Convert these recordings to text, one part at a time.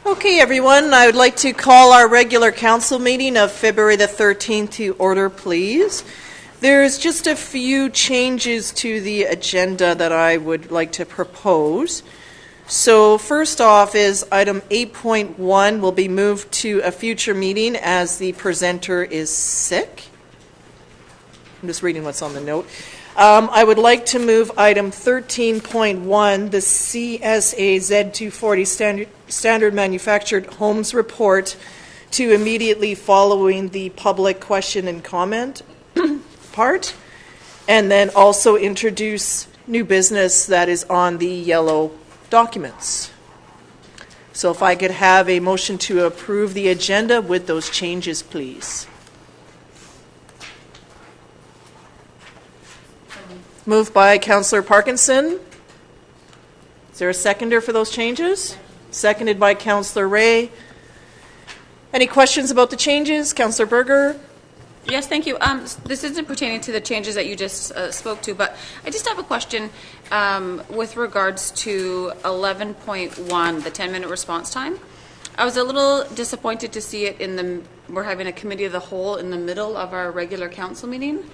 Okay, everyone, I would like to call our regular council meeting of February the 13th to order, please. There's just a few changes to the agenda that I would like to propose. So first off is item 8.1 will be moved to a future meeting as the presenter is sick. I'm just reading what's on the note. I would like to move item 13.1, the CSA Z240 Standard Manufactured Homes Report, to immediately following the public question and comment part, and then also introduce new business that is on the yellow documents. So if I could have a motion to approve the agenda with those changes, please. Moved by Councillor Parkinson. Is there a seconder for those changes? Seconded by Councillor Ray. Any questions about the changes? Councillor Berger? Yes, thank you. This isn't pertaining to the changes that you just spoke to, but I just have a question with regards to 11.1, the 10-minute response time. I was a little disappointed to see it we're having a committee of the whole in the middle of our regular council meeting.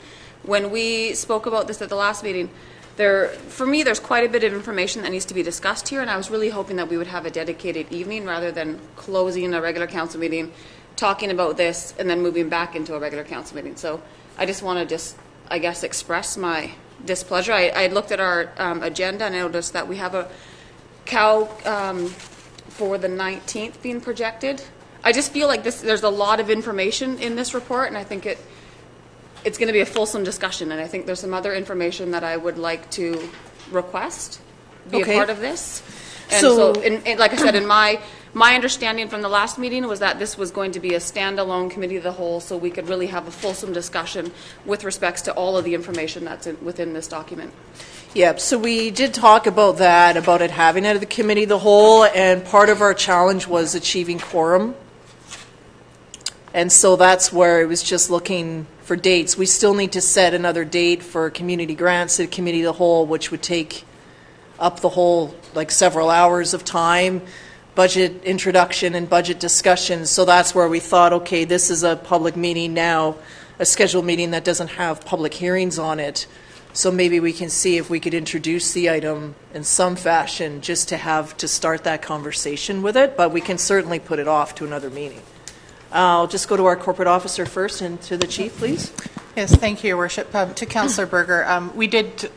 When we spoke about this at the last meeting, for me, there's quite a bit of information that needs to be discussed here, and I was really hoping that we would have a dedicated evening rather than closing a regular council meeting, talking about this, and then moving back into a regular council meeting. So I just want to express my displeasure. I looked at our agenda and I noticed that we have a cow for the 19th being projected. I just feel like there's a lot of information in this report, and I think it's going to be a fulsome discussion, and I think there's some other information that I would like to request be a part of this. And so like I said, in my understanding from the last meeting was that this was going to be a standalone committee of the whole, so we could really have a fulsome discussion with respects to all of the information that's within this document. Yeah, so we did talk about that, about it having it at the committee of the whole, and part of our challenge was achieving quorum. And so that's where it was just looking for dates. We still need to set another date for community grants at committee of the whole, which would take up the whole, like several hours of time, budget introduction and budget discussion. So that's where we thought, okay, this is a public meeting now, a scheduled meeting that doesn't have public hearings on it. So maybe we can see if we could introduce the item in some fashion just to start that conversation with it, but we can certainly put it off to another meeting. I'll just go to our corporate officer first and to the chief, please. Yes, thank you, Your Worship. To Councillor Berger, we did,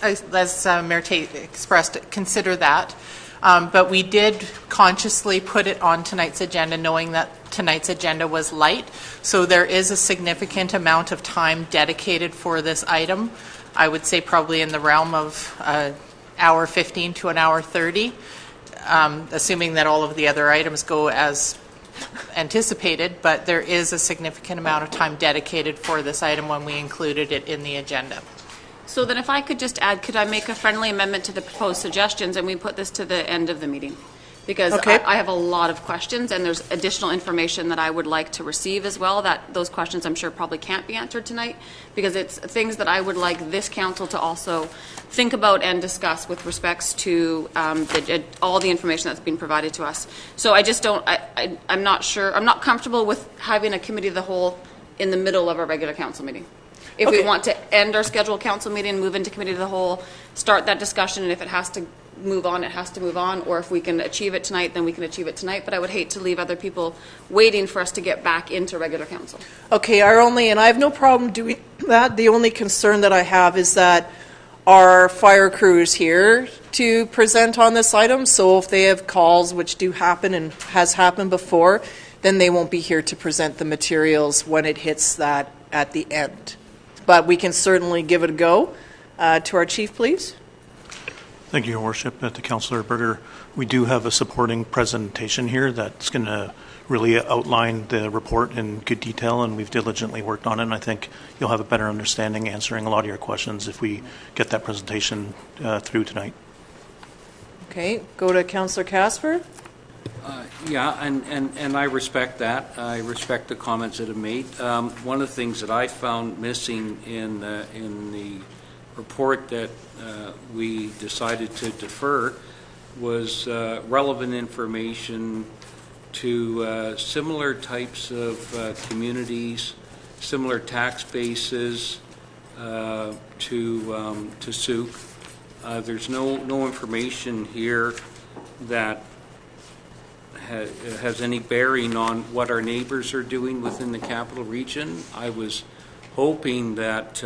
as Mayor Tate expressed, consider that, but we did consciously put it on tonight's agenda knowing that tonight's agenda was light, so there is a significant amount of time dedicated for this item. I would say probably in the realm of hour 15 to an hour 30, assuming that all of the other items go as anticipated, but there is a significant amount of time dedicated for this item when we included it in the agenda. So then if I could just add, could I make a friendly amendment to the proposed suggestions and we put this to the end of the meeting? Because I have a lot of questions and there's additional information that I would like to receive as well, that those questions I'm sure probably can't be answered tonight, because it's things that I would like this council to also think about and discuss with respects to all the information that's been provided to us. So I just don't, I'm not sure, I'm not comfortable with having a committee of the whole in the middle of a regular council meeting. If we want to end our scheduled council meeting, move into committee of the whole, start that discussion, and if it has to move on, it has to move on, or if we can achieve it tonight, then we can achieve it tonight, but I would hate to leave other people waiting for us to get back into regular council. Okay, and I have no problem doing that. The only concern that I have is that our fire crew is here to present on this item, so if they have calls, which do happen and has happened before, then they won't be here to present the materials when it hits that at the end. But we can certainly give it a go. To our chief, please. Thank you, Your Worship. To Councillor Berger, we do have a supporting presentation here that's going to really outline the report in good detail, and we've diligently worked on it, and I think you'll have a better understanding answering a lot of your questions if we get that presentation through tonight. Okay, go to Councillor Casper. Yeah, and I respect that. I respect the comments that have made. One of the things that I found missing in the report that we decided to defer was relevant information to similar types of communities, similar tax bases to SUP. There's no information here that has any bearing on what our neighbors are doing within the capital region. I was hoping that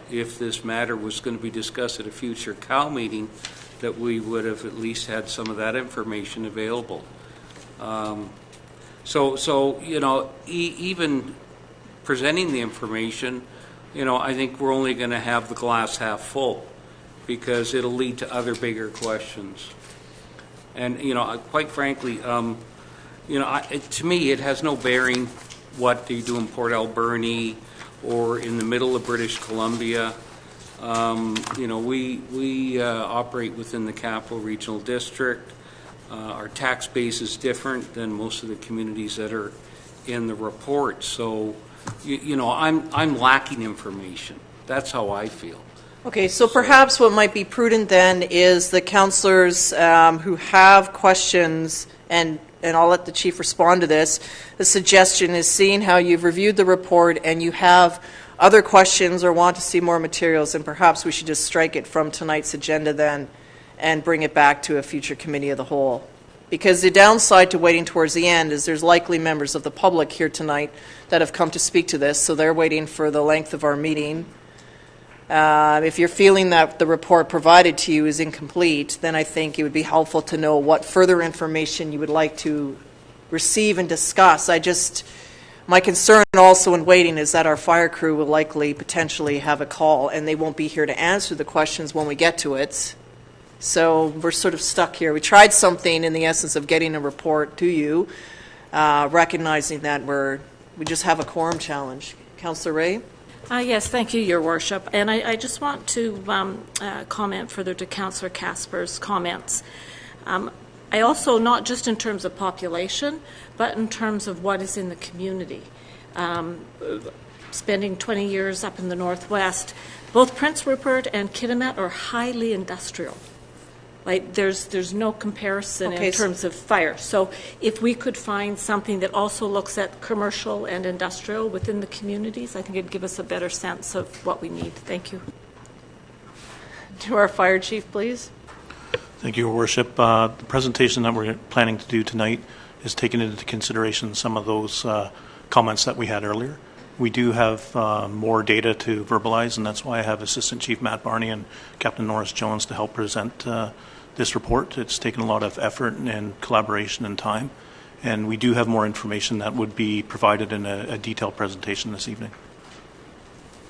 if this matter was going to be discussed at a future COW meeting, that we would have at least had some of that information available. So you know, even presenting the information, you know, I think we're only going to have the glass half full, because it'll lead to other bigger questions. And, you know, quite frankly, you know, to me, it has no bearing what do you do in Port Alberni or in the middle of British Columbia. You know, we operate within the Capital Regional District. Our tax base is different than most of the communities that are in the report. So, you know, I'm lacking information. That's how I feel. Okay, so perhaps what might be prudent then is the councillors who have questions, and I'll let the chief respond to this. The suggestion is, seeing how you've reviewed the report and you have other questions or want to see more materials, and perhaps we should just strike it from tonight's agenda then and bring it back to a future committee of the whole. Because the downside to waiting towards the end is there's likely members of the public here tonight that have come to speak to this, so they're waiting for the length of our meeting. If you're feeling that the report provided to you is incomplete, then I think it would be helpful to know what further information you would like to receive and discuss. My concern also in waiting is that our fire crew will likely potentially have a call, and they won't be here to answer the questions when we get to it. So we're sort of stuck here. We tried something in the essence of getting a report to you, recognizing that we just have a quorum challenge. Councillor Ray? Yes, thank you, Your Worship. And I just want to comment further to Councillor Casper's comments. I also, not just in terms of population, but in terms of what is in the community. Spending 20 years up in the Northwest, both Prince Rupert and Kitimat are highly industrial. Like, there's no comparison in terms of fire. So if we could find something that also looks at commercial and industrial within the communities, I think it'd give us a better sense of what we need. Thank you. To our fire chief, please. Thank you, Your Worship. The presentation that we're planning to do tonight is taking into consideration some of those comments that we had earlier. We do have more data to verbalize, and that's why I have Assistant Chief Matt Barney and Captain Norris Jones to help present this report. It's taken a lot of effort and collaboration and time, and we do have more information that would be provided in a detailed presentation this evening.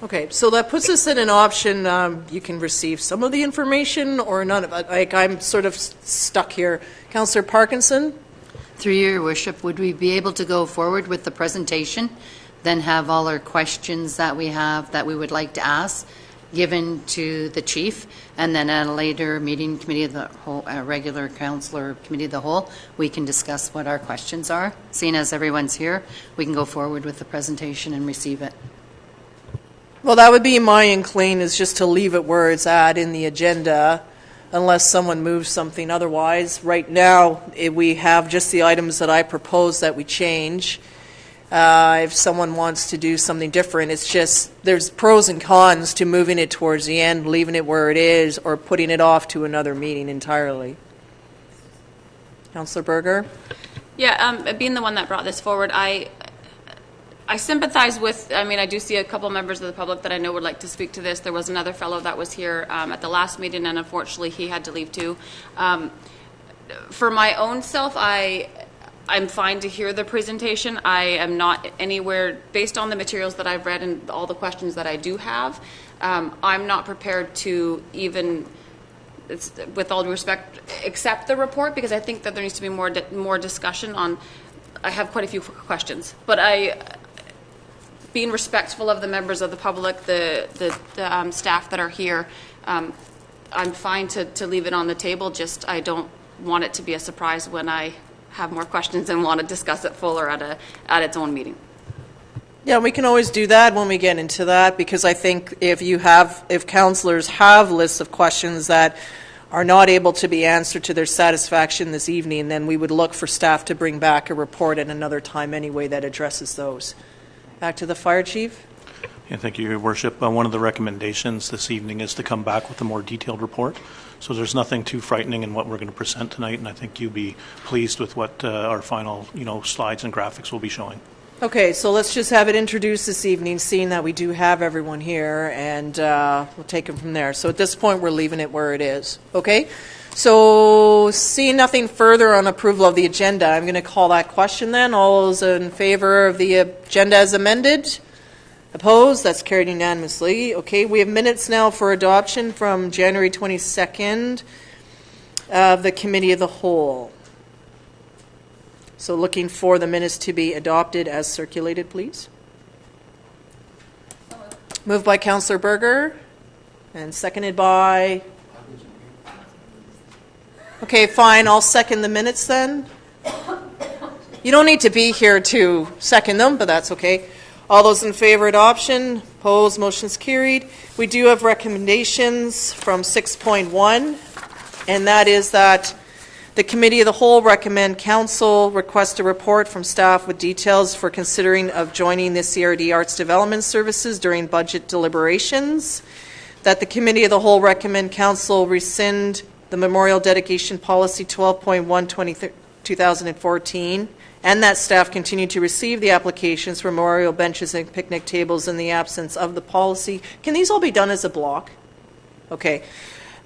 Okay, so that puts us in an option. You can receive some of the information or none of it. Like, I'm sort of stuck here. Councillor Parkinson? Through Your Worship, would we be able to go forward with the presentation, then have all our questions that we have that we would like to ask given to the chief, and then at a later meeting, committee of the whole, regular councillor committee of the whole, we can discuss what our questions are? Seeing as everyone's here, we can go forward with the presentation and receive it. Well, that would be my incline, is just to leave it where it's at in the agenda, unless someone moves something. Otherwise, right now, we have just the items that I propose that we change. If someone wants to do something different, it's just there's pros and cons to moving it towards the end, leaving it where it is, or putting it off to another meeting entirely. Councillor Berger? Yeah, being the one that brought this forward, I sympathize with, I do see a couple members of the public that I know would like to speak to this. There was another fellow that was here at the last meeting, and unfortunately he had to leave too. For my own self, I'm fine to hear the presentation. I am not anywhere, based on the materials that I've read and all the questions that I do have, I'm not prepared to even, with all due respect, accept the report, because I think that there needs to be more discussion on, I have quite a few questions, but being respectful of the members of the public, the staff that are here, I'm fine to leave it on the table, just I don't want it to be a surprise when I have more questions and want to discuss it fuller at its own meeting. Yeah, we can always do that when we get into that, because I think if councillors have lists of questions that are not able to be answered to their satisfaction this evening, then we would look for staff to bring back a report at another time anyway that addresses those. Back to the Fire Chief. Yeah, thank you, Your Worship. One of the recommendations this evening is to come back with a more detailed report. So there's nothing too frightening in what we're going to present tonight, and I think you'll be pleased with what our final, slides and graphics will be showing. Okay, so let's just have it introduced this evening, seeing that we do have everyone here, and we'll take it from there. So at this point, we're leaving it where it is. Okay? So seeing nothing further on approval of the agenda, I'm going to call that question then. All those in favor of the agenda as amended? Opposed? That's carried unanimously. Okay, we have minutes now for adoption from January 22nd of the Committee of the Whole. So looking for the minutes to be adopted as circulated, please. Moved by Councillor Berger and seconded by... Okay, fine, I'll second the minutes then. You don't need to be here to second them, but that's okay. All those in favor of adoption, opposed, motion's carried. We do have recommendations from 6.1, and that is that the Committee of the Whole recommend Council request a report from staff with details for considering of joining the CRD Arts Development Services during budget deliberations. That the Committee of the Whole recommend Council rescind the Memorial Dedication Policy 12.1 2014, and that staff continue to receive the applications for memorial benches and picnic tables in the absence of the policy. Can these all be done as a block? Okay.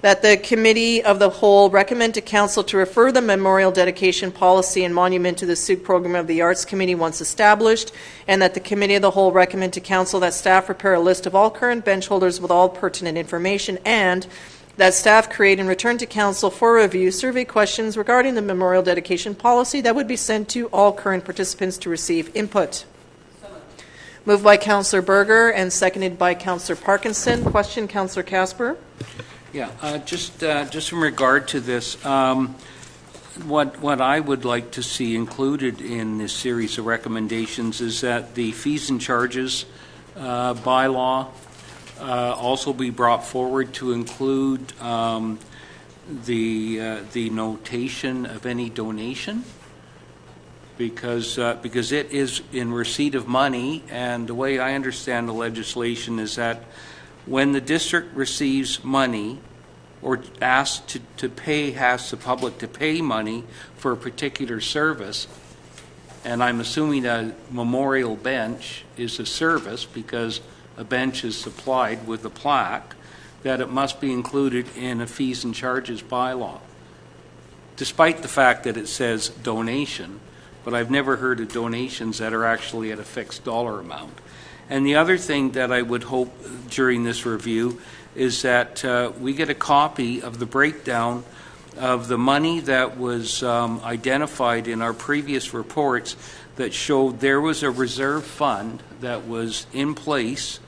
That the Committee of the Whole recommend to Council to refer the Memorial Dedication Policy and Monument to the SUP Program of the Arts Committee once established, and that the Committee of the Whole recommend to Council that staff prepare a list of all current bench holders with all pertinent information, and that staff create and return to Council for review survey questions regarding the Memorial Dedication Policy that would be sent to all current participants to receive input. Moved by Councillor Berger and seconded by Councillor Parkinson. Question, Councillor Casper. Yeah, just in regard to this, what I would like to see included in this series of recommendations is that the fees and charges bylaw also be brought forward to include the notation of any donation, because it is in receipt of money, and the way I understand the legislation is that when the district receives money or asked to pay, has the public to pay money for a particular service, and I'm assuming a memorial bench is a service because a bench is supplied with a plaque, that it must be included in a fees and charges bylaw. Despite the fact that it says donation, but I've never heard of donations that are actually at a fixed dollar amount. And the other thing that I would hope during this review is that we get a copy of the breakdown of the money that was identified in our previous reports that showed there was a reserve fund that was in place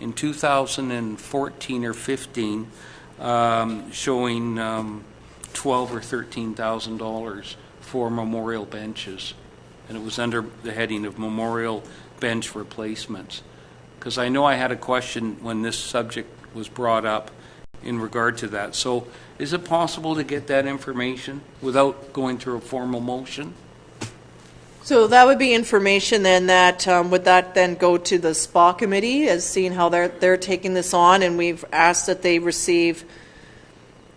in 2014 or 15 showing $12,000 or $13,000 for memorial benches. And it was under the heading of memorial bench replacements. Because I know I had a question when this subject was brought up in regard to that. So is it possible to get that information without going through a formal motion? So that would be information then that, would that then go to the SPA committee as seeing how they're taking this on, and we've asked that they receive,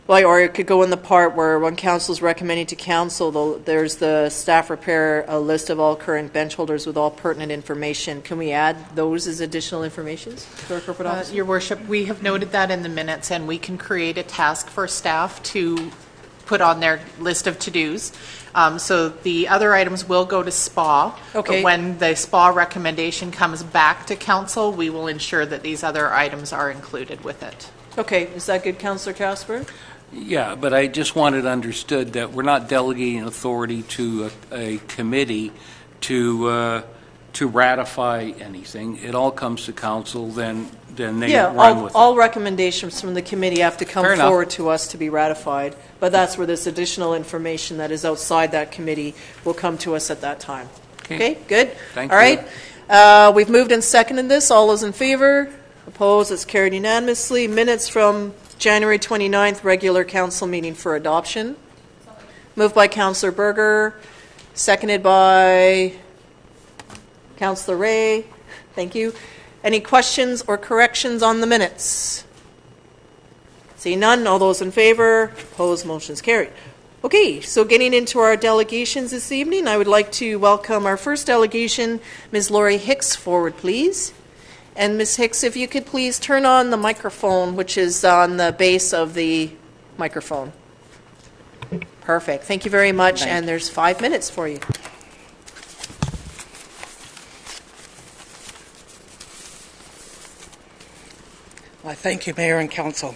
well, or it could go in the part where when council is recommending to council, there's the staff prepare a list of all current bench holders with all pertinent information. Can we add those as additional information to our corporate office? Your Worship, we have noted that in the minutes, and we can create a task for staff to put on their list of to-dos. So the other items will go to SPA. Okay. But when the SPA recommendation comes back to council, we will ensure that these other items are included with it. Okay, is that good, Councillor Casper? Yeah, but I just want it understood that we're not delegating authority to a committee to ratify anything. It all comes to council, then they run with it. All recommendations from the committee have to come forward to us to be ratified, but that's where this additional information that is outside that committee will come to us at that time. Okay, good? Thank you. All right, we've moved and seconded this. All those in favor? Opposed? It's carried unanimously. Minutes from January 29th, regular council meeting for adoption. Moved by Councillor Berger, seconded by Councillor Ray. Thank you. Any questions or corrections on the minutes? See none. All those in favor? Opposed? Motion's carried. Okay, so getting into our delegations this evening, I would like to welcome our first delegation, Ms. Laurie Hicks, forward, please. And Ms. Hicks, if you could please turn on the microphone, which is on the base of the microphone. Perfect. Thank you very much. And there's 5 minutes for you. I thank you, Mayor and Council,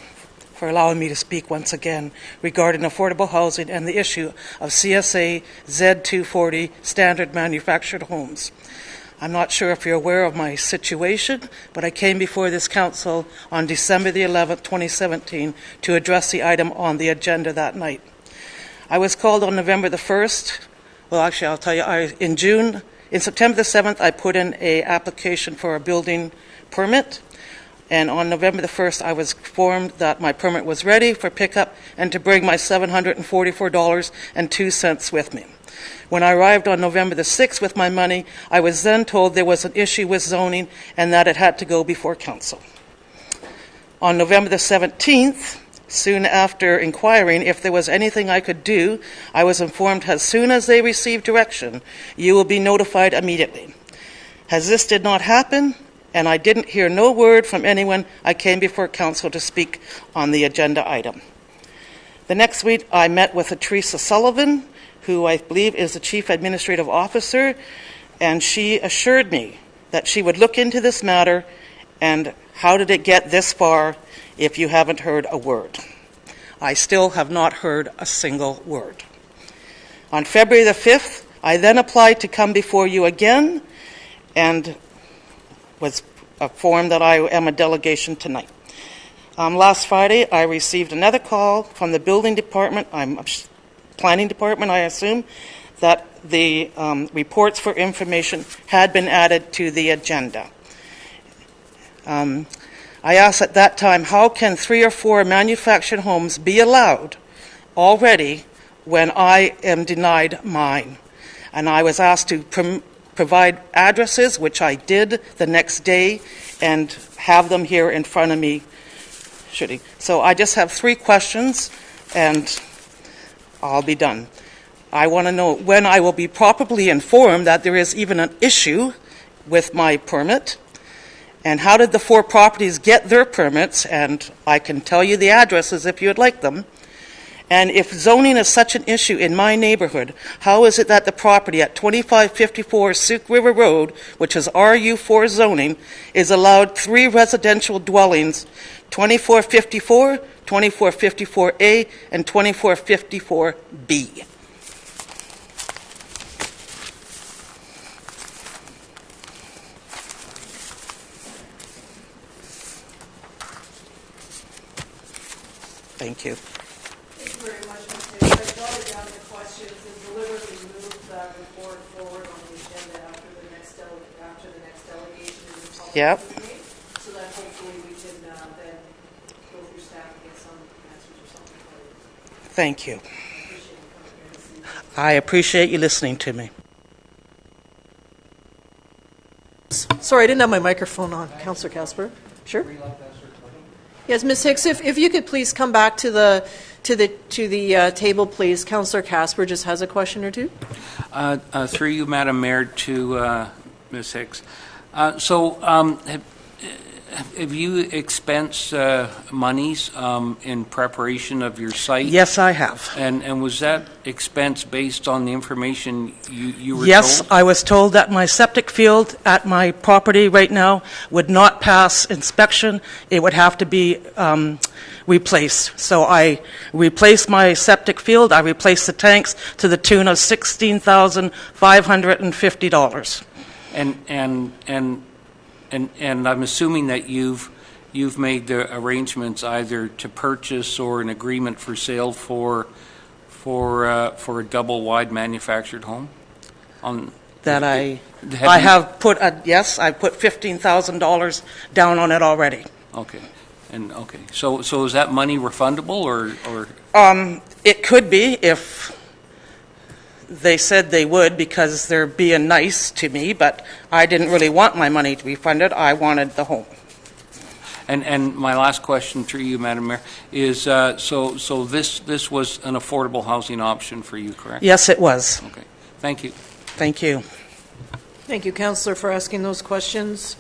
for allowing me to speak once again regarding affordable housing and the issue of CSA Z240 standard manufactured homes. I'm not sure if you're aware of my situation, but I came before this council on December the 11th, 2017, to address the item on the agenda that night. I was called on November the 1st. Well, actually, I'll tell you, in September the 7th, I put in an application for a building permit. And on November the 1st, I was informed that my permit was ready for pickup and to bring my $744.02 with me. When I arrived on November the 6th with my money, I was then told there was an issue with zoning and that it had to go before council. On November the 17th, soon after inquiring if there was anything I could do, I was informed as soon as they receive direction, you will be notified immediately. As this did not happen, and I didn't hear no word from anyone, I came before council to speak on the agenda item. The next week, I met with Teresa Sullivan, who I believe is the Chief Administrative Officer, and she assured me that she would look into this matter and how did it get this far if you haven't heard a word. I still have not heard a single word. On February the 5th, I then applied to come before you again and was informed that I am a delegation tonight. Last Friday, I received another call from the building department, planning department, I assume, that the reports for information had been added to the agenda. I asked at that time, how can 3 or 4 manufactured homes be allowed already when I am denied mine? And I was asked to provide addresses, which I did the next day, and have them here in front of me. So I just have 3 questions, and I'll be done. I want to know when I will be properly informed that there is even an issue with my permit, and how did the 4 properties get their permits, and I can tell you the addresses if you would like them. And if zoning is such an issue in my neighborhood, how is it that the property at 2554 Sioux River Road, which is RU4 zoning, is allowed 3 residential dwellings, 2454, 2454A, and 2454B? Thank you. Thank you very much, Ms. Hicks. I jotted down the questions and deliberately moved that report forward on the agenda after the next delegation is in public meeting, so that hopefully we can then go through staff and get some answers or something. Thank you. I appreciate you listening to me. Sorry, I didn't have my microphone on. Councillor Casper. Sure. Yes, Ms. Hicks, if you could please come back to the table, please. Councillor Casper just has a question or two. Through you, Madam Mayor, to Ms. Hicks. Have you expensed monies in preparation of your site? Yes, I have. And was that expense based on the information you were Yes, told? I was told that my septic field at my property right now would not pass inspection. It would have to be replaced. So I replaced my septic field. I replaced the tanks to the tune of $16,550. And I'm assuming that you've made the arrangements either to purchase or an agreement for sale for a double wide manufactured home. I put $15,000 down on it already. Okay, And, okay, so is that money refundable or? It could be if they said they would, because they're being nice to me, but I didn't really want my money to be funded. I wanted the home. And my last question to you, Madam Mayor, is so this was an affordable housing option for you, correct? Yes, it was. Okay, thank you. Thank you. Thank you, Councillor, for asking those questions.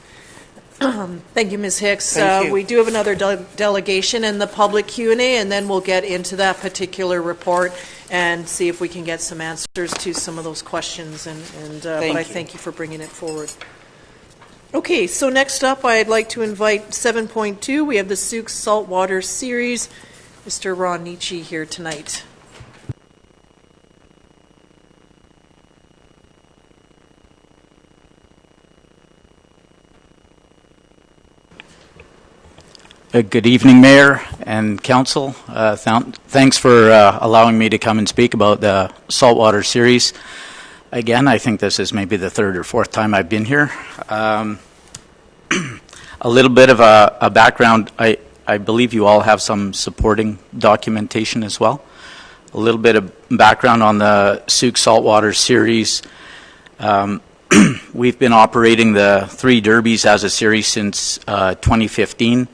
Thank you, Ms. Hicks. Thank you. We do have another delegation in the public Q&A, and then we'll get into that particular report and see if we can get some answers to some of those questions. But I thank you for bringing it forward. Okay, so next up, I'd like to invite 7.2. We have the Sioux Saltwater Series. Mr. Ron Nietzsche here tonight. Good evening, Mayor and Council. Thanks for allowing me to come and speak about the Saltwater Series. Again, I think this is maybe the third or fourth time I've been here. A little bit of a background. I believe you all have some supporting documentation as well. A little bit of background on the Sioux Saltwater Series. We've been operating the 3 derbies as a series since 2015.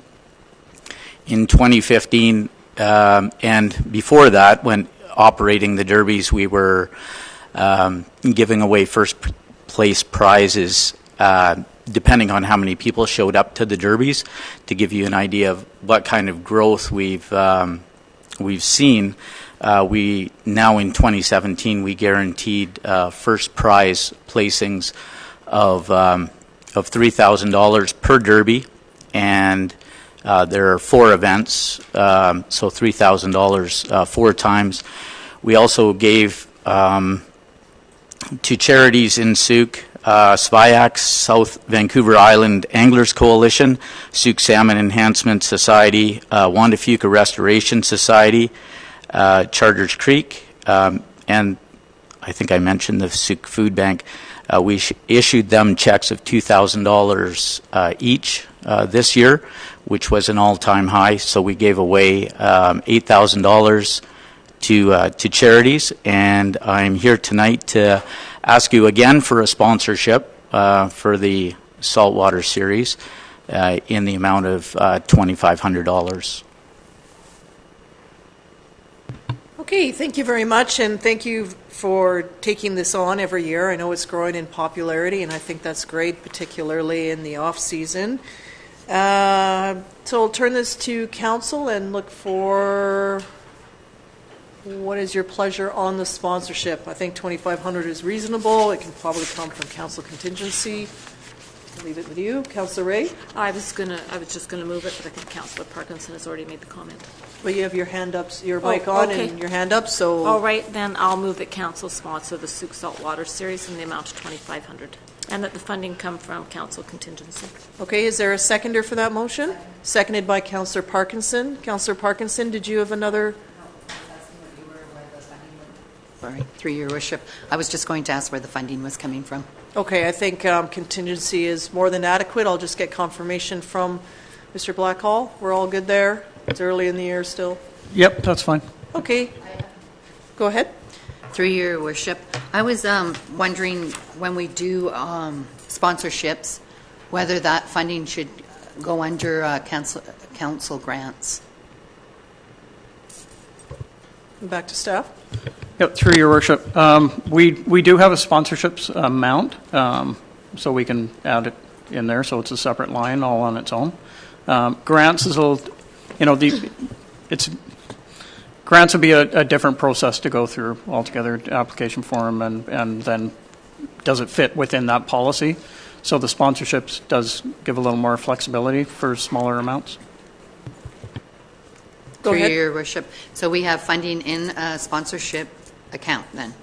In 2015 and before that, when operating the derbies, we were giving away first place prizes depending on how many people showed up to the derbies. To give you an idea of what kind of growth we've seen, we now in 2017 we guaranteed first prize placings of $3,000 per derby, and there are 4 events, so $3,000 4 times. We also gave to charities in Sioux, SVIAX, South Vancouver Island Anglers Coalition, Sioux Salmon Enhancement Society, Wanda Fuca Restoration Society, Charters Creek, and I think I mentioned the Sioux Food Bank. We issued them checks of $2,000 each this year, which was an all-time high. So we gave away $8,000 to charities, and I'm here tonight to ask you again for a sponsorship for the Saltwater Series in the amount of $2,500. Okay, thank you very much, and thank you for taking this on every year. I know it's growing in popularity, and I think that's great, particularly in the off-season. So I'll turn this to Council and look for what is your pleasure on the sponsorship. I think $2,500 is reasonable. It can probably come from Council contingency. I'll leave it with you. Councillor Ray? I was just gonna move it, but I think Councillor Parkinson has already made the comment. Well, you have your hand up, your mic on okay. and your hand up, so... All right, then I'll move that Council sponsor the Sioux Saltwater Series in the amount of $2,500, and that the funding come from Council contingency. Okay, is there a seconder for that motion? Seconded by Councillor Parkinson. Councillor Parkinson, did you have another... Sorry, through your worship. I was just going to ask where the funding was coming from. Okay, I think contingency is more than adequate. I'll just get confirmation from Mr. Blackhall. We're all good there? It's early in the year still. Yep, that's fine. Okay. Go ahead. Through your worship, I was wondering when we do sponsorships, whether that funding should go under council grants. Back to staff. Yep, through your worship. We do have a sponsorships amount, so we can add it in there, so it's a separate line all on its own. Grants is a little, grants would be a different process to go through altogether, application form, and then does it fit within that policy? So the sponsorships does give a little more flexibility for smaller amounts. Go ahead. Through your worship. So we have funding in a sponsorship account then?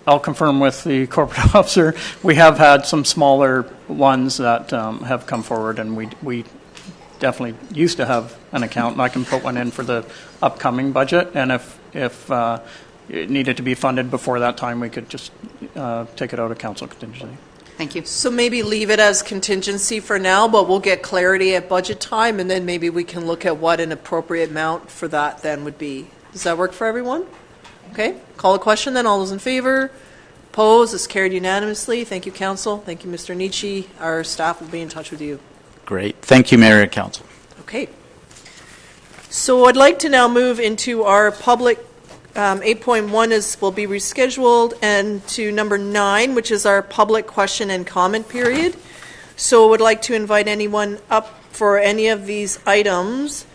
I'll confirm with the corporate officer. We have had some smaller ones that have come forward, and we definitely used to have an account, and I can put one in for the upcoming budget, and if it needed to be funded before that time, we could just take it out of council contingency. Thank you. So maybe leave it as contingency for now, but we'll get clarity at budget time, and then maybe we can look at what an appropriate amount for that then would be. Does that work for everyone? Okay, call a question then. All those in favor? Opposed? It's carried unanimously. Thank you, Council. Thank you, Mr. Nietzsche. Our staff will be in touch with you. Great. Thank you, Mayor and Council. Okay. So I'd like to now move into our public 8.1 will be rescheduled, and to number 9, which is our public question and comment period. So I would like to invite anyone up for any of these items.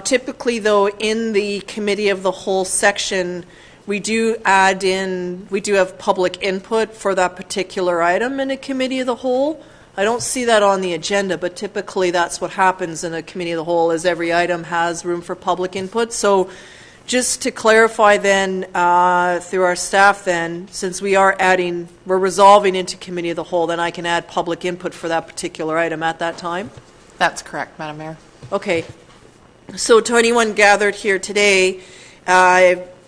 Typically, though, in the committee of the whole section, we do have public input for that particular item in a committee of the whole. I don't see that on the agenda, but typically that's what happens in a committee of the whole, is every item has room for public input. So just to clarify then, through our staff then, since we're resolving into committee of the whole, then I can add public input for that particular item at that time? That's correct, Madam Mayor. Okay. So to anyone gathered here today,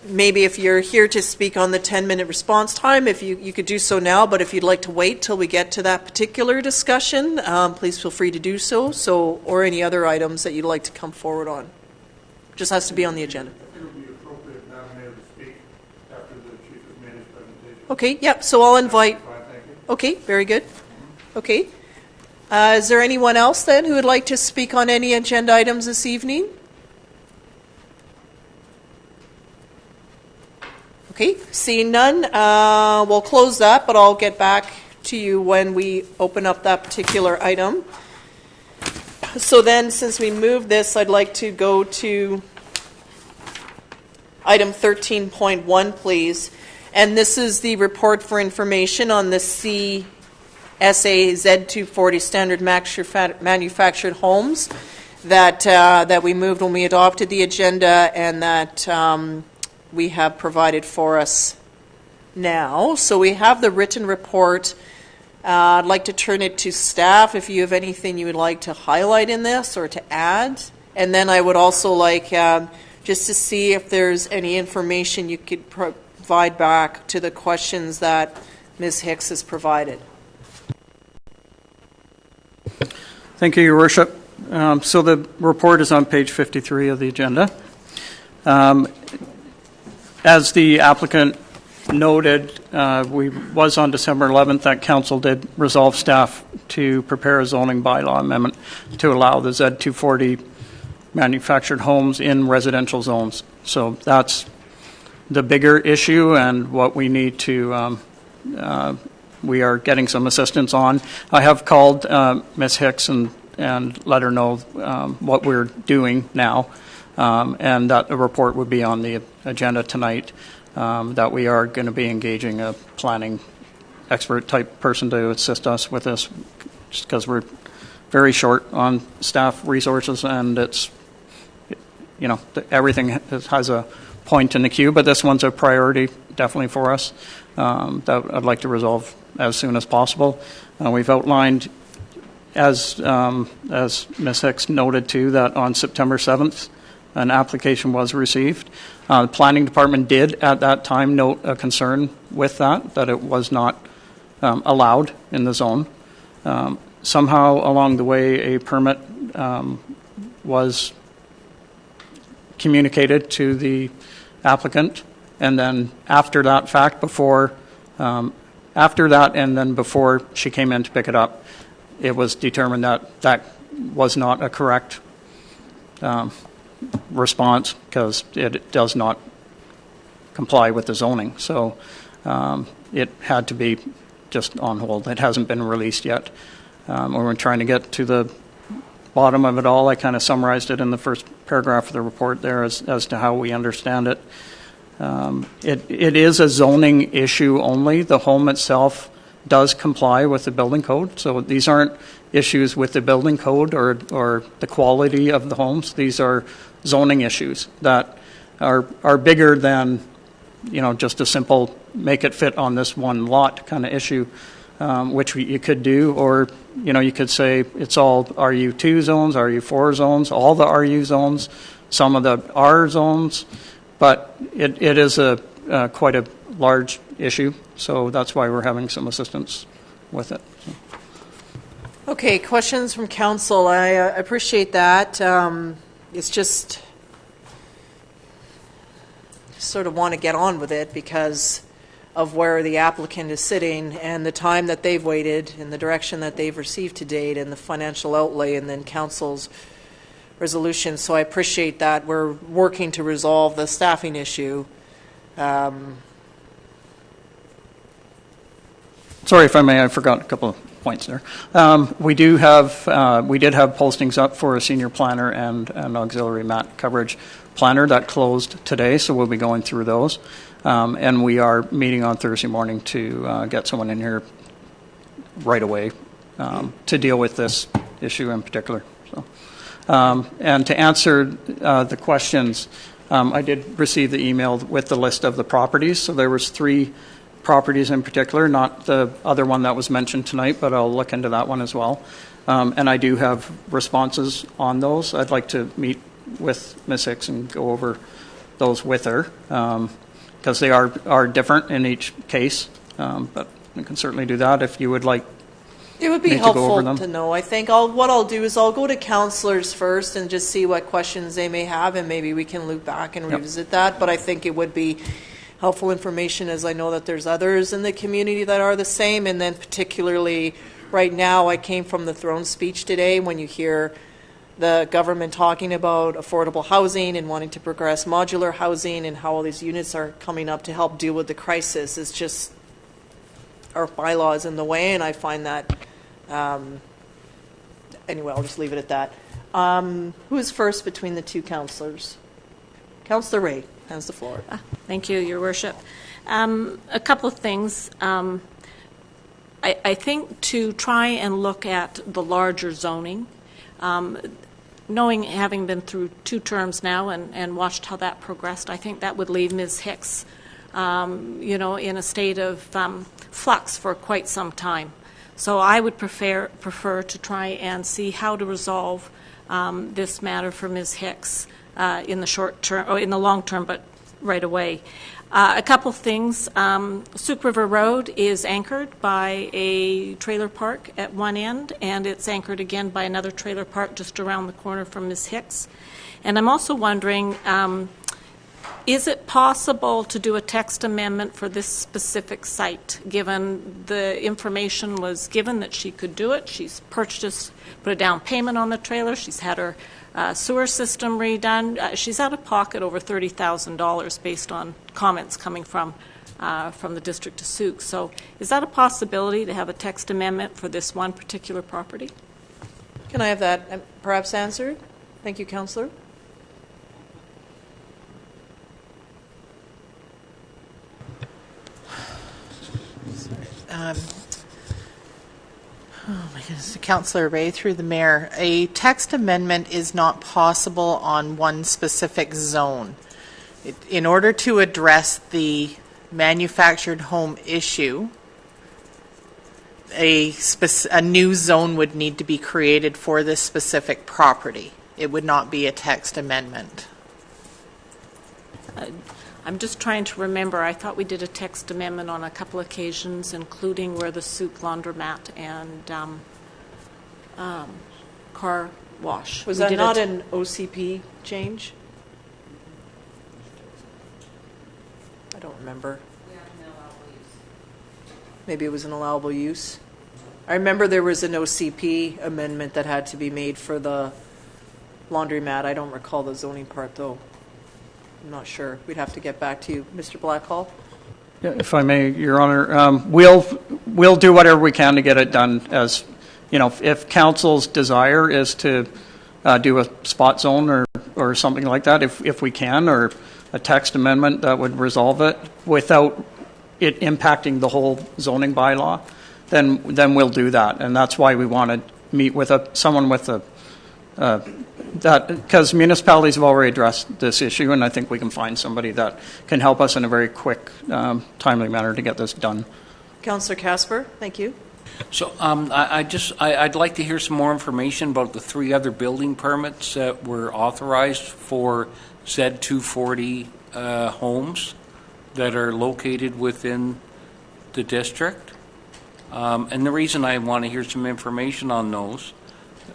maybe if you're here to speak on the 10-minute response time, if you could do so now, but if you'd like to wait till we get to that particular discussion, please feel free to do so, or any other items that you'd like to come forward on. Just has to be on the agenda. Okay, yep, so I'll invite. Okay, very good. Okay. Is there anyone else then who would like to speak on any agenda items this evening? Okay, seeing none, we'll close that, but I'll get back to you when we open up that particular item. So then, since we moved this, I'd like to go to item 13.1, please. And this is the report for information on the CSA Z240 standard manufactured homes that we moved when we adopted the agenda, and that we have provided for us now. So we have the written report. I'd like to turn it to staff if you have anything you would like to highlight in this or to add. And then I would also like just to see if there's any information you could provide back to the questions that Ms. Hicks has provided. Thank you, Your Worship. So the report is on page 53 of the agenda. As the applicant noted, was on December 11th that Council did resolve staff to prepare a zoning bylaw amendment to allow the Z240 manufactured homes in residential zones. So that's the bigger issue and what we need to, we are getting some assistance on. I have called Ms. Hicks and let her know what we're doing now, and that a report would be on the agenda tonight, that we are going to be engaging a planning expert type person to assist us with this, just because we're very short on staff resources, and it's, everything has a point in the queue, but this one's a priority definitely for us, that I'd like to resolve as soon as possible. We've outlined, as Ms. Hicks noted too, that on September 7th an application was received. The planning department did at that time note a concern with that it was not allowed in the zone. Somehow along the way a permit was communicated to the applicant, and then after that and then before she came in to pick it up, it was determined that was not a correct response, because it does not comply with the zoning. So it had to be just on hold. It hasn't been released yet. We're trying to get to the bottom of it all. I kind of summarized it in the first paragraph of the report there as to how we understand it. It is a zoning issue only. The home itself does comply with the building code. So these aren't issues with the building code or the quality of the homes. These are zoning issues that are bigger than, just a simple make it fit on this one lot kind of issue, which you could do, or you could say it's all RU2 zones, RU4 zones, all the RU zones, some of the R zones, but it is quite a large issue, so that's why we're having some assistance with it. Okay, questions from council. I appreciate that. It's just sort of want to get on with it because of where the applicant is sitting and the time that they've waited and the direction that they've received to date and the financial outlay and then council's resolution. So I appreciate that. We're working to resolve the staffing issue. Sorry if I may, I forgot a couple of points there. We did have postings up for a senior planner and an auxiliary mat coverage planner that closed today, so we'll be going through those. And we are meeting on Thursday morning to get someone in here right away to deal with this issue in particular. So, and to answer the questions, I did receive the email with the list of the properties. So there was 3 properties in particular, not the other one that was mentioned tonight, but I'll look into that one as well. And I do have responses on those. I'd like to meet with Ms. Hicks and go over those with her because they are different in each case. But we can certainly do that if you would like. It would be helpful to know. I think what I'll do is I'll go to councillors first and just see what questions they may have, and maybe we can loop back and revisit that. But I think it would be helpful information, as I know that there's others in the community that are the same, and then particularly right now, I came from the throne speech today when you hear the government talking about affordable housing and wanting to progress modular housing and how all these units are coming up to help deal with the crisis. It's just our bylaw is in the way, and I find that anyway, I'll just leave it at that. Who is first between the 2 councillors? Councillor Ray has the floor. Thank you, Your Worship. A couple of things. I think to try and look at the larger zoning, knowing, having been through 2 terms now and watched how that progressed, I think that would leave Ms. Hicks, in a state of flux for quite some time. So I would prefer to try and see how to resolve this matter for Ms. Hicks in the short term, or in the long term, but right away. A couple things. Souk River Road is anchored by a trailer park at one end, and it's anchored again by another trailer park just around the corner from Ms. Hicks. And I'm also wondering, is it possible to do a text amendment for this specific site, given the information was given that she could do it? She's put a down payment on the trailer. She's had her sewer system redone. She's out of pocket over $30,000 based on comments coming from the District of Souk. So is that a possibility to have a text amendment for this one particular property? Can I have that perhaps answered? Thank you, Councillor. Oh my goodness, Councillor Ray through the mayor. A text amendment is not possible on one specific zone. In order to address the manufactured home issue, a new zone would need to be created for this specific property. It would not be a text amendment. I'm just trying to remember. I thought we did a text amendment on a couple occasions, including where the Souk laundromat and car wash. Was that not an OCP change? I don't remember. Maybe it was an allowable use. I remember there was an OCP amendment that had to be made for the laundromat. I don't recall the zoning part, though. I'm not sure. We'd have to get back to you. Mr. Blackhall? Yeah, if I may, Your Honor, we'll do whatever we can to get it done. As you know, if council's desire is to do a spot zone or something like that, if we can, or a text amendment that would resolve it without it impacting the whole zoning bylaw, then we'll do that. And that's why we want to meet with someone with that, because municipalities have already addressed this issue, and I think we can find somebody that can help us in a very quick, timely manner to get this done. Councillor Casper, thank you. So I'd like to hear some more information about the 3 other building permits that were authorized for Z240 homes that are located within the district. And the reason I want to hear some information on those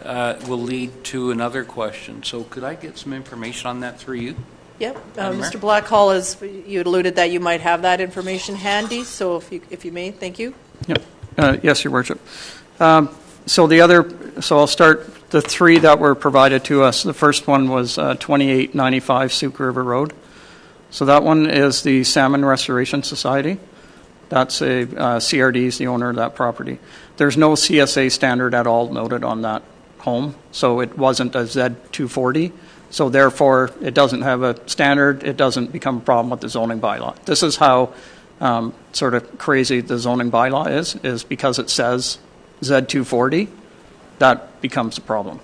will lead to another question. So could I get some information on that through you? Yep. Madam Mayor? Mr. Blackhall, you had alluded that you might have that information handy, so if you may, thank you. Yep. Yes, Your Worship. So I'll start the three that were provided to us. The first one was 2895 Souk River Road. So that one is the Salmon Restoration Society. That's CRD is the owner of that property. There's no CSA standard at all noted on that home, so it wasn't a Z240. So therefore, it doesn't have a standard. It doesn't become a problem with the zoning bylaw. This is how sort of crazy the zoning bylaw is because it says Z240, that becomes a problem.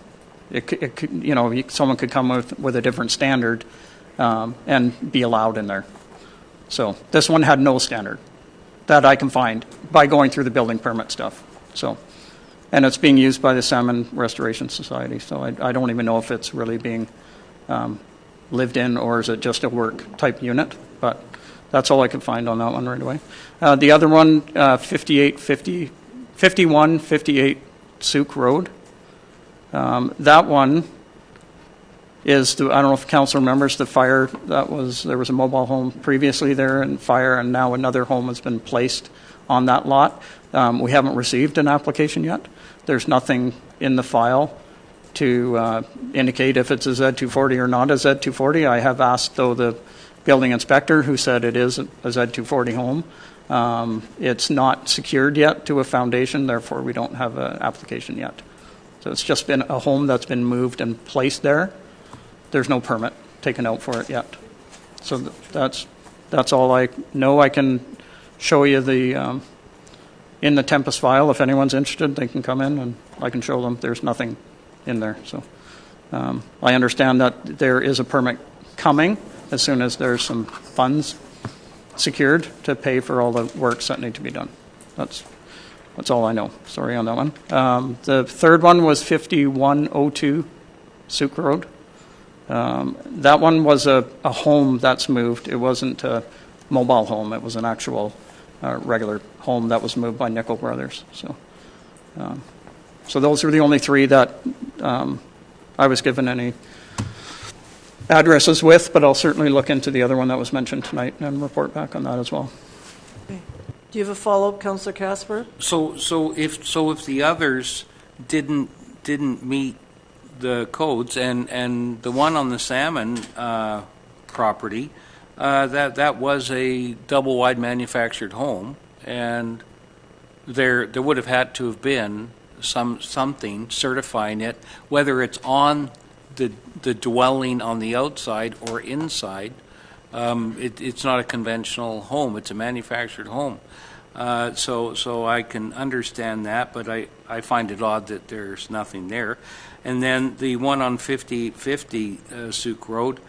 Someone could come with a different standard and be allowed in there. So this one had no standard that I can find by going through the building permit stuff. So, and it's being used by the Salmon Restoration Society. So I don't even know if it's really being lived in or is it just a work type unit. But that's all I could find on that one right away. The other one, 5158 Souk Road. That one is I don't know if council remembers the fire there was a mobile home previously there and fire, and now another home has been placed on that lot. We haven't received an application yet. There's nothing in the file to indicate if it's a Z240 or not a Z240. I have asked, though, the building inspector, who said it is a Z240 home. It's not secured yet to a foundation, therefore we don't have an application yet. So it's just been a home that's been moved and placed there. There's no permit taken out for it yet. So that's all I know. I can show you the in the Tempest file. If anyone's interested, they can come in and I can show them. There's nothing in there. So I understand that there is a permit coming as soon as there's some funds secured to pay for all the works that need to be done. That's all I know. Sorry on that one. The third one was 5102 Souk Road. That one was a home that's moved. It wasn't a mobile home. It was an actual regular home that was moved by Nickel Brothers. So those are the only three that I was given any addresses with, but I'll certainly look into the other one that was mentioned tonight and report back on that as well. Okay. Do you have a follow-up, Councillor Casper? So if the others didn't meet the codes and the one on the Salmon property, that was a double wide manufactured home, and there would have had to have been something certifying it, whether it's on the dwelling on the outside or inside. It's not a conventional home. It's a manufactured home. So I can understand that, but I find it odd that there's nothing there. And then the one on 5850 Souk Road,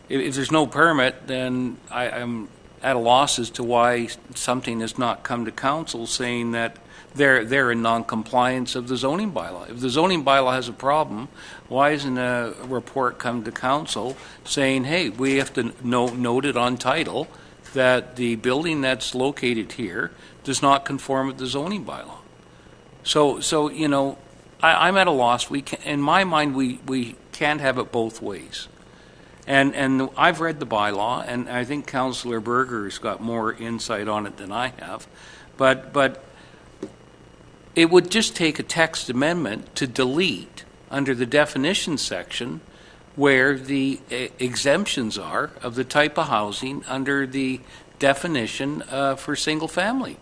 if there's no permit, then I'm at a loss as to why something has not come to council saying that they're in non-compliance of the zoning bylaw. If the zoning bylaw has a problem, why isn't a report come to council saying, hey, we have to note it on title that the building that's located here does not conform with the zoning bylaw? So I'm at a loss. In my mind, we can't have it both ways. And I've read the bylaw, and I think Councillor Berger's got more insight on it than I have. But it would just take a text amendment to delete under the definition section where the exemptions are of the type of housing under the definition for single family.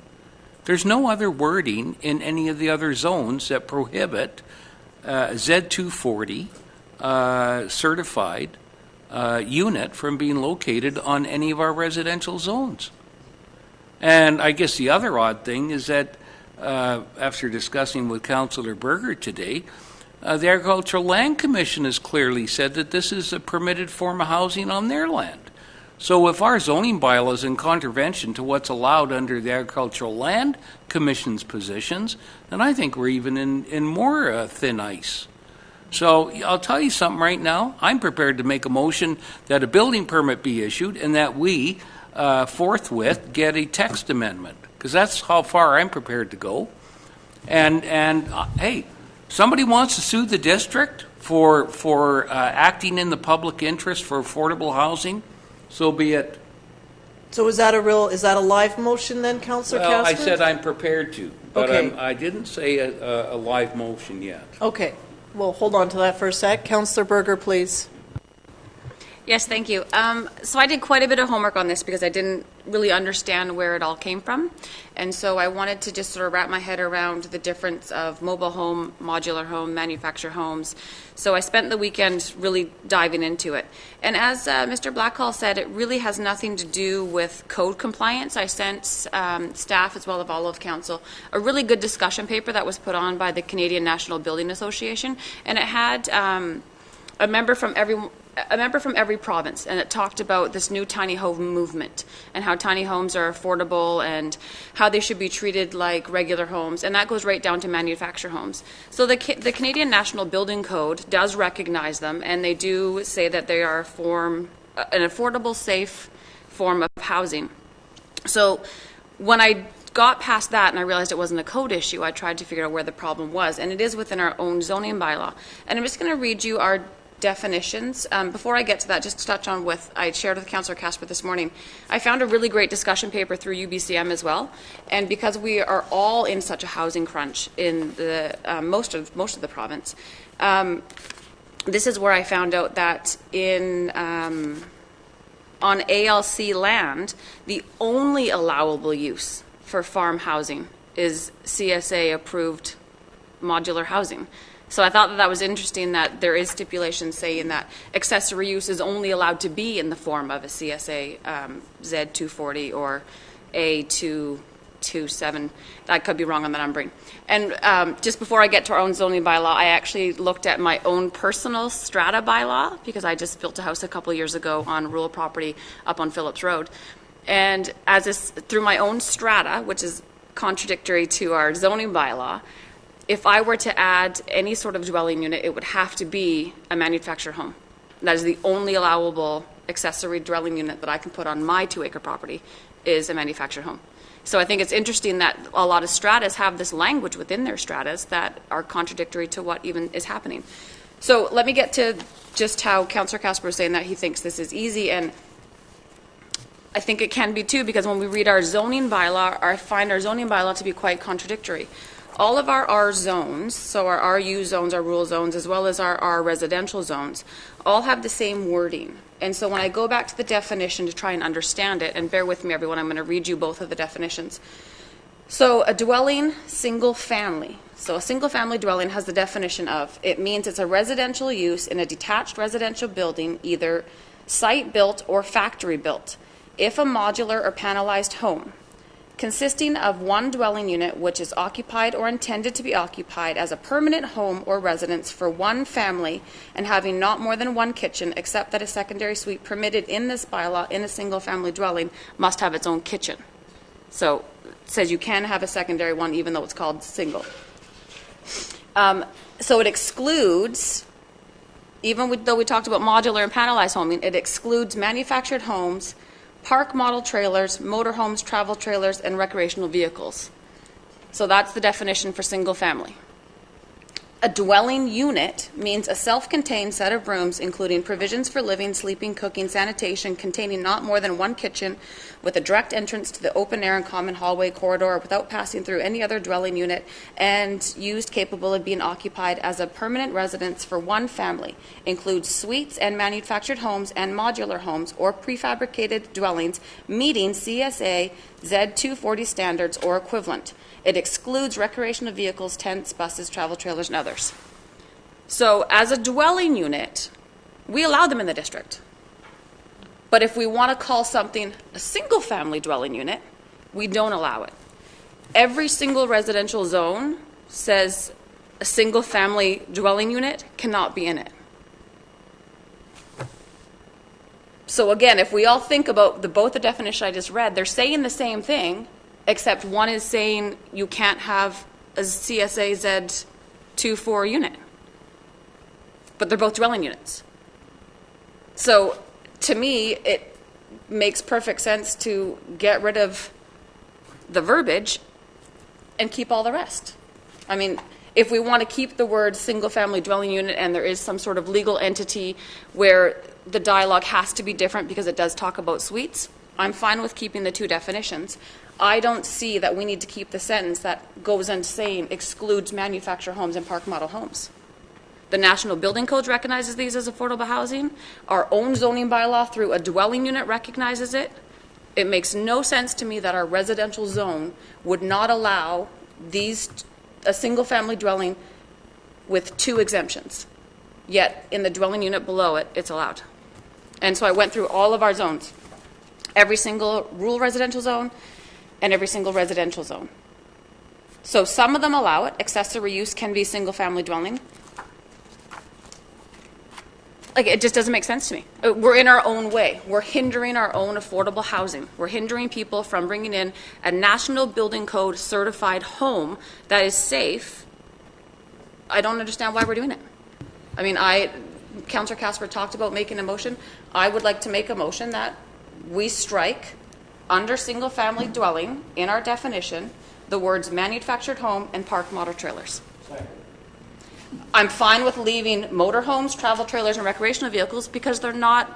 There's no other wording in any of the other zones that prohibit Z240 certified unit from being located on any of our residential zones. And I guess the other odd thing is that after discussing with Councillor Berger today, the Agricultural Land Commission has clearly said that this is a permitted form of housing on their land. So if our zoning bylaw is in contravention to what's allowed under the Agricultural Land Commission's positions, then I think we're even in more thin ice. So I'll tell you something right now. I'm prepared to make a motion that a building permit be issued and that we forthwith get a text amendment. because that's how far I'm prepared to go. And hey, somebody wants to sue the district for acting in the public interest for affordable housing, so be it. So is that a live motion then, Councillor Well, Casper? I said I'm prepared to, but Okay. I didn't say a live motion yet. Okay. Well, hold on to that for a sec. Councillor Berger, please. Yes, thank you. So I did quite a bit of homework on this because I didn't really understand where it all came from. And so I wanted to just sort of wrap my head around the difference of mobile home, modular home, manufactured homes. So I spent the weekend really diving into it. And as Mr. Blackhall said, it really has nothing to do with code compliance. I sent staff as well as all of council a really good discussion paper that was put on by the Canadian National Building Association. And it had a member from every province, and it talked about this new tiny home movement and how tiny homes are affordable and how they should be treated like regular homes, and that goes right down to manufactured homes. So the Canadian National Building Code does recognize them, and they do say that they are an affordable, safe form of housing. So when I got past that and I realized it wasn't a code issue, I tried to figure out where the problem was, and it is within our own zoning bylaw. And I'm just going to read you our definitions. Before I get to that, just to touch on what I shared with Councillor Casper this morning, I found a really great discussion paper through UBCM as well, and because we are all in such a housing crunch in the most of the province, this is where I found out that on ALC land, the only allowable use for farm housing is CSA approved modular housing. So I thought that was interesting that there is stipulation saying that accessory use is only allowed to be in the form of a CSA Z240 or A227. I could be wrong on that numbering. And just before I get to our own zoning bylaw, I actually looked at my own personal strata bylaw because I just built a house a couple of years ago on rural property up on Phillips Road. And through my own strata, which is contradictory to our zoning bylaw, if I were to add any sort of dwelling unit, it would have to be a manufactured home. That is the only allowable accessory dwelling unit that I can put on my 2-acre property is a manufactured home. So I think it's interesting that a lot of stratas have this language within their stratas that are contradictory to what even is happening. So let me get to just how Councillor Casper was saying that he thinks this is easy, and I think it can be too, because when we read our zoning bylaw, I find our zoning bylaw to be quite contradictory. All of our R zones, so our RU zones, our rural zones, as well as our R residential zones, all have the same wording. And so when I go back to the definition to try and understand it, and bear with me everyone, I'm going to read you both of the definitions. So a dwelling, single family. So a single family dwelling has the definition of, it means it's a residential use in a detached residential building, either site built or factory built, if a modular or panelized home, consisting of one dwelling unit which is occupied or intended to be occupied as a permanent home or residence for one family and having not more than one kitchen, except that a secondary suite permitted in this bylaw in a single family dwelling must have its own kitchen. So it says you can have a secondary one even though it's called single. So it excludes, even though we talked about modular and panelized homing, it excludes manufactured homes, park model trailers, motorhomes, travel trailers, and recreational vehicles. So that's the definition for single family. A dwelling unit means a self-contained set of rooms including provisions for living, sleeping, cooking, sanitation, containing not more than one kitchen, with a direct entrance to the open air and common hallway corridor without passing through any other dwelling unit, and used capable of being occupied as a permanent residence for one family. Includes suites and manufactured homes and modular homes or prefabricated dwellings meeting CSA Z240 standards or equivalent. It excludes recreational vehicles, tents, buses, travel trailers, and others. So as a dwelling unit, we allow them in the district. But if we want to call something a single-family dwelling unit, we don't allow it. Every single residential zone says a single-family dwelling unit cannot be in it. So again, if we all think about both the definition I just read, they're saying the same thing, except one is saying you can't have a CSA Z24 unit. But they're both dwelling units. So to me, it makes perfect sense to get rid of the verbiage and keep all the rest. I mean, if we want to keep the word single-family dwelling unit and there is some sort of legal entity where the dialogue has to be different because it does talk about suites, I'm fine with keeping the two definitions. I don't see that we need to keep the sentence that goes on saying excludes manufactured homes and park model homes. The National Building Code recognizes these as affordable housing. Our own zoning bylaw through a dwelling unit recognizes it. It makes no sense to me that our residential zone would not allow a single-family dwelling with two exemptions. Yet in the dwelling unit below it, it's allowed. And so I went through all of our zones, every single rural residential zone and every single residential zone. So some of them allow it. Accessory use can be single-family dwelling. Like, it just doesn't make sense to me. We're in our own way. We're hindering our own affordable housing. We're hindering people from bringing in a National Building Code certified home that is safe. I don't understand why we're doing it. I mean, Councillor Casper talked about making a motion. I would like to make a motion that we strike under single-family dwelling in our definition the words manufactured home and park model trailers. I'm fine with leaving motorhomes, travel trailers, and recreational vehicles because they're not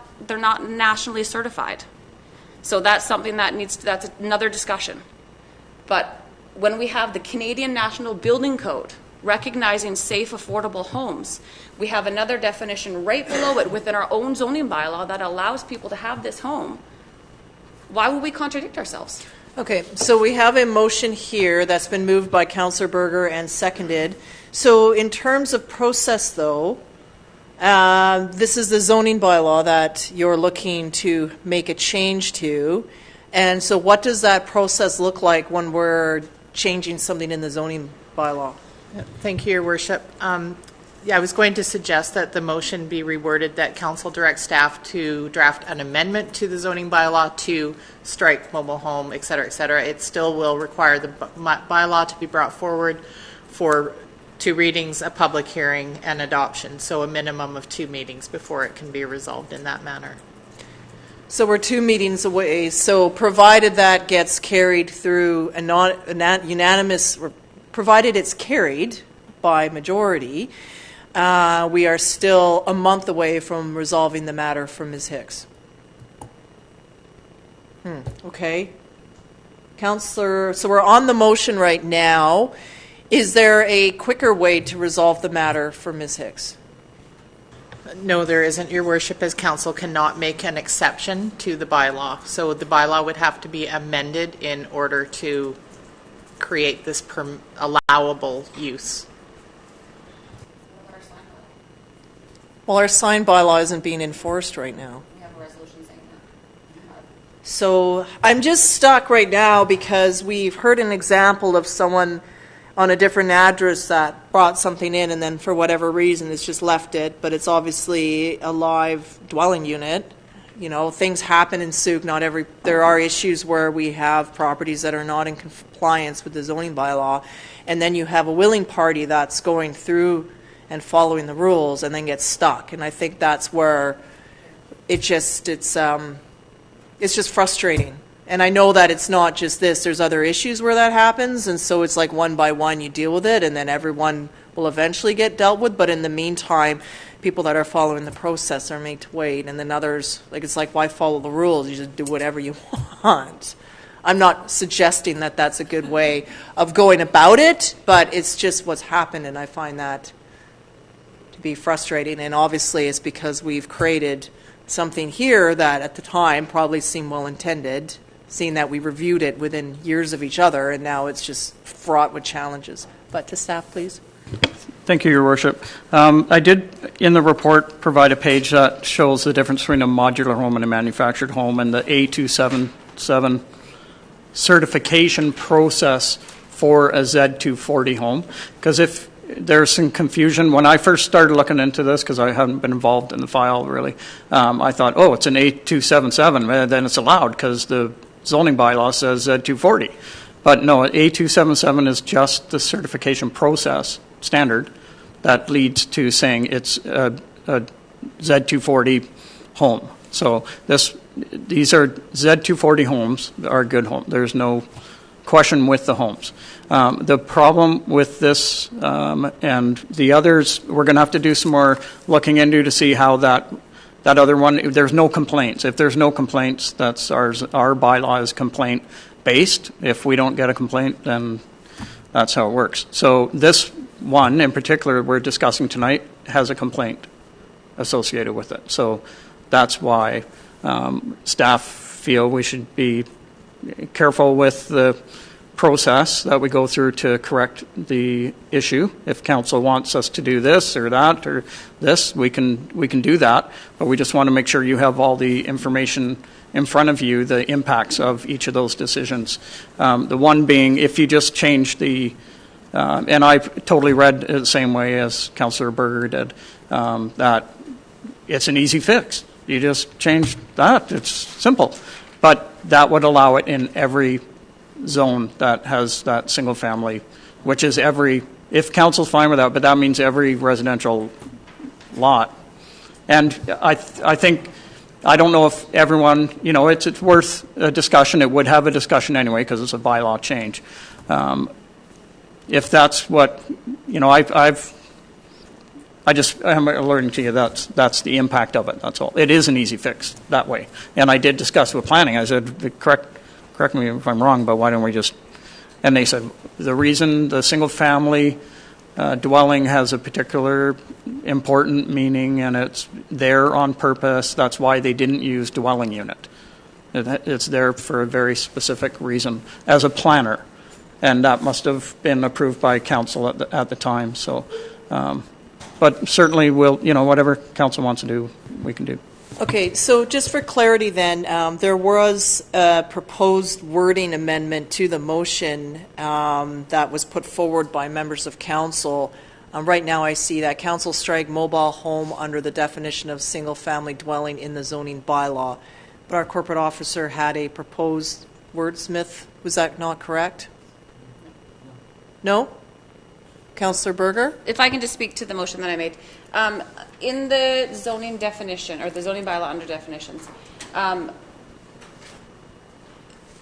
nationally certified. So that's something that's another discussion. But when we have the Canadian National Building Code recognizing safe, affordable homes, we have another definition right below it within our own zoning bylaw that allows people to have this home. Why would we contradict ourselves? Okay, so we have a motion here that's been moved by Councillor Berger and seconded. So in terms of process, though, this is the zoning bylaw that you're looking to make a change to. And so what does that process look like when we're changing something in the zoning bylaw? Thank you, Your Worship. I was going to suggest that the motion be reworded that council direct staff to draft an amendment to the zoning bylaw to strike mobile home, et cetera, et cetera. It still will require the bylaw to be brought forward for 2 readings, a public hearing, and adoption. So a minimum of 2 meetings before it can be resolved in that manner. So we're 2 meetings away. So provided that gets carried through a unanimous, provided it's carried by majority, we are still a month away from resolving the matter for Ms. Hicks. Okay. Councillor, so we're on the motion right now. Is there a quicker way to resolve the matter for Ms. Hicks? No, there isn't, Your Worship, as council cannot make an exception to the bylaw. So the bylaw would have to be amended in order to create this allowable use. Well, our sign bylaw isn't being enforced right now. We have a resolution saying that. So I'm just stuck right now because we've heard an example of someone on a different address that brought something in and then for whatever reason it's just left it, but it's obviously a live dwelling unit. You know, things happen in Souk. There are issues where we have properties that are not in compliance with the zoning bylaw, and then you have a willing party that's going through and following the rules and then gets stuck. And I think that's where it's just frustrating. And I know that it's not just this. There's other issues where that happens, and so it's like one by one you deal with it, and then everyone will eventually get dealt with. But in the meantime, people that are following the process are made to wait, and then others, it's like, why follow the rules? You just do whatever you want. I'm not suggesting that that's a good way of going about it, but it's just what's happened, and I find that to be frustrating. And obviously it's because we've created something here that at the time probably seemed well-intended, seeing that we reviewed it within years of each other, and now it's just fraught with challenges. But to staff, please. Thank you, Your Worship. I did, in the report, provide a page that shows the difference between a modular home and a manufactured home and the A277 certification process for a Z240 home. Because if there's some confusion, when I first started looking into this, because I haven't been involved in the file really, I thought, oh, it's an A277, then it's allowed because the zoning bylaw says Z240. But no, A277 is just the certification process standard that leads to saying it's a Z240 home. So these are Z240 homes are good homes. There's no question with the homes. The problem with this and the others, we're going to have to do some more looking into to see how that other one, there's no complaints. If there's no complaints, that's our bylaw is complaint based. If we don't get a complaint, then that's how it works. So this one in particular we're discussing tonight has a complaint associated with it. So that's why staff feel we should be careful with the process that we go through to correct the issue. If council wants us to do this or that or this, we can do that. But we just want to make sure you have all the information in front of you, the impacts of each of those decisions. The one being, if you just change the, and I totally read it the same way as Councillor Berger did, that it's an easy fix. You just change that. It's simple. But that would allow it in every zone that has that single family, which is if council's fine with that, but that means every residential lot. And I think, I don't know if everyone, it's worth a discussion. It would have a discussion anyway because it's a bylaw change. If that's what, I'm alerting to you that's the impact of it. That's all. It is an easy fix that way. And I did discuss with planning. I said, correct me if I'm wrong, but why don't we just, and they said, the reason the single family dwelling has a particular important meaning and it's there on purpose, that's why they didn't use dwelling unit. It's there for a very specific reason as a planner. And that must have been approved by council at the time. So, but certainly we'll, whatever council wants to do, we can do. Okay, so just for clarity then, there was a proposed wording amendment to the motion that was put forward by members of council. Right now I see that council strike mobile home under the definition of single-family dwelling in the zoning bylaw. But our corporate officer had a proposed wordsmith. Was that not correct? No? Councillor Berger? If I can just speak to the motion that I made. In the zoning definition, or the zoning bylaw under definitions,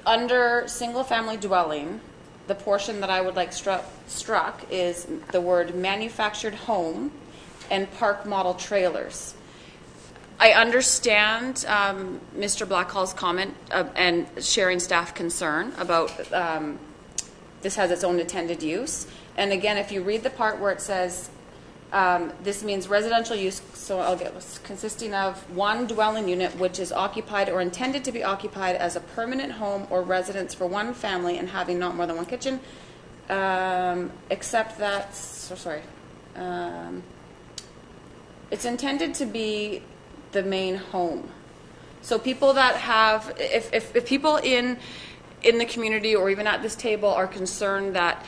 under single-family dwelling, the portion that I would like struck is the word manufactured home and park model trailers. I understand Mr. Blackhall's comment and sharing staff concern about this has its own intended use. And again, if you read the part where it says this means residential use, so I'll get consisting of one dwelling unit which is occupied or intended to be occupied as a permanent home or residence for one family and having not more than one kitchen, except that, it's intended to be the main home. So people that have, if people in the community or even at this table are concerned that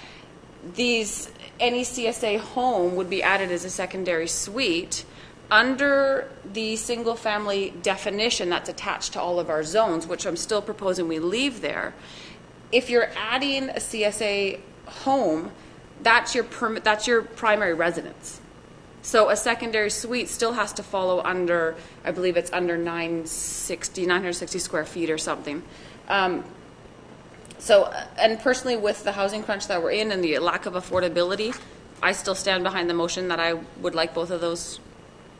any CSA home would be added as a secondary suite, under the single family definition that's attached to all of our zones, which I'm still proposing we leave there, if you're adding a CSA home, that's your primary residence. So a secondary suite still has to follow under, I believe it's under 960 square feet or something. So, and personally with the housing crunch that we're in and the lack of affordability, I still stand behind the motion that I would like both of those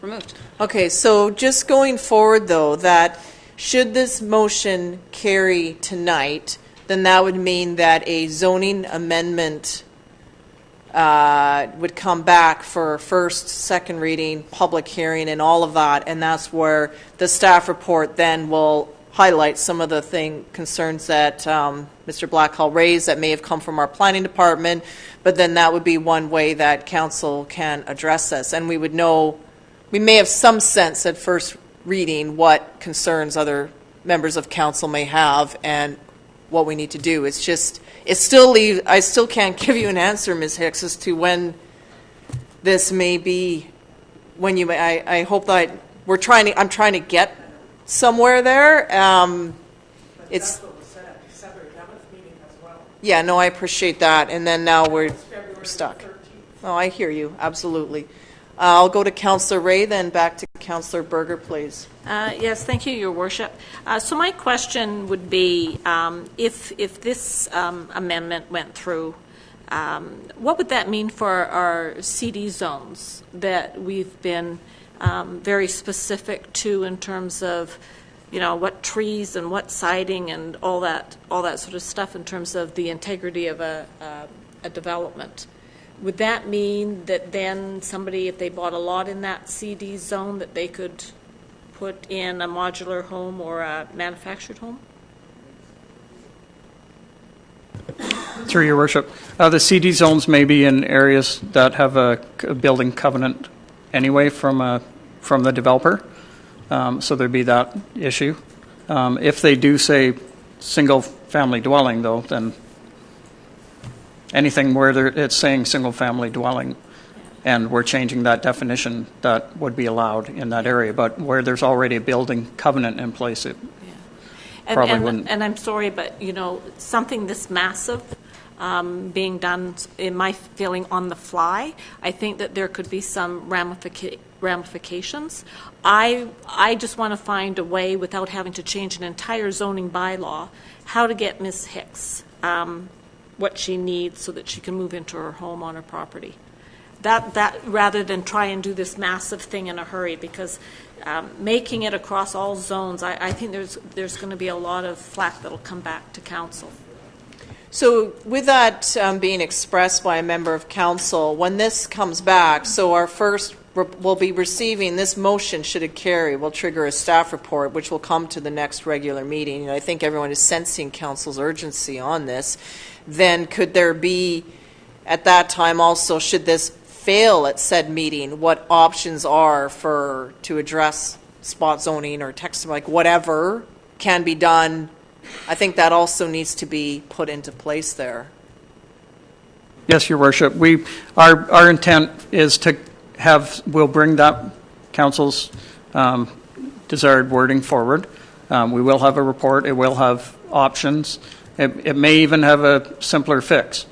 removed. Okay, so just going forward though, that should this motion carry tonight, then that would mean that a zoning amendment would come back for first, second reading, public hearing, and all of that, and that's where the staff report then will highlight some of the concerns that Mr. Blackhall raised that may have come from our planning department, but then that would be one way that council can address this, and we would know, we may have some sense at first reading what concerns other members of council may have and what we need to do. It's just, I still can't give you an answer, Ms. Hicks, as to when this may be, I hope that I'm trying to get somewhere there. It's what was said at December 11th meeting as well. Yeah, no, I appreciate that. And then now we're stuck. 13th. Oh, I hear you, absolutely. I'll go to Councillor Ray, then back to Councillor Berger, please. Yes, thank you, Your Worship. So my question would be, if this amendment went through, what would that mean for our CD zones that we've been very specific to in terms of, what trees and what siding and all that sort of stuff in terms of the integrity of a development? Would that mean that then somebody, if they bought a lot in that CD zone, that they could put in a modular home or a manufactured home? Through your worship, the CD zones may be in areas that have a building covenant anyway from the developer, so there'd be that issue. If they do say single-family dwelling, though, then anything where it's saying single-family dwelling, and we're changing that definition, that would be allowed in that area. But where there's already a building covenant in place, it probably wouldn't. And I'm sorry, but, something this massive being done, in my feeling, on the fly, I think that there could be some ramifications. I just want to find a way, without having to change an entire zoning bylaw, how to get Ms. Hicks what she needs so that she can move into her home on her property. That rather than try and do this massive thing in a hurry, because making it across all zones, I think there's going to be a lot of flack that'll come back to council. So with that being expressed by a member of council, when this comes back, so our first, we'll be receiving this motion, should it carry, will trigger a staff report, which will come to the next regular meeting. And I think everyone is sensing council's urgency on this. Then could there be, at that time also, should this fail at said meeting, what options are to address spot zoning or text, like whatever can be done? I think that also needs to be put into place there. Yes, Your Worship. Our intent is to we'll bring that council's desired wording forward. We will have a report. It will have options. It may even have a simpler fix.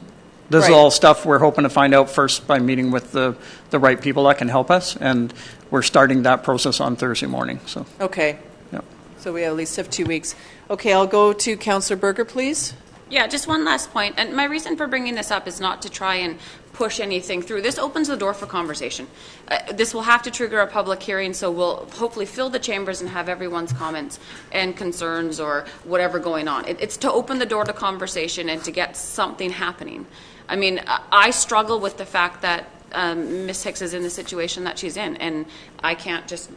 This is all stuff we're hoping to find out first by meeting with the right people that can help us, and we're starting that process on Thursday morning. So okay. Yeah. So we at least have 2 weeks. Okay, I'll go to Councillor Berger, please. Yeah, just one last point. And my reason for bringing this up is not to try and push anything through. This opens the door for conversation. This will have to trigger a public hearing, so we'll hopefully fill the chambers and have everyone's comments and concerns or whatever going on. It's to open the door to conversation and to get something happening. I mean, I struggle with the fact that Ms. Hicks is in the situation that she's in, and I can't just...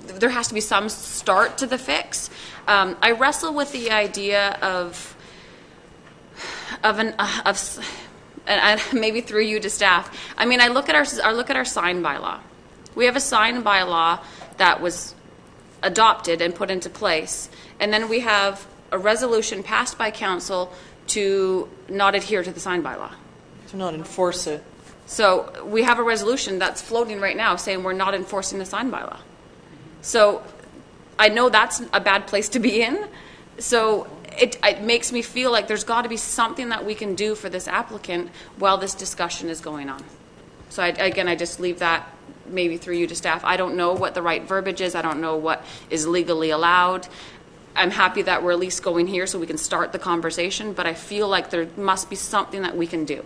there has to be some start to the fix. I wrestle with the idea of and maybe through you to staff. I mean, I look at our sign bylaw. We have a sign bylaw that was adopted and put into place, and then we have a resolution passed by council to not adhere to the sign bylaw. To not enforce it. So we have a resolution that's floating right now saying we're not enforcing the sign bylaw. So I know that's a bad place to be in. So it makes me feel like there's got to be something that we can do for this applicant while this discussion is going on. So I just leave that maybe through you to staff. I don't know what the right verbiage is. I don't know what is legally allowed. I'm happy that we're at least going here so we can start the conversation, but I feel like there must be something that we can do.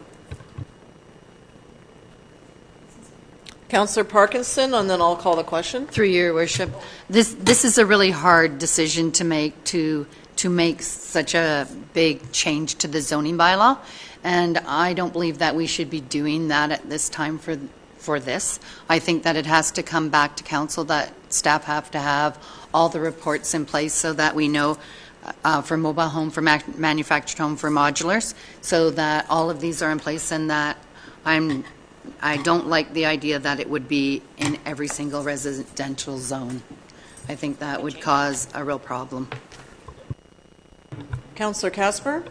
Councillor Parkinson, and then I'll call the question. Through your worship, this is a really hard decision to make such a big change to the zoning bylaw, and I don't believe that we should be doing that at this time for this. I think that it has to come back to council, that staff have to have all the reports in place so that we know for mobile home, for manufactured home, for modulars, so that all of these are in place, and that I don't like the idea that it would be in every single residential zone. I think that would cause a real problem. Councillor Casper?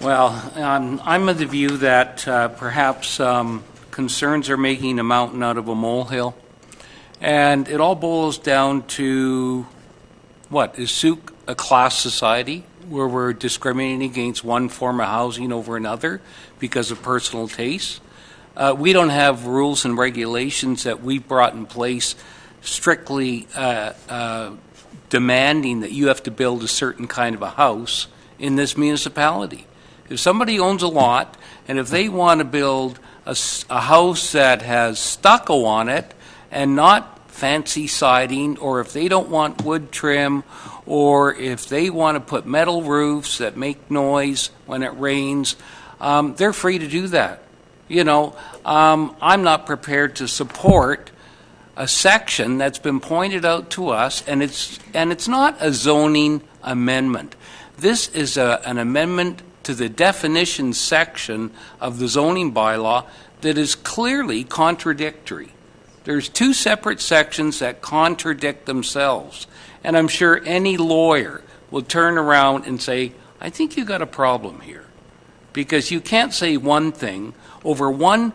Well, I'm of the view that perhaps concerns are making a mountain out of a molehill. And it all boils down to, what, is Souk a class society where we're discriminating against one form of housing over another because of personal taste? We don't have rules and regulations that we've brought in place strictly demanding that you have to build a certain kind of a house in this municipality. If somebody owns a lot, and if they want to build a house that has stucco on it and not fancy siding, or if they don't want wood trim, or if they want to put metal roofs that make noise when it rains, they're free to do that. You know, I'm not prepared to support a section that's been pointed out to us, and it's not a zoning amendment. This is an amendment to the definition section of the zoning bylaw that is clearly contradictory. There's two separate sections that contradict themselves, and I'm sure any lawyer will turn around and say, I think you got a problem here, because you can't say one thing over one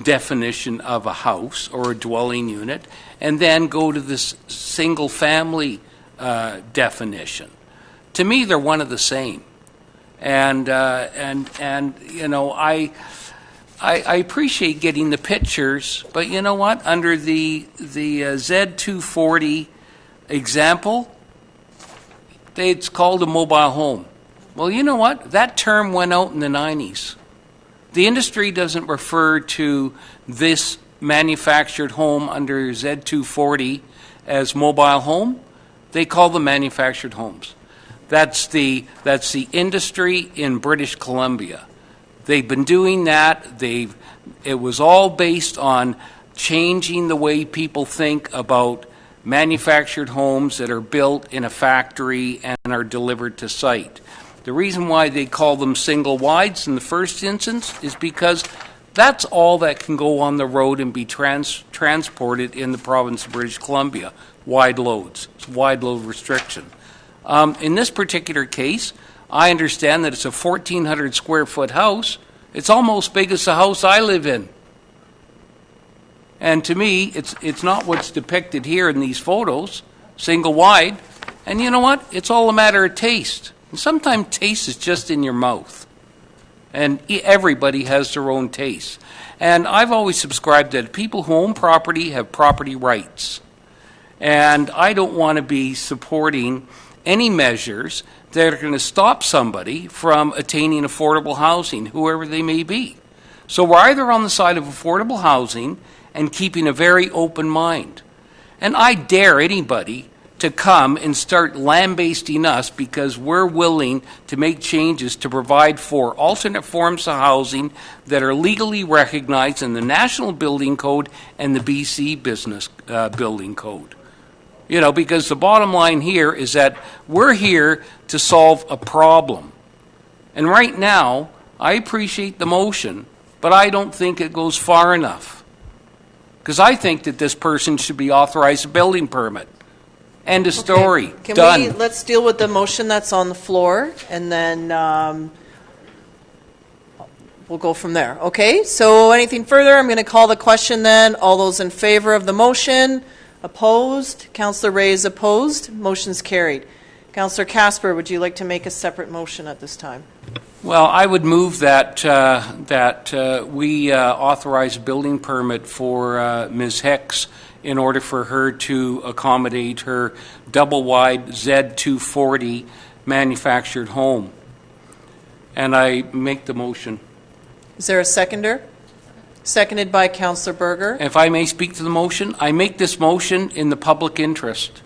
definition of a house or a dwelling unit and then go to this single family definition. To me, they're one of the same. And you know, I appreciate getting the pictures, but you know what? Under the Z240 example, it's called a mobile home. Well, you know what? That term went out in the 90s. The industry doesn't refer to this manufactured home under Z240 as mobile home. They call them manufactured homes. That's the industry in British Columbia. They've been doing that. It was all based on changing the way people think about manufactured homes that are built in a factory and are delivered to site. The reason why they call them single wides in the first instance is because that's all that can go on the road and be transported in the province of British Columbia, wide loads. It's wide load restriction. In this particular case, I understand that it's a 1,400 square foot house. It's almost big as the house I live in. And to me, it's not what's depicted here in these photos, single wide. And you know what? It's all a matter of taste. And sometimes taste is just in your mouth. And everybody has their own taste. And I've always subscribed that people who own property have property rights. And I don't want to be supporting any measures that are going to stop somebody from attaining affordable housing, whoever they may be. So we're either on the side of affordable housing and keeping a very open mind. And I dare anybody to come and start lambasting us because we're willing to make changes to provide for alternate forms of housing that are legally recognized in the National Building Code and the BC Business Building Code. You know, because the bottom line here is that we're here to solve a problem. And right now, I appreciate the motion, but I don't think it goes far enough. Because I think that this person should be authorized a building permit. End of story. Done. Let's deal with the motion that's on the floor, and then we'll go from there. Okay, so anything further? I'm going to call the question then. All those in favor of the motion? Opposed? Councillor Ray is opposed. Motion's carried. Councillor Casper, would you like to make a separate motion at this time? Well, I would move that we authorize a building permit for Ms. Hicks in order for her to accommodate her double-wide Z240 manufactured home. And I make the motion. Is there a seconder? Seconded by Councillor Berger. If I may speak to the motion, I make this motion in the public interest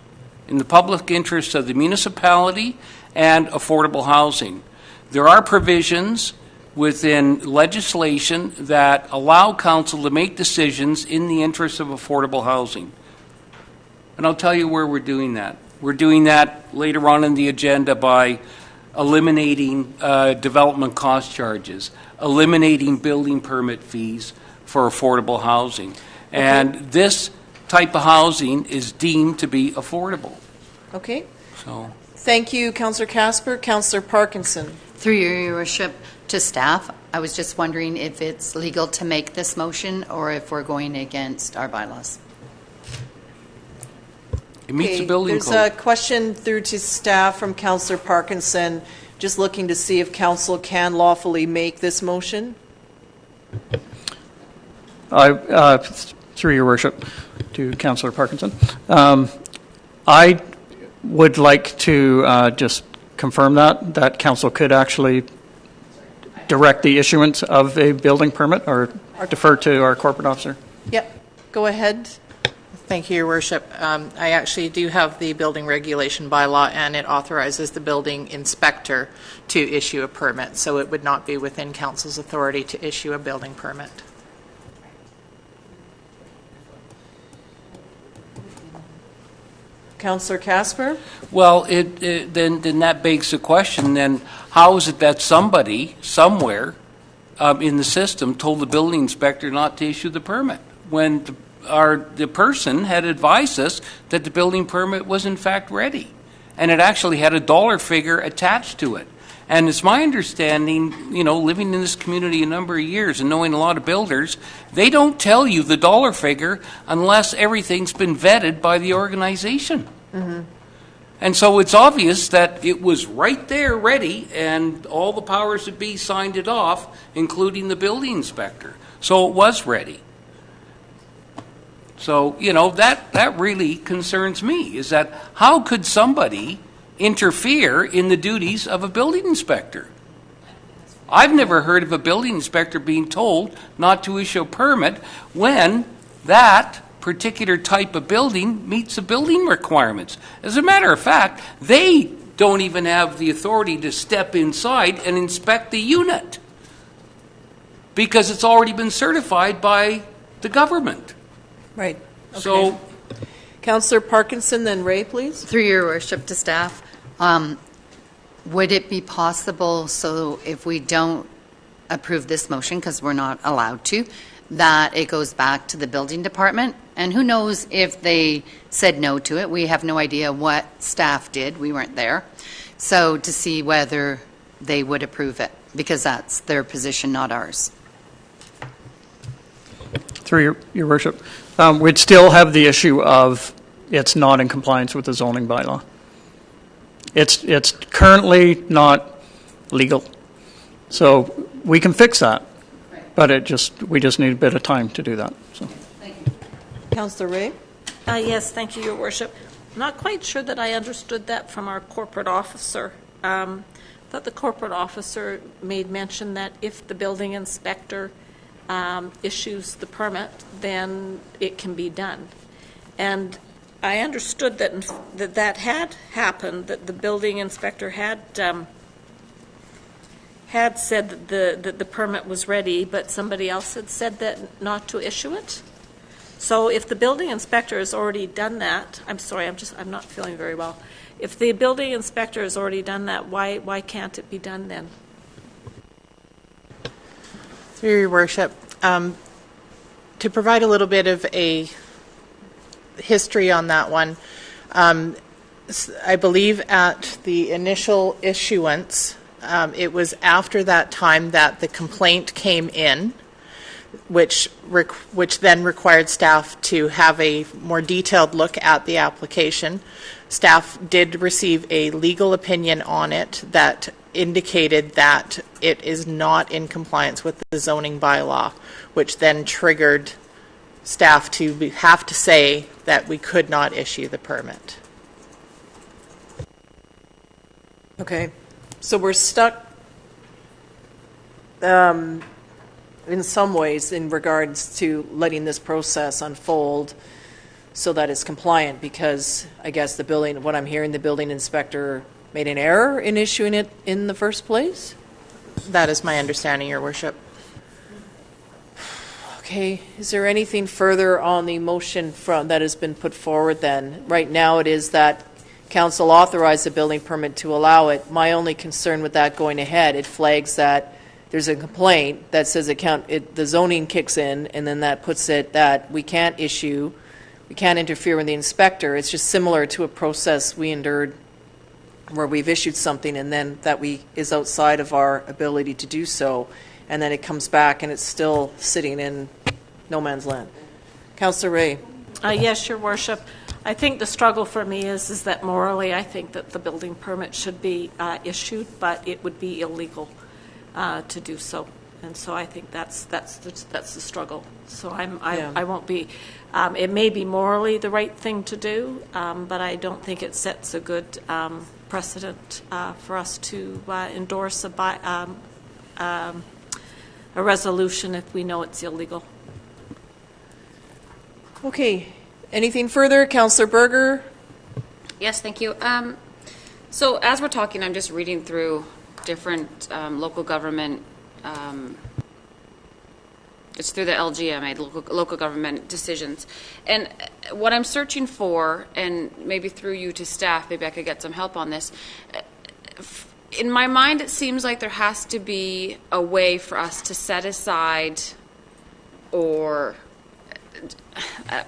of the municipality and affordable housing. There are provisions within legislation that allow council to make decisions in the interest of affordable housing. And I'll tell you where we're doing that. We're doing that later on in the agenda by eliminating development cost charges, eliminating building permit fees for affordable housing. Okay. And this type of housing is deemed to be affordable. Okay. So, thank you, Councillor Casper. Councillor Parkinson. Through your worship to staff, I was just wondering if it's legal to make this motion or if we're going against our bylaws. It meets the building code. There's a question through to staff from Councillor Parkinson, just looking to see if council can lawfully make this motion. Through your worship, to Councillor Parkinson. I would like to just confirm that council could actually direct the issuance of a building permit or defer to our corporate officer. Yep, go ahead. Thank you, Your Worship. I actually do have the building regulation bylaw, and it authorizes the building inspector to issue a permit, so it would not be within council's authority to issue a building permit. Councillor Casper? Well, then that begs the question, then, how is it that somebody, somewhere in the system told the building inspector not to issue the permit when the person had advised us that the building permit was in fact ready, and it actually had a dollar figure attached to it? And it's my understanding, living in this community a number of years and knowing a lot of builders, they don't tell you the dollar figure unless everything's been vetted by the organization. Mm-hmm. And so it's obvious that it was right there ready, and all the powers that be signed it off, including the building inspector. So it was ready. So, that really concerns me, is that how could somebody interfere in the duties of a building inspector? I've never heard of a building inspector being told not to issue a permit when that particular type of building meets the building requirements. As a matter of fact, they don't even have the authority to step inside and inspect the unit because it's already been certified by the government. Right. Okay. So, Councillor Parkinson, then Ray, please. Through your worship to staff, would it be possible, so if we don't approve this motion, because we're not allowed to, that it goes back to the building department? And who knows if they said no to it. We have no idea what staff did. We weren't there. So to see whether they would approve it, because that's their position, not ours. Through your worship, we'd still have the issue of it's not in compliance with the zoning bylaw. It's currently not legal, so we can fix that, but we just need a bit of time to do that. So. Thank you. Councillor Ray? Yes, thank you, Your Worship. I'm not quite sure that I understood that from our corporate officer. I thought the corporate officer made mention that if the building inspector issues the permit, then it can be done. And I understood that had happened, that the building inspector had said that the permit was ready, but somebody else had said that not to issue it. So if the building inspector has already done that, I'm sorry, I'm not feeling very well. If the building inspector has already done that, why can't it be done then? Through your worship, to provide a little bit of a history on that one, I believe at the initial issuance, it was after that time that the complaint came in, which then required staff to have a more detailed look at the application. Staff did receive a legal opinion on it that indicated that it is not in compliance with the zoning bylaw, which then triggered staff to have to say that we could not issue the permit. Okay, so we're stuck in some ways in regards to letting this process unfold so that it's compliant, because I guess what I'm hearing, the building inspector made an error in issuing it in the first place? That is my understanding, Your Worship. Okay, is there anything further on the motion that has been put forward then? Right now it is that council authorized the building permit to allow it. My only concern with that going ahead, it flags that there's a complaint that says the zoning kicks in, and then that puts it that we can't interfere with the inspector. It's just similar to a process we endured where we've issued something and then that is outside of our ability to do so, and then it comes back and it's still sitting in no man's land. Councillor Ray. Yes, Your Worship. I think the struggle for me is that morally I think that the building permit should be issued, but it would be illegal to do so. And so I think that's the struggle. So Yeah. I won't be. It may be morally the right thing to do, but I don't think it sets a good precedent for us to endorse a resolution if we know it's illegal. Okay. Anything further? Councillor Berger? Yes, thank you. So as we're talking, I'm just reading through different local government, it's through the LGMA, local government decisions. And what I'm searching for, and maybe through you to staff, maybe I could get some help on this. In my mind, it seems like there has to be a way for us to set aside, or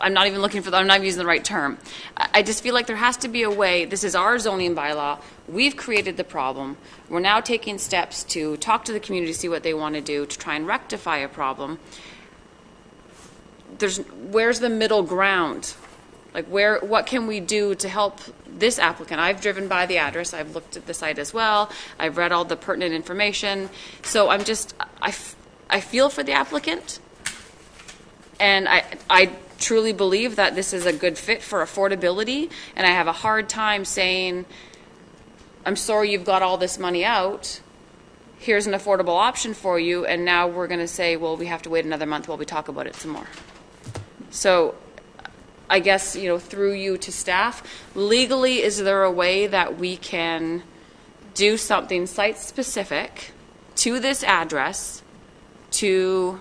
I'm not even looking for I'm not using the right term. I just feel like there has to be a way. This is our zoning bylaw. We've created the problem. We're now taking steps to talk to the community, see what they want to do to try and rectify a problem. Where's the middle ground? Like, what can we do to help this applicant? I've driven by the address. I've looked at the site as well. I've read all the pertinent information. So I feel for the applicant. And I truly believe that this is a good fit for affordability, and I have a hard time saying, I'm sorry you've got all this money out, here's an affordable option for you, and now we're going to say, well, we have to wait another month while we talk about it some more. So I guess, through you to staff, legally, is there a way that we can do something site-specific to this address to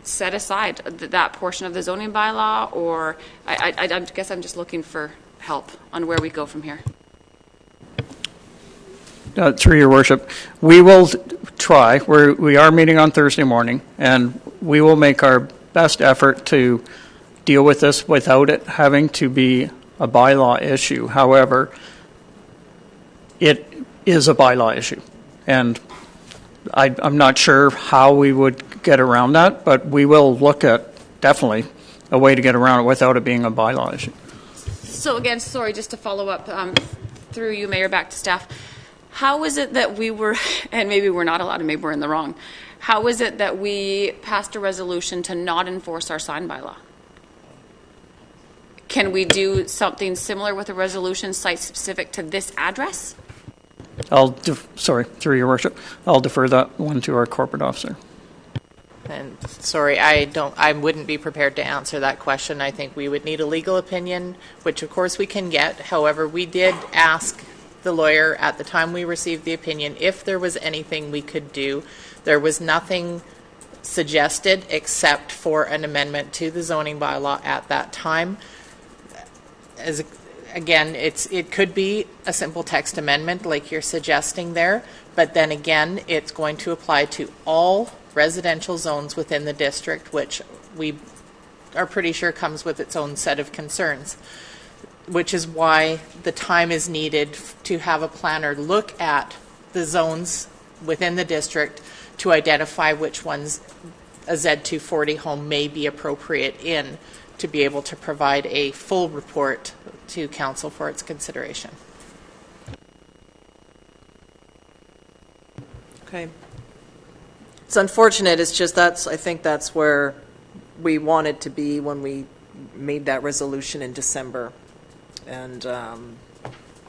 set aside that portion of the zoning bylaw? Or I guess I'm just looking for help on where we go from here. Through your worship, we will try. We are meeting on Thursday morning, and we will make our best effort to deal with this without it having to be a bylaw issue. However, it is a bylaw issue, and I'm not sure how we would get around that, but we will look at definitely a way to get around it without it being a bylaw issue. So again, sorry, just to follow up through you, Mayor, back to staff. How is it that we were, and maybe we're not allowed, and maybe we're in the wrong, how is it that we passed a resolution to not enforce our sign bylaw? Can we do something similar with a resolution site-specific to this address? Through your worship, I'll defer that one to our corporate officer. And sorry, I wouldn't be prepared to answer that question. I think we would need a legal opinion, which of course we can get. However, we did ask the lawyer at the time we received the opinion if there was anything we could do. There was nothing suggested except for an amendment to the zoning bylaw at that time. Again, it could be a simple text amendment like you're suggesting there, but then again, it's going to apply to all residential zones within the district, which we are pretty sure comes with its own set of concerns, which is why the time is needed to have a planner look at the zones within the district to identify which ones a Z240 home may be appropriate in, to be able to provide a full report to council for its consideration. Okay. It's unfortunate. It's just I think that's where we wanted to be when we made that resolution in December. And,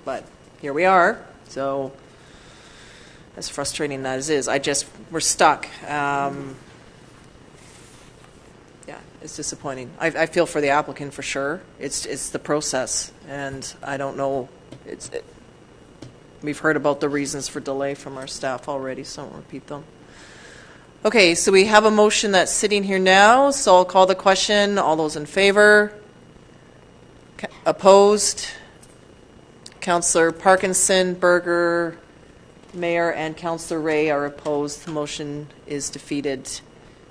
but here we are. So as frustrating as it is, we're stuck. Yeah, it's disappointing. I feel for the applicant for sure. It's the process, and I don't know. We've heard about the reasons for delay from our staff already, so I won't repeat them. Okay, so we have a motion that's sitting here now, so I'll call the question. All those in favor? Opposed? Councillor Parkinson, Berger, Mayor, and Councillor Ray are opposed. The motion is defeated.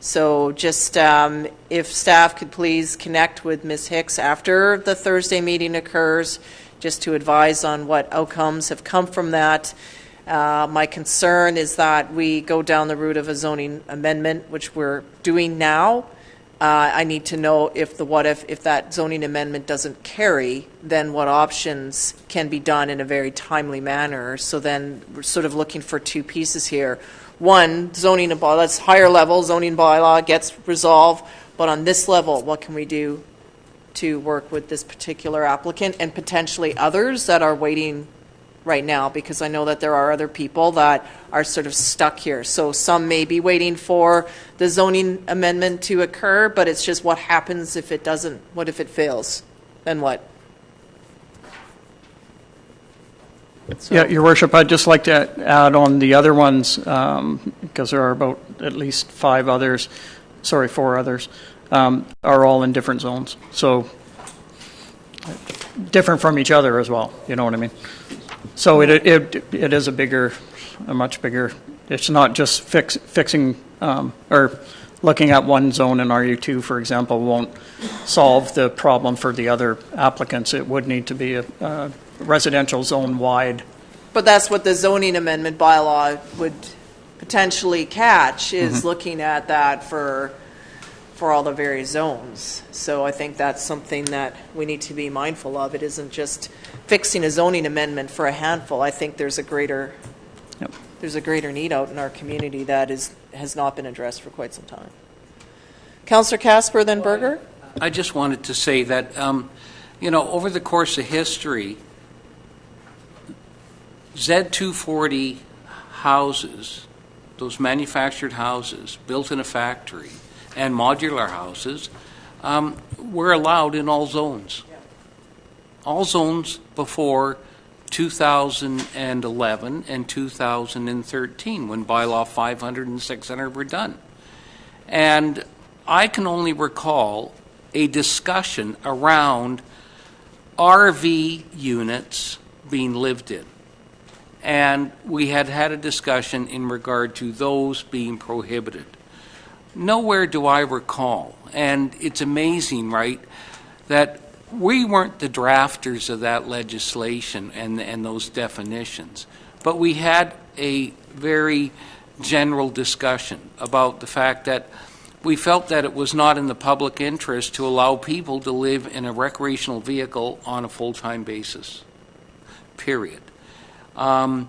So just if staff could please connect with Ms. Hicks after the Thursday meeting occurs, just to advise on what outcomes have come from that. My concern is that we go down the route of a zoning amendment, which we're doing now, I need to know if that zoning amendment doesn't carry, then what options can be done in a very timely manner. So then we're sort of looking for two pieces here. One, zoning and bylaw, that's higher level, zoning bylaw gets resolved, but on this level, what can we do to work with this particular applicant and potentially others that are waiting right now? Because I know that there are other people that are sort of stuck here. So some may be waiting for the zoning amendment to occur, but it's just what happens if it doesn't, what if it fails? Then what? So. Yeah, Your Worship, I'd just like to add on the other ones, because there are about at least four others, are all in different zones. So different from each other as well, you know what I mean? So it is a much bigger, it's not just fixing or looking at one zone in RU2, for example, won't solve the problem for the other applicants. It would need to be a residential zone wide. But that's what the zoning amendment bylaw would potentially catch, is looking at that for all the various zones. So I think that's something that we need to be mindful of. It isn't just fixing a zoning amendment for a handful. I think there's a greater need out in our community that has not been addressed for quite some time. Councillor Casper, then Berger. I just wanted to say that, over the course of history, Z240 houses, those manufactured houses built in a factory, and modular houses were allowed in all zones. All zones before 2011 and 2013, when bylaw 500 and 600 were done. And I can only recall a discussion around RV units being lived in. And we had a discussion in regard to those being prohibited. Nowhere do I recall, and it's amazing, right, that we weren't the drafters of that legislation and those definitions, but we had a very general discussion about the fact that we felt that it was not in the public interest to allow people to live in a recreational vehicle on a full-time basis, period. I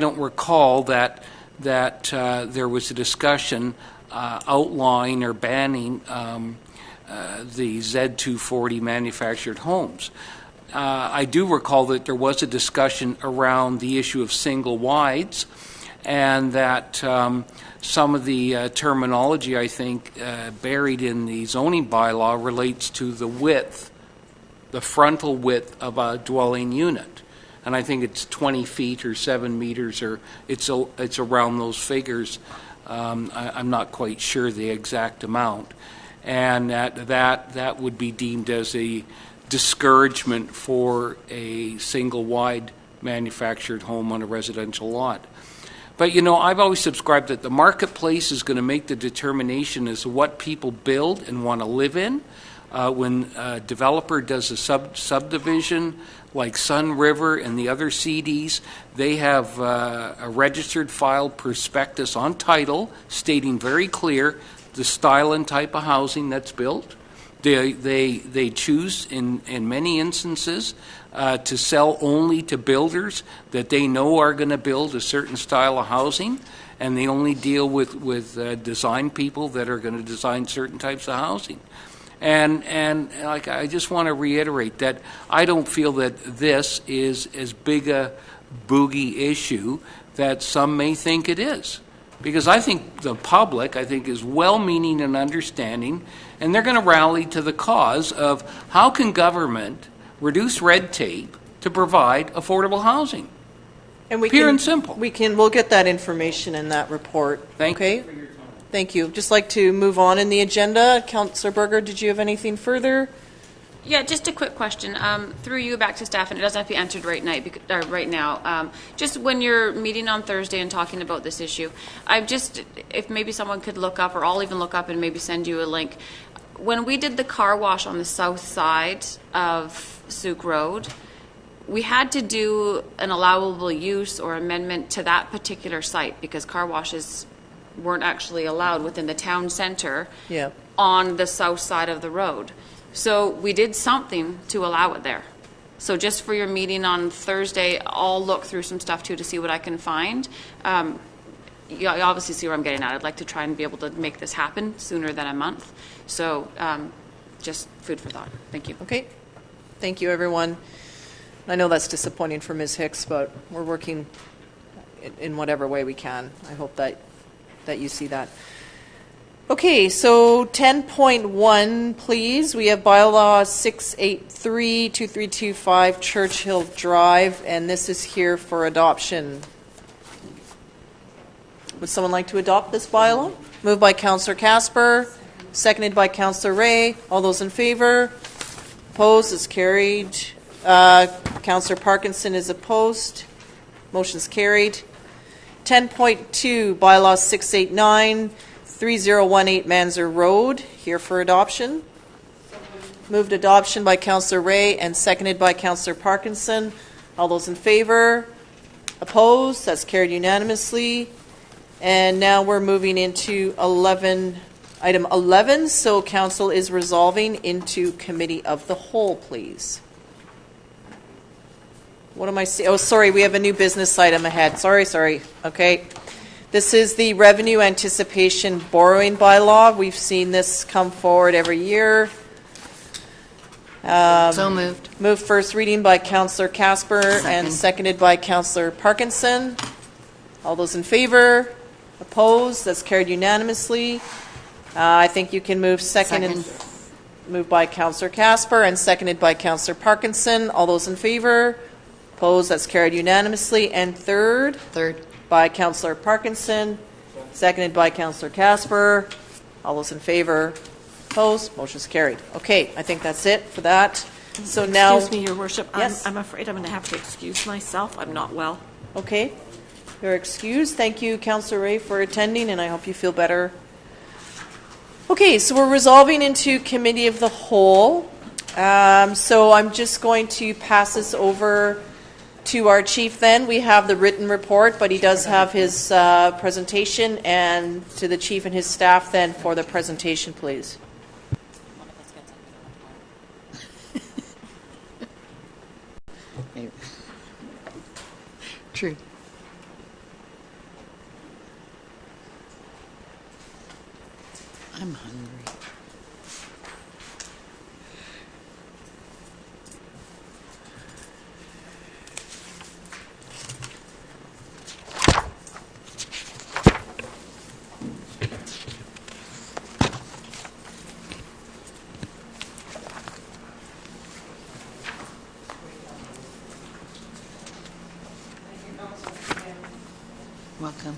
don't recall that there was a discussion outlawing or banning the Z240 manufactured homes. I do recall that there was a discussion around the issue of single wides, and that some of the terminology, I think, buried in the zoning bylaw relates to the width, the frontal width of a dwelling unit. And I think it's 20 feet or 7 meters, or it's around those figures. I'm not quite sure the exact amount. And that would be deemed as a discouragement for a single-wide manufactured home on a residential lot. But, I've always subscribed that the marketplace is going to make the determination as to what people build and want to live in. When a developer does a subdivision, like Sun River and the other CDs, they have a registered filed prospectus on title stating very clear the style and type of housing that's built. They choose in many instances to sell only to builders that they know are going to build a certain style of housing, and they only deal with design people that are going to design certain types of housing. And I just want to reiterate that I don't feel that this is as big a boogie issue that some may think it is. Because I think the public, is well-meaning and understanding, and they're going to rally to the cause of how can government reduce red tape to provide affordable housing. And Pure and simple. We'll get that information in that report. Thank you. Thank you. Just like to move on in the agenda. Councillor Berger, did you have anything further? Yeah, just a quick question. Through you back to staff, and it doesn't have to be answered right now. Just when you're meeting on Thursday and talking about this issue, if maybe someone could look up, or I'll even look up and maybe send you a link. When we did the car wash on the south side of Souk Road, we had to do an allowable use or amendment to that particular site because car washes weren't actually allowed within the town center Yeah. on the south side of the road. So we did something to allow it there. So just for your meeting on Thursday, I'll look through some stuff too to see what I can find. You obviously see where I'm getting at. I'd like to try and be able to make this happen sooner than a month. So just food for thought. Thank you. Okay. Thank you, everyone. I know that's disappointing for Ms. Hicks, but we're working in whatever way we can. I hope that you see that. Okay, so 10.1, please. We have bylaw 683-2325 Churchill Drive, and this is here for adoption. Would someone like to adopt this bylaw? Moved by Councillor Casper, seconded by Councillor Ray. All those in favor? Opposed? Is carried. Councillor Parkinson is opposed. Motion's carried. 10.2, bylaw 689-3018 Manzer Road, here for adoption. Moved adoption by Councillor Ray and seconded by Councillor Parkinson. All those in favor? Opposed? That's carried unanimously. And now we're moving into item 11. So council is resolving into committee of the whole, please. What am I saying? Oh, sorry, we have a new business item ahead. Sorry. Okay. This is the revenue anticipation borrowing bylaw. We've seen this come forward every year. So moved. Moved first reading by Councillor Casper and seconded by Councillor Parkinson. All those in favor? Opposed? That's carried unanimously. I think you can move second. Moved by Councillor Casper and seconded by Councillor Parkinson. All those in favor? Opposed? That's carried unanimously. And third? Third. By Councillor Parkinson, seconded by Councillor Casper. All those in favor? Opposed? Motion's carried. Okay, I think that's it for that. So now... Excuse me, Your Worship. Yes? I'm afraid I'm going to have to excuse myself. I'm not well. Okay, you're excused. Thank you, Councillor Ray, for attending, and I hope you feel better. Okay, so we're resolving into committee of the whole. So I'm just going to pass this over to our chief then. We have the written report, but he does have his presentation, and to the chief and his staff then for the presentation, please. True. I'm hungry. Welcome.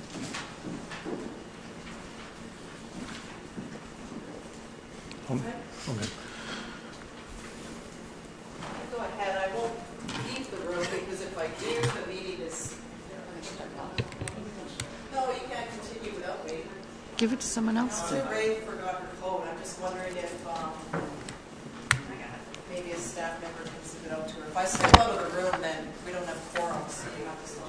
Okay. Go ahead. I won't leave the room because if I do, the meeting is... No, you can't continue without me. Give it to someone else. Ray forgot her phone. I'm just wondering if maybe a staff member can send it out to her. If I step out of the room, then we don't have quorum, so you have to stop.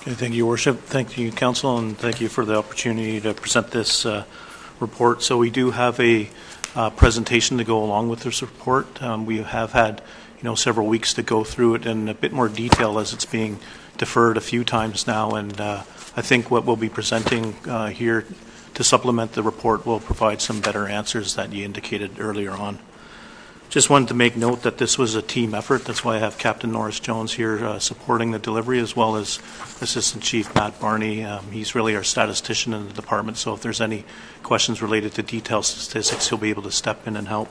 Okay, thank you, Your Worship. Thank you, Council, and thank you for the opportunity to present this report. So we do have a presentation to go along with this report. We have had, several weeks to go through it in a bit more detail as it's being deferred a few times now. And I think what we'll be presenting here to supplement the report will provide some better answers that you indicated earlier on. Just wanted to make note that this was a team effort. That's why I have Captain Norris Jones here supporting the delivery, as well as Assistant Chief Matt Barney. He's really our statistician in the department, so if there's any questions related to detailed statistics, he'll be able to step in and help.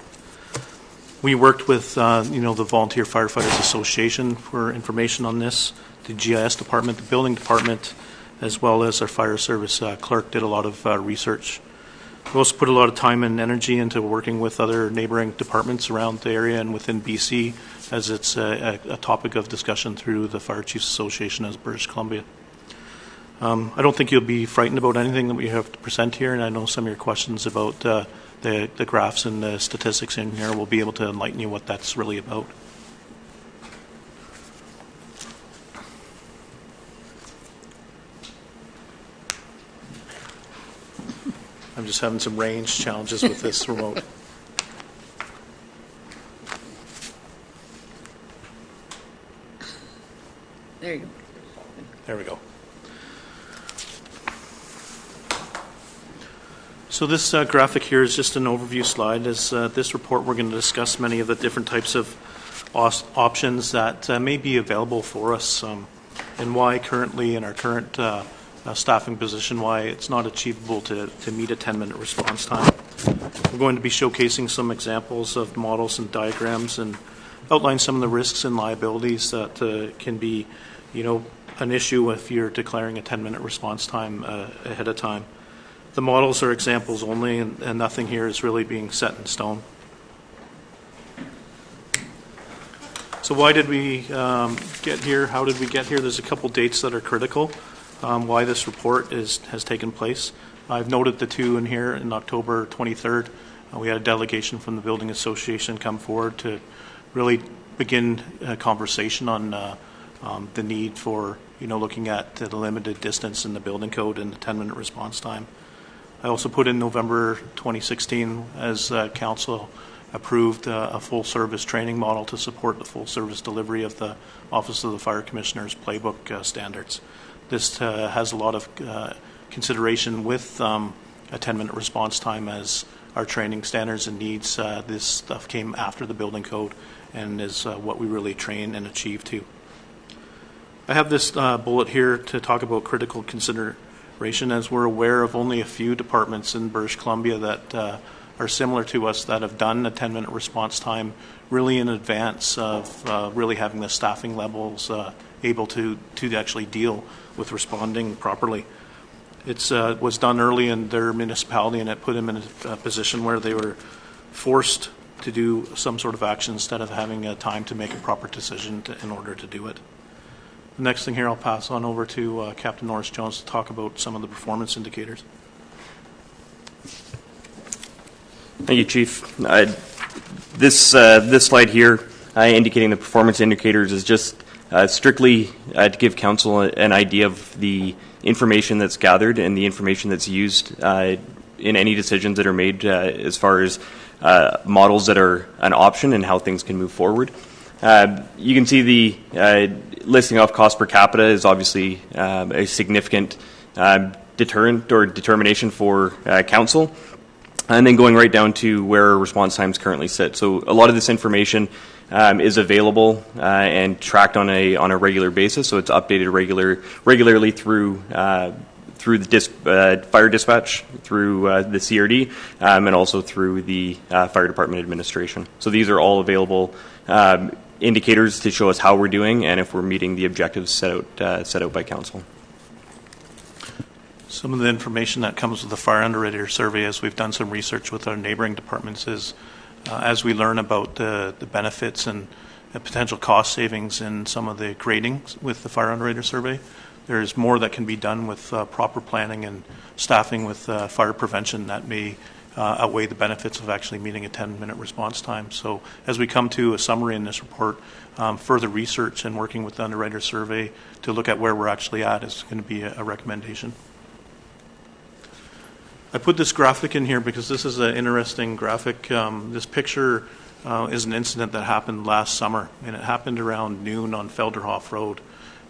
We worked with, the Volunteer Firefighters Association for information on this, the GIS department, the building department, as well as our fire service clerk did a lot of research. We also put a lot of time and energy into working with other neighboring departments around the area and within BC, as it's a topic of discussion through the Fire Chiefs Association as British Columbia. I don't think you'll be frightened about anything that we have to present here, and I know some of your questions about the graphs and the statistics in here will be able to enlighten you what that's really about. I'm just having some range challenges with this remote. There you go. There we go. So this graphic here is just an overview slide. As this report, we're going to discuss many of the different types of options that may be available for us, and why currently in our current staffing position, why it's not achievable to meet a 10-minute response time. We're going to be showcasing some examples of models and diagrams and outline some of the risks and liabilities that can be, an issue if you're declaring a 10-minute response time ahead of time. The models are examples only, and nothing here is really being set in stone. So why did we get here? How did we get here? There's a couple dates that are critical why this report has taken place. I've noted the two in here. In October 23rd, we had a delegation from the Building Association come forward to really begin a conversation on the need for looking at the limited distance in the building code and the 10-minute response time. I also put in November 2016 as Council approved a full-service training model to support the full-service delivery of the Office of the Fire Commissioner's playbook standards. This has a lot of consideration with a 10-minute response time as our training standards and needs. This stuff came after the building code and is what we really train and achieve to. I have this bullet here to talk about critical consideration, as we're aware of only a few departments in British Columbia that are similar to us that have done a 10-minute response time really in advance of really having the staffing levels able to actually deal with responding properly. It was done early in their municipality, and it put them in a position where they were forced to do some sort of action instead of having time to make a proper decision in order to do it. The next thing here, I'll pass on over to Captain Norris Jones to talk about some of the performance indicators. Thank you, Chief. This slide here indicating the performance indicators is just strictly to give Council an idea of the information that's gathered and the information that's used in any decisions that are made as far as models that are an option and how things can move forward. You can see the listing off cost per capita is obviously a significant deterrent or determination for Council. And then going right down to where response times currently sit. So a lot of this information is available and tracked on a regular basis. So it's updated regularly through the fire dispatch, through the CRD, and also through the fire department administration. So these are all available indicators to show us how we're doing and if we're meeting the objectives set out by Council. Some of the information that comes with the fire underwriter survey, as we've done some research with our neighboring departments, is as we learn about the benefits and the potential cost savings in some of the gradings with the fire underwriter survey, there's more that can be done with proper planning and staffing with fire prevention that may outweigh the benefits of actually meeting a 10-minute response time. So as we come to a summary in this report, further research and working with the underwriter survey to look at where we're actually at is going to be a recommendation. I put this graphic in here because this is an interesting graphic. This picture is an incident that happened last summer, and it happened around noon on Felderhof Road.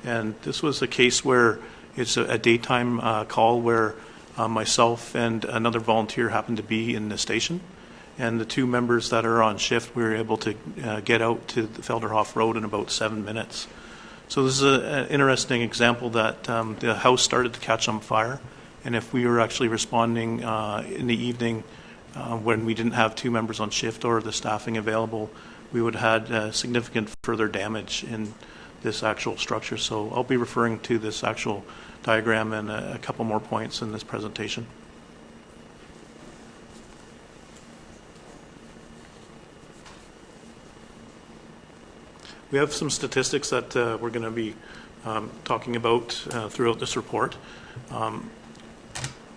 And this was a case where it's a daytime call where myself and another volunteer happened to be in the station. And the two members that are on shift, we were able to get out to the Felderhof Road in about 7 minutes. So this is an interesting example that the house started to catch on fire. And if we were actually responding in the evening when we didn't have two members on shift or the staffing available, we would have had significant further damage in this actual structure. So I'll be referring to this actual diagram and a couple more points in this presentation. We have some statistics that we're going to be talking about throughout this report.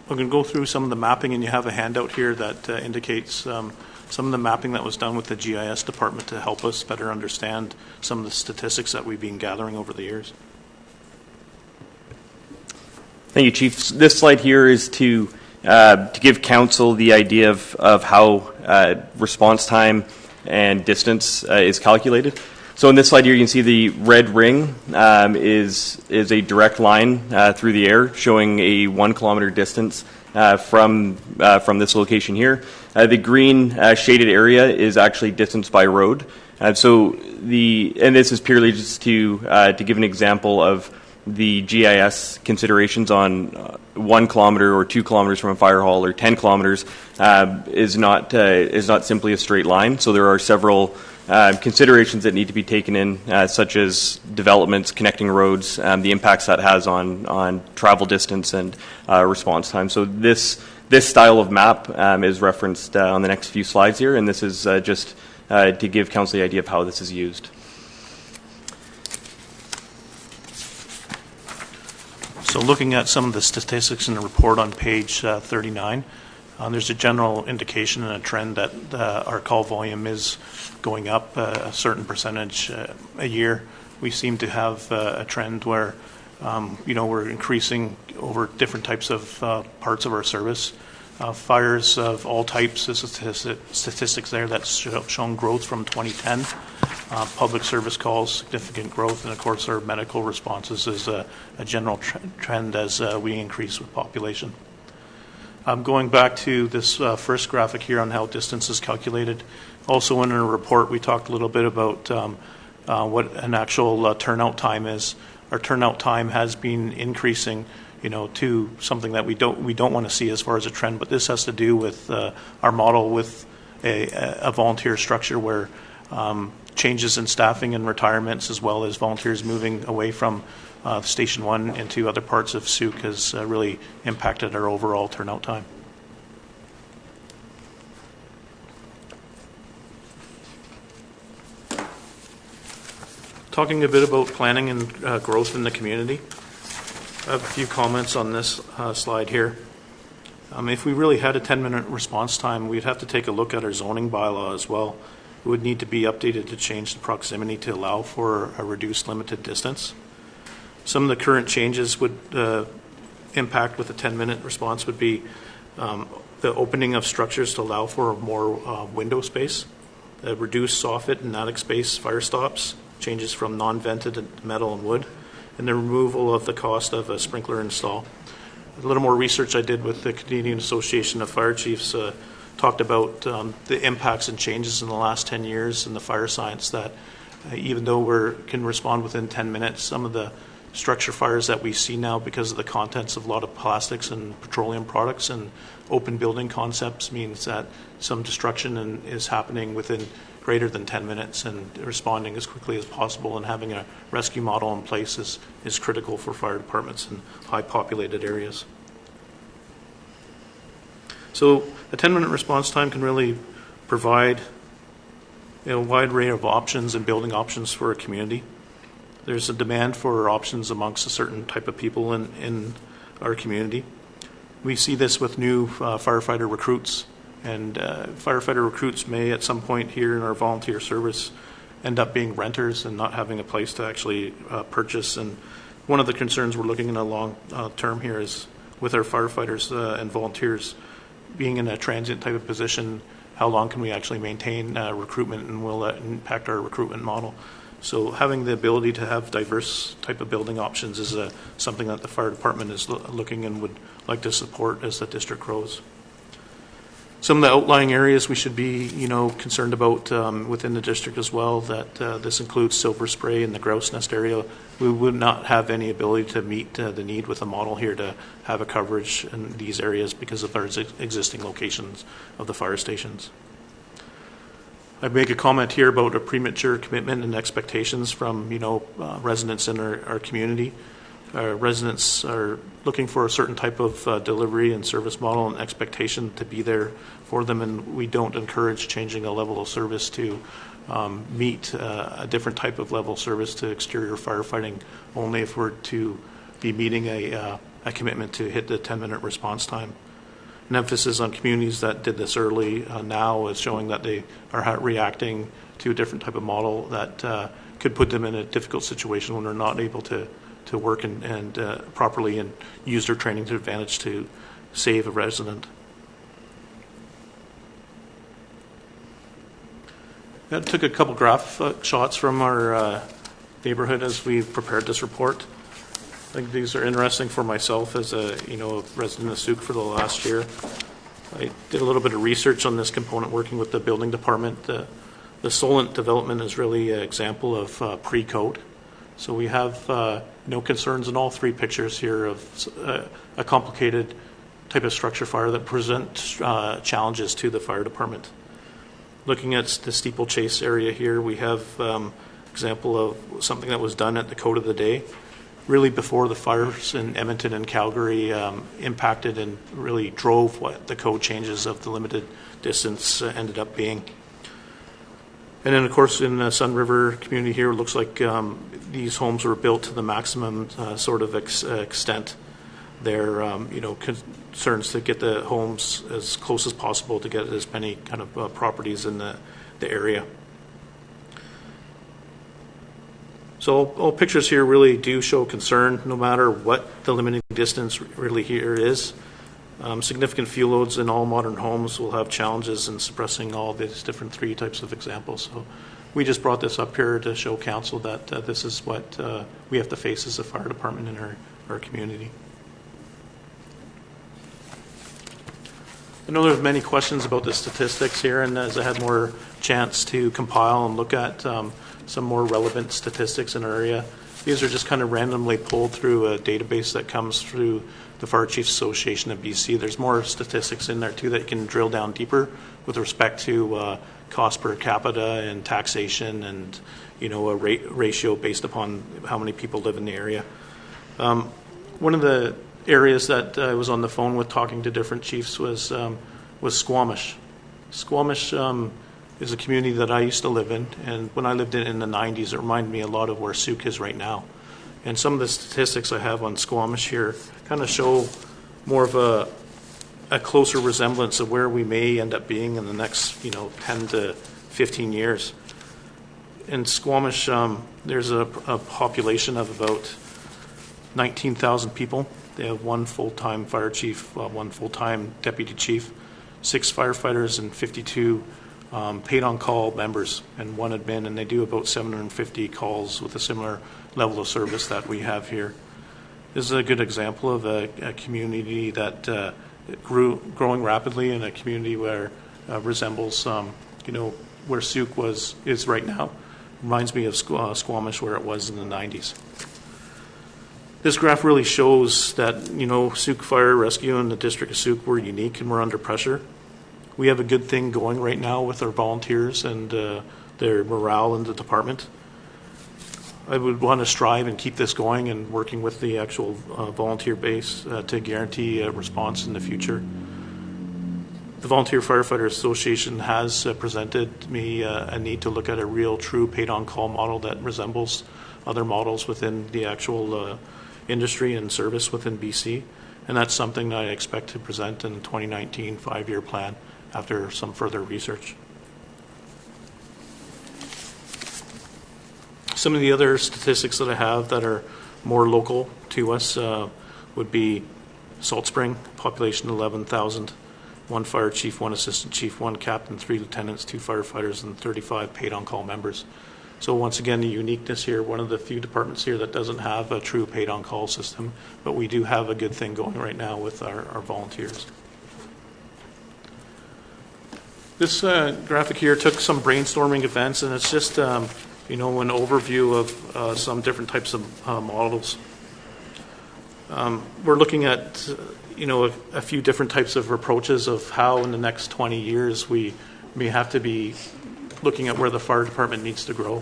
I'm going to go through some of the mapping, and you have a handout here that indicates some of the mapping that was done with the GIS department to help us better understand some of the statistics that we've been gathering over the years. Thank you, Chief. This slide here is to to give council the idea of how response time and distance is calculated. So in this slide here, you can see the red ring is a direct line through the air, showing a 1 kilometer distance from this location here. The green shaded area is actually distance by road. And this is purely just to give an example of the GIS considerations on 1 kilometer or 2 kilometers from a fire hall or 10 kilometers is not simply a straight line. So there are several considerations that need to be taken in, such as developments, connecting roads, the impacts that has on travel distance and response time. So this style of map is referenced on the next few slides here, and this is just to give council the idea of how this is used. So looking at some of the statistics in the report on page 39, there's a general indication and a trend that our call volume is going up a certain percentage a year. We seem to have a trend where, we're increasing over different types of parts of our service. Fires of all types, there's statistics there that's shown growth from 2010. Public service calls, significant growth, and of course our medical responses is a general trend as we increase with population. Going back to this first graphic here on how distance is calculated, also in our report we talked a little bit about what an actual turnout time is. Our turnout time has been increasing, to something that we don't want to see as far as a trend, but this has to do with our model with a volunteer structure where changes in staffing and retirements, as well as volunteers moving away from Station 1 into other parts of Souk has really impacted our overall turnout time. Talking a bit about planning and growth in the community, I have a few comments on this slide here. If we really had a 10-minute response time, we'd have to take a look at our zoning bylaw as well. It would need to be updated to change the proximity to allow for a reduced limited distance. Some of the current changes would impact with a 10-minute response would be the opening of structures to allow for more window space, reduced soffit and attic space fire stops, changes from non-vented metal and wood, and the removal of the cost of a sprinkler install. A little more research I did with the Canadian Association of Fire Chiefs talked about the impacts and changes in the last 10 years in the fire science that even though we can respond within 10 minutes, some of the structure fires that we see now because of the contents of a lot of plastics and petroleum products and open building concepts means that some destruction is happening within greater than 10 minutes, and responding as quickly as possible and having a rescue model in place is critical for fire departments in high populated areas. So a 10-minute response time can really provide a wide array of options and building options for a community. There's a demand for options amongst a certain type of people in our community. We see this with new firefighter recruits, and firefighter recruits may at some point here in our volunteer service end up being renters and not having a place to actually purchase. And one of the concerns we're looking in a long term here is with our firefighters and volunteers being in a transient type of position, how long can we actually maintain recruitment, and will that impact our recruitment model? So having the ability to have diverse type of building options is something that the fire department is looking and would like to support as the district grows. Some of the outlying areas we should be, concerned about within the district as well, that this includes silver spray in the grouse nest area. We would not have any ability to meet the need with a model here to have a coverage in these areas because of our existing locations of the fire stations. I make a comment here about a premature commitment and expectations from, residents in our community. Residents are looking for a certain type of delivery and service model and expectation to be there for them, and we don't encourage changing a level of service to meet a different type of level of service to exterior firefighting, only if we're to be meeting a commitment to hit the 10-minute response time. An emphasis on communities that did this early now is showing that they are reacting to a different type of model that could put them in a difficult situation when they're not able to work and properly and use their training to advantage to save a resident. I took a couple graph shots from our neighborhood as we prepared this report. I think these are interesting for myself as a resident of Souk for the last year. I did a little bit of research on this component working with the building department. The Solent development is really an example of pre-code. So we have no concerns in all three pictures here of a complicated type of structure fire that presents challenges to the fire department. Looking at the steeplechase area here, we have example of something that was done at the code of the day, really before the fires in Edmonton and Calgary impacted and really drove what the code changes of the limited distance ended up being. And then, of course, in the Sun River community here, it looks like these homes were built to the maximum sort of extent. They're, concerns to get the homes as close as possible to get as many kind of properties in the area. So all pictures here really do show concern, no matter what the limiting distance really here is. Significant fuel loads in all modern homes will have challenges in suppressing all these different three types of examples. So we just brought this up here to show council that this is what we have to face as a fire department in our community. I know there's many questions about the statistics here, and as I had more chance to compile and look at some more relevant statistics in our area, these are just kind of randomly pulled through a database that comes through the Fire Chiefs Association of BC. There's more statistics in there too that you can drill down deeper with respect to cost per capita and taxation and a ratio based upon how many people live in the area. One of the areas that I was on the phone with talking to different chiefs was Squamish. Squamish is a community that I used to live in, and when I lived in the 90s, it reminded me a lot of where Souk is right now. And some of the statistics I have on Squamish here kind of show more of a closer resemblance of where we may end up being in the next 10 to 15 years. In Squamish, there's a population of about 19,000 people. They have one full-time fire chief, one full-time deputy chief, 6 firefighters, and 52 paid-on-call members, and 1 admin, and they do about 750 calls with a similar level of service that we have here. This is a good example of a community that growing rapidly, and a community where resembles, where Souk is right now. Reminds me of Squamish where it was in the 90s. This graph really shows that, Souk Fire Rescue and the District of Souk were unique and we're under pressure. We have a good thing going right now with our volunteers and their morale in the department. I would want to strive and keep this going and working with the actual volunteer base to guarantee a response in the future. The Volunteer Firefighter Association has presented me a need to look at a real true paid-on-call model that resembles other models within the actual industry and service within BC, and that's something that I expect to present in the 2019 5-year plan after some further research. Some of the other statistics that I have that are more local to us would be Salt Spring, population 11,000, 1 fire chief, 1 assistant chief, 1 captain, 3 lieutenants, 2 firefighters, and 35 paid-on-call members. So once again, the uniqueness here, one of the few departments here that doesn't have a true paid-on-call system, but we do have a good thing going right now with our volunteers. This graphic here took some brainstorming events, and it's just an overview of some different types of models. We're looking at a few different types of approaches of how in the next 20 years we may have to be looking at where the fire department needs to grow.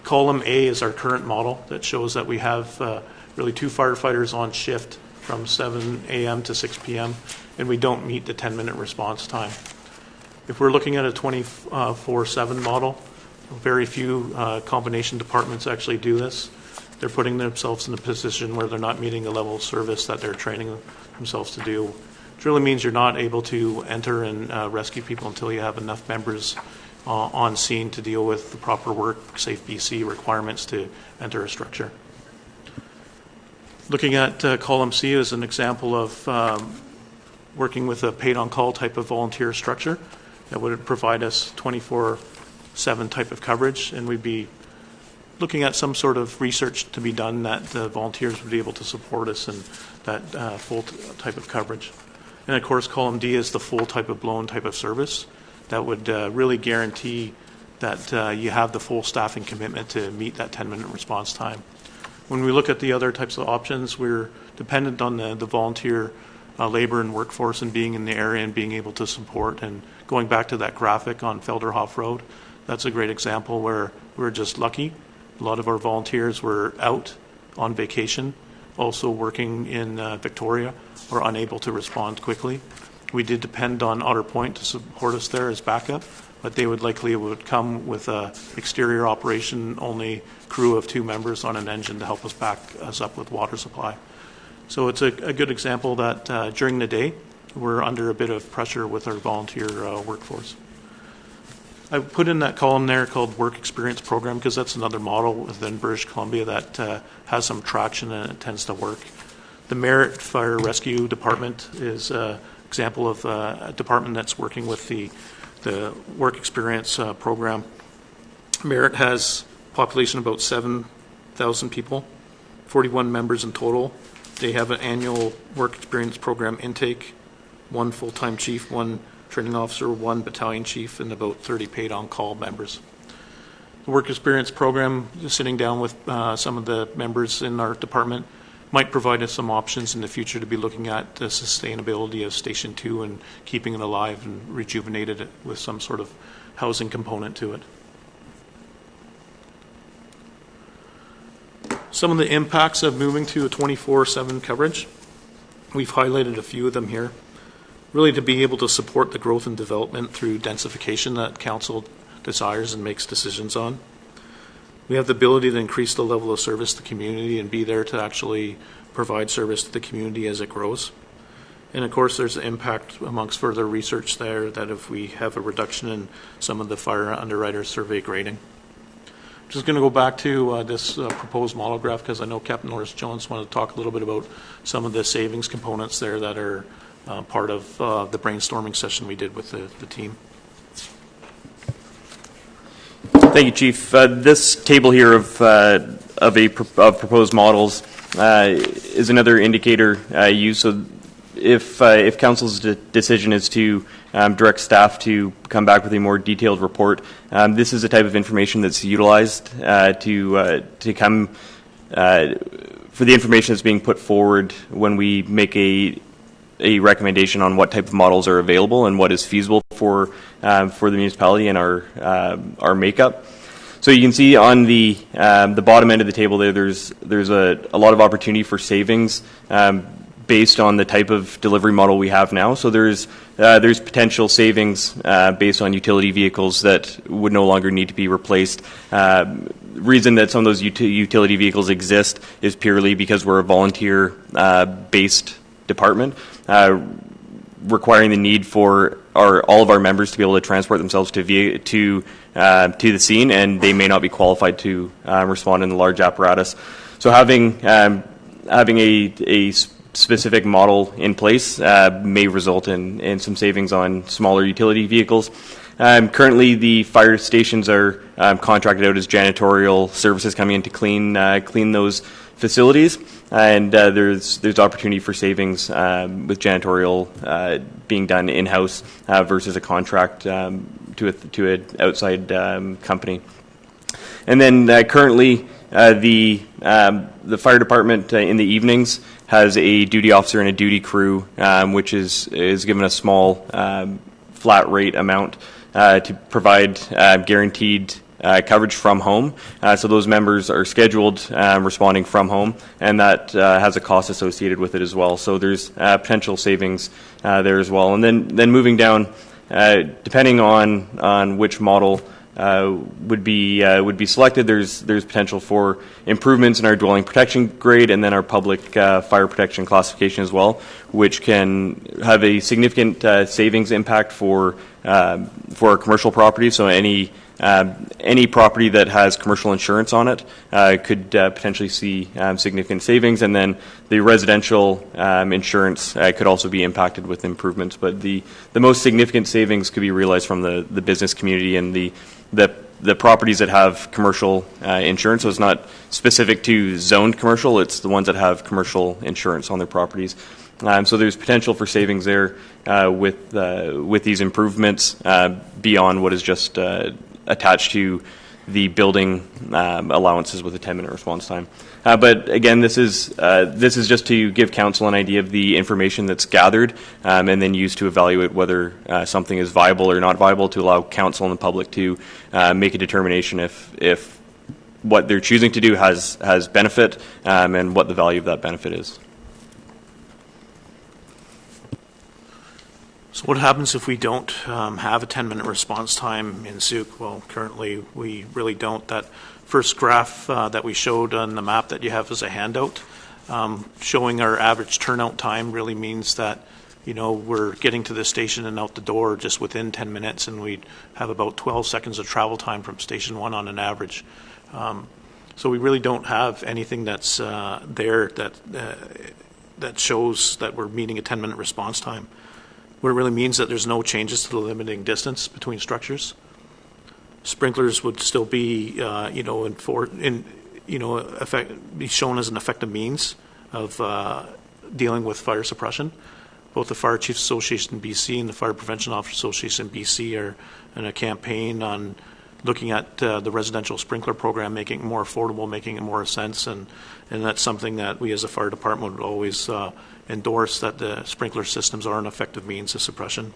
Column A is our current model that shows that we have really 2 firefighters on shift from 7 a.m. to 6 p.m. and we don't meet the 10-minute response time. If we're looking at a 24/7 model, very few combination departments actually do this. They're putting themselves in a position where they're not meeting the level of service that they're training themselves to do. It really means you're not able to enter and rescue people until you have enough members on scene to deal with the proper work safe BC requirements to enter a structure. Looking at column C as an example of working with a paid-on-call type of volunteer structure that would provide us 24/7 type of coverage, and we'd be looking at some sort of research to be done that the volunteers would be able to support us in that full type of coverage. And of course, column D is the full type of blown type of service that would really guarantee that you have the full staffing commitment to meet that 10-minute response time. When we look at the other types of options, we're dependent on the volunteer labor and workforce and being in the area and being able to support. And going back to that graphic on Felderhof Road, that's a great example where we're just lucky. A lot of our volunteers were out on vacation, also working in Victoria, or unable to respond quickly. We did depend on Otter Point to support us there as backup, but they would come with a exterior operation, only crew of 2 members on an engine to help us back us up with water supply. So it's a good example that during the day, we're under a bit of pressure with our volunteer workforce. I put in that column there called Work Experience Program because that's another model within British Columbia that has some traction and it tends to work. The Merritt Fire Rescue Department is an example of a department that's working with the Work Experience Program. Merritt has a population of about 7,000 people, 41 members in total. They have an annual Work Experience Program intake, 1 full-time chief, 1 training officer, 1 battalion chief, and about 30 paid-on-call members. The Work Experience Program, sitting down with some of the members in our department, might provide us some options in the future to be looking at the sustainability of Station 2 and keeping it alive and rejuvenated it with some sort of housing component to it. Some of the impacts of moving to a 24/7 coverage, we've highlighted a few of them here. Really to be able to support the growth and development through densification that Council desires and makes decisions on. We have the ability to increase the level of service to the community and be there to actually provide service to the community as it grows. And of course, there's an impact amongst further research there that if we have a reduction in some of the fire underwriter survey grading. Just going to go back to this proposed model graph because I know Captain Norris Jones wanted to talk a little bit about some of the savings components there that are part of the brainstorming session we did with the team. Thank you, Chief. This table here of proposed models is another indicator used. So if Council's decision is to direct staff to come back with a more detailed report, this is the type of information that's utilized to come for the information that's being put forward when we make a recommendation on what type of models are available and what is feasible for the municipality and our makeup. So you can see on the bottom end of the table there's a lot of opportunity for savings based on the type of delivery model we have now. So there's potential savings based on utility vehicles that would no longer need to be replaced. Reason that some of those utility vehicles exist is purely because we're a volunteer based department, requiring the need for all of our members to be able to transport themselves to the scene, and they may not be qualified to respond in the large apparatus. So having a specific model in place may result in some savings on smaller utility vehicles. Currently, the fire stations are contracted out as janitorial services coming in to clean those facilities, and there's opportunity for savings with janitorial being done in-house versus a contract to an outside company. And then currently, the fire department in the evenings has a duty officer and a duty crew, which is given a small flat rate amount to provide guaranteed coverage from home. So those members are scheduled responding from home, and that has a cost associated with it as well. So there's potential savings there as well. And then moving down, depending on which model would be selected, there's potential for improvements in our dwelling protection grade and then our public fire protection classification as well, which can have a significant savings impact for our commercial property. So any any property that has commercial insurance on it could potentially see significant savings, and then the residential insurance could also be impacted with improvements. But the most significant savings could be realized from the business community and the properties that have commercial insurance. So it's not specific to zoned commercial, it's the ones that have commercial insurance on their properties. So there's potential for savings there with these improvements beyond what is just attached to the building allowances with a 10-minute response time. But again, this is just to give council an idea of the information that's gathered and then used to evaluate whether something is viable or not viable, to allow council and the public to make a determination if what they're choosing to do has benefit and what the value of that benefit is. So what happens if we don't have a 10-minute response time in Souk? Well, currently we really don't. That first graph that we showed on the map that you have as a handout, showing our average turnout time really means that, you know, we're getting to the station and out the door just within 10 minutes, and we have about 12 seconds of travel time from station 1 on an average. So we really don't have anything that's there that shows that we're meeting a 10-minute response time. What it really means that there's no changes to the limiting distance between structures. Sprinklers would still be, be shown as an effective means of dealing with fire suppression. Both the Fire Chiefs Association in BC and the Fire Prevention Officers Association in BC are in a campaign on looking at the residential sprinkler program, making it more affordable, making it more sense, and that's something that we as a fire department would always endorse, that the sprinkler systems are an effective means of suppression.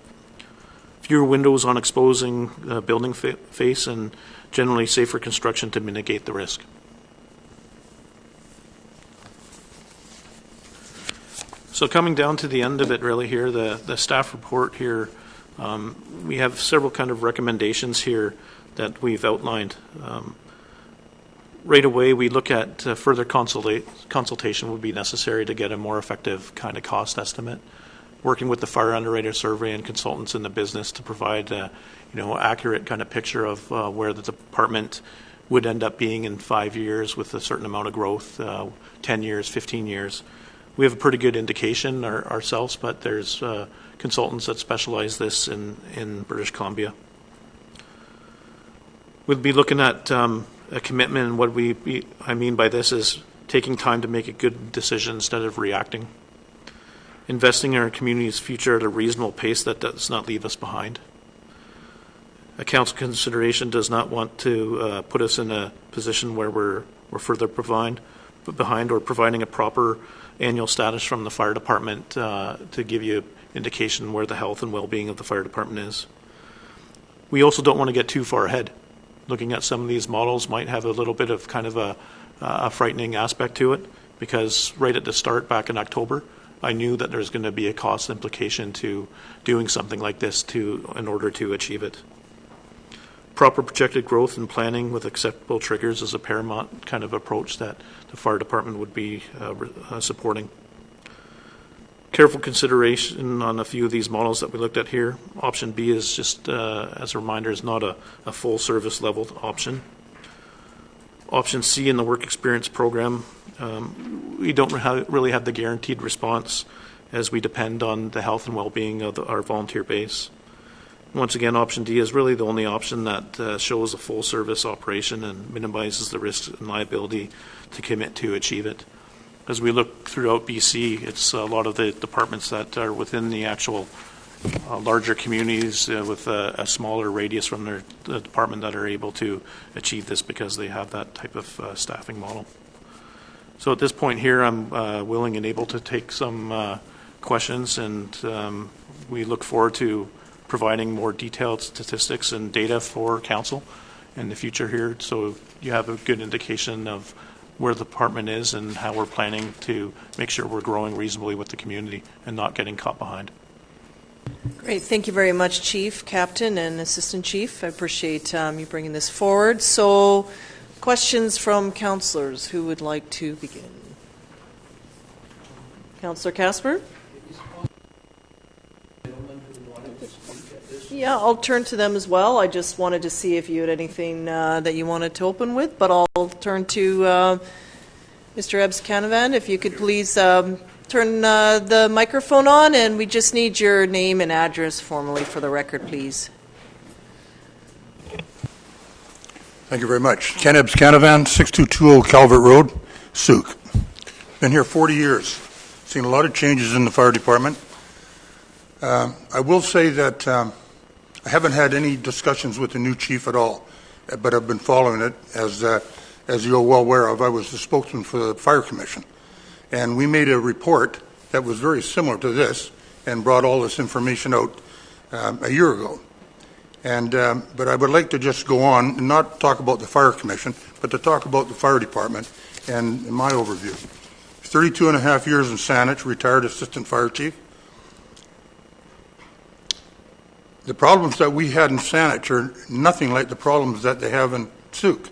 Fewer windows on exposing building face, and generally safer construction to mitigate the risk. So coming down to the end of it really here, the staff report here, we have several kind of recommendations here that we've outlined. Right away, we look at further consultation would be necessary to get a more effective kind of cost estimate. Working with the fire underwriter survey and consultants in the business to provide accurate kind of picture of where the department would end up being in 5 years with a certain amount of growth, 10 years, 15 years. We have a pretty good indication ourselves, but there's consultants that specialize this in British Columbia. We'll be looking at a commitment, and what I mean by this is taking time to make a good decision instead of reacting. Investing in our community's future at a reasonable pace that does not leave us behind. A council consideration does not want to put us in a position where we're further behind or providing a proper annual status from the fire department to give you indication where the health and well-being of the fire department is. We also don't want to get too far ahead. Looking at some of these models might have a little bit of kind of a frightening aspect to it, because right at the start back in October, I knew that there's going to be a cost implication to doing something like this in order to achieve it. Proper projected growth and planning with acceptable triggers is a paramount kind of approach that the fire department would be supporting. Careful consideration on a few of these models that we looked at here. Option B is just, as a reminder, is not a full service level option. Option C in the work experience program, we don't really have the guaranteed response, as we depend on the health and well-being of our volunteer base. Once again, option D is really the only option that shows a full service operation and minimizes the risk and liability to commit to achieve it. As we look throughout BC, it's a lot of the departments that are within the actual larger communities with a smaller radius from their department that are able to achieve this because they have that type of staffing model. So at this point here, I'm willing and able to take some questions, and we look forward to providing more detailed statistics and data for council in the future here, so you have a good indication of where the department is and how we're planning to make sure we're growing reasonably with the community and not getting caught behind. Great. Thank you very much, Chief, Captain, and Assistant Chief. I appreciate you bringing this forward. So, questions from councillors who would like to begin? Councillor Casper? Yeah, I'll turn to them as well. I just wanted to see if you had anything that you wanted to open with, but I'll turn to Mr. Ebbs-Canavan. If you could please turn the microphone on, and we just need your name and address formally for the record, please. Thank you very much. Ken Ebbs-Canavan, 6220 Calvert Road, Souk. Been here 40 years. Seen a lot of changes in the fire department. I will say that I haven't had any discussions with the new chief at all, but I've been following it. As you're well aware of, I was the spokesman for the Fire Commission. And we made a report that was very similar to this and brought all this information out a year ago. And but I would like to just go on and not talk about the Fire Commission, but to talk about the fire department and my overview. 32 and a half years in Saanich, retired assistant fire chief. The problems that we had in Saanich are nothing like the problems that they have in Souk.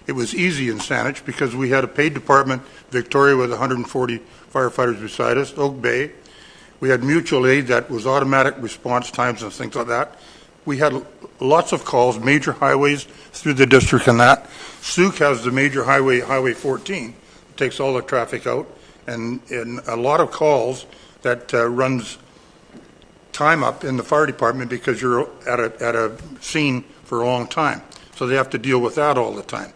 It was easy in Saanich because we had a paid department, Victoria with 140 firefighters beside us, Oak Bay. We had mutual aid that was automatic response times and things like that. We had lots of calls, major highways through the district and that. Souk has the major highway, Highway 14, takes all the traffic out, and a lot of calls that runs time up in the fire department because you're at a scene for a long time. So they have to deal with that all the time.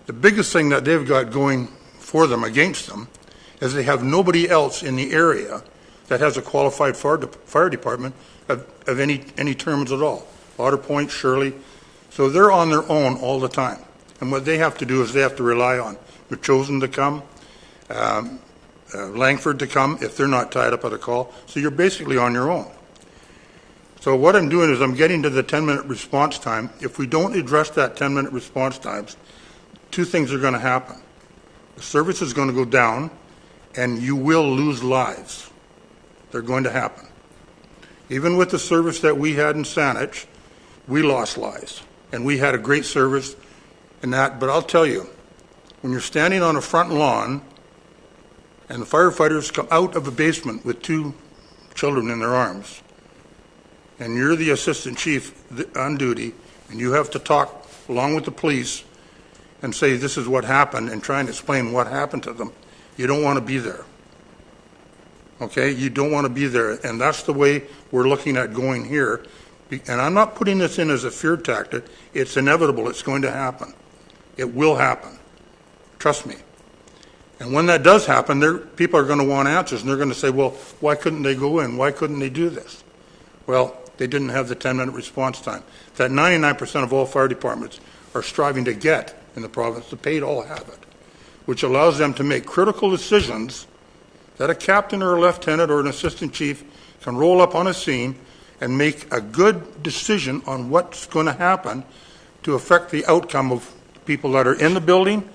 The biggest thing that they've got going for them, against them, is they have nobody else in the area that has a qualified fire department of any terms at all. Otter Point, Shirley. So they're on their own all the time. And what they have to do is they have to rely on Chosen to come, Langford to come if they're not tied up at a call. So you're basically on your own. So what I'm doing is I'm getting to the 10-minute response time. If we don't address that 10-minute response times, two things are going to happen. The service is going to go down, and you will lose lives. They're going to happen. Even with the service that we had in Saanich, we lost lives. And we had a great service in that. But I'll tell you, when you're standing on a front lawn and the firefighters come out of a basement with two children in their arms, and you're the assistant chief on duty, and you have to talk along with the police and say this is what happened and try and explain what happened to them, you don't want to be there. Okay, you don't want to be there, and that's the way we're looking at going here. And I'm not putting this in as a fear tactic. It's inevitable. It's going to happen. It will happen. Trust me. And when that does happen, people are going to want answers, and they're going to say, well, why couldn't they go in? Why couldn't they do this? Well, they didn't have the 10-minute response time that 99% of all fire departments are striving to get in the province. The paid all have it, which allows them to make critical decisions that a captain or a lieutenant or an assistant chief can roll up on a scene and make a good decision on what's going to happen to affect the outcome of people that are in the building,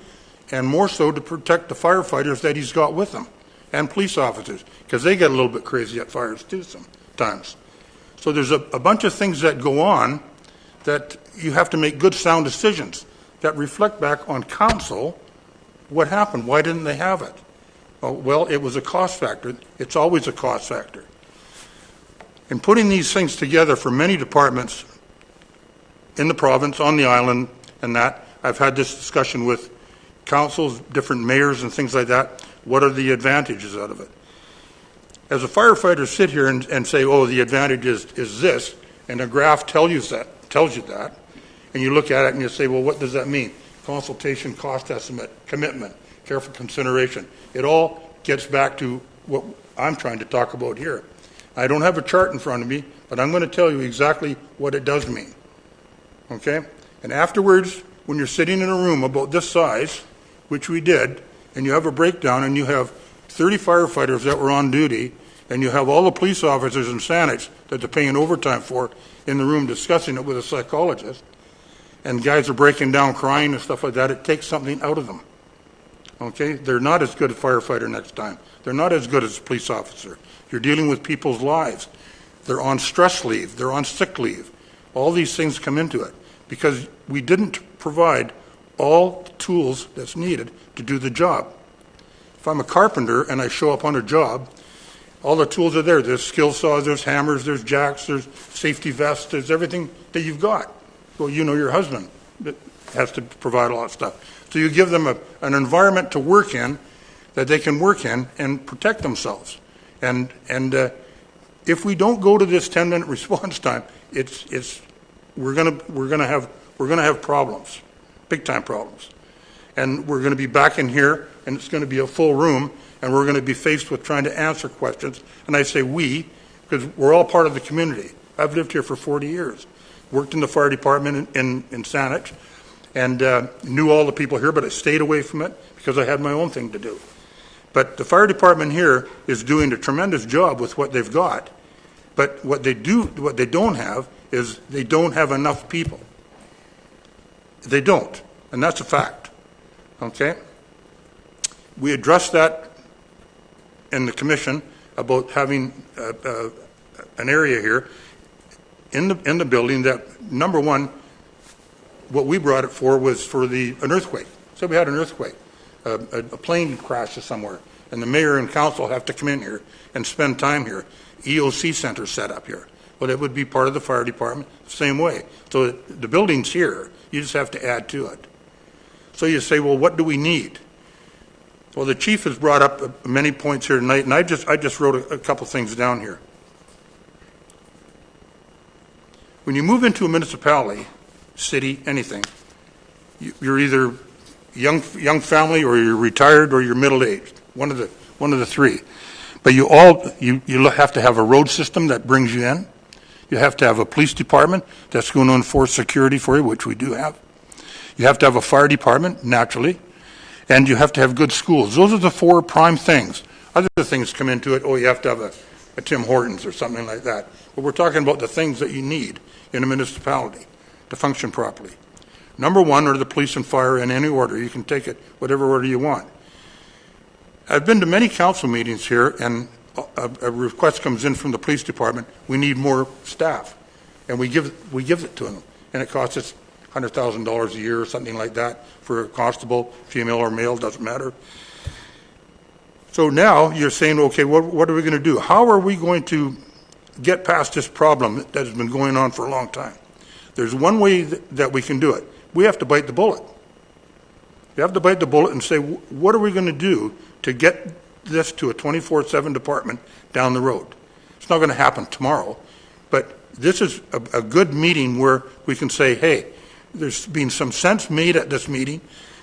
and more so to protect the firefighters that he's got with him, and police officers, because they get a little bit crazy at fires too sometimes. So there's a bunch of things that go on that you have to make good sound decisions that reflect back on council. What happened? Why didn't they have it? Well, it was a cost factor. It's always a cost factor. In putting these things together for many departments in the province, on the island, and that, I've had this discussion with councils, different mayors and things like that. What are the advantages out of it? As a firefighter sit here and say, oh, the advantage is this, and a graph tells you that, and you look at it and you say, well, what does that mean? Consultation, cost estimate, commitment, careful consideration. It all gets back to what I'm trying to talk about here. I don't have a chart in front of me, but I'm going to tell you exactly what it does mean. Okay? And afterwards, when you're sitting in a room about this size, which we did, and you have a breakdown and you have 30 firefighters that were on duty, and you have all the police officers in Saanich that they're paying overtime for in the room discussing it with a psychologist, and guys are breaking down crying and stuff like that, it takes something out of them. Okay? They're not as good a firefighter next time. They're not as good as a police officer. You're dealing with people's lives. They're on stress leave. They're on sick leave. All these things come into it because we didn't provide all the tools that's needed to do the job. If I'm a carpenter and I show up on a job, All the tools are there. There's skill saws, there's hammers, there's jacks, there's safety vests, there's everything that you've got. Well, you know your husband that has to provide a lot of stuff. So you give them an environment to work in that they can work in and protect themselves. And if we don't go to this 10-minute response time, we're gonna have problems, big time problems. And we're going to be back in here, and it's going to be a full room, and we're going to be faced with trying to answer questions. And I say we, because we're all part of the community. I've lived here for 40 years, worked in the fire department in Saanich, and knew all the people here, but I stayed away from it because I had my own thing to do. But the fire department here is doing a tremendous job with what they've got. But what they don't have is they don't have enough people. They don't, and that's a fact. Okay? We addressed that in the commission about having an area here in the building that, number one, what we brought it for was for an earthquake. So we had an earthquake, a plane crashes somewhere, and the mayor and council have to come in here and spend time here. EOC center set up here. Well, it would be part of the fire department the same way. So the building's here. You just have to add to it. So you say, well, what do we need? Well, the chief has brought up many points here tonight, and I just wrote a couple things down here. When you move into a municipality, city, anything, you're either young family, or you're retired, or you're middle-aged. One of the three. But you have to have a road system that brings you in. You have to have a police department that's going to enforce security for you, which we do have. You have to have a fire department, naturally, and you have to have good schools. Those are the four prime things. Other things come into it. Oh, you have to have a Tim Hortons or something like that. But we're talking about the things that you need in a municipality to function properly. Number one are the police and fire in any order. You can take it whatever order you want. I've been to many council meetings here, and a request comes in from the police department. We need more staff, and we give it to them, and it costs us $100,000 a year or something like that for a constable, female or male, doesn't matter. So now you're saying, okay, what are we going to do? How are we going to get past this problem that has been going on for a long time? There's one way that we can do it. We have to bite the bullet. You have to bite the bullet and say, what are we going to do to get this to a 24/7 department down the road? It's not going to happen tomorrow, but this is a good meeting where we can say, hey, there's been some sense made at this meeting.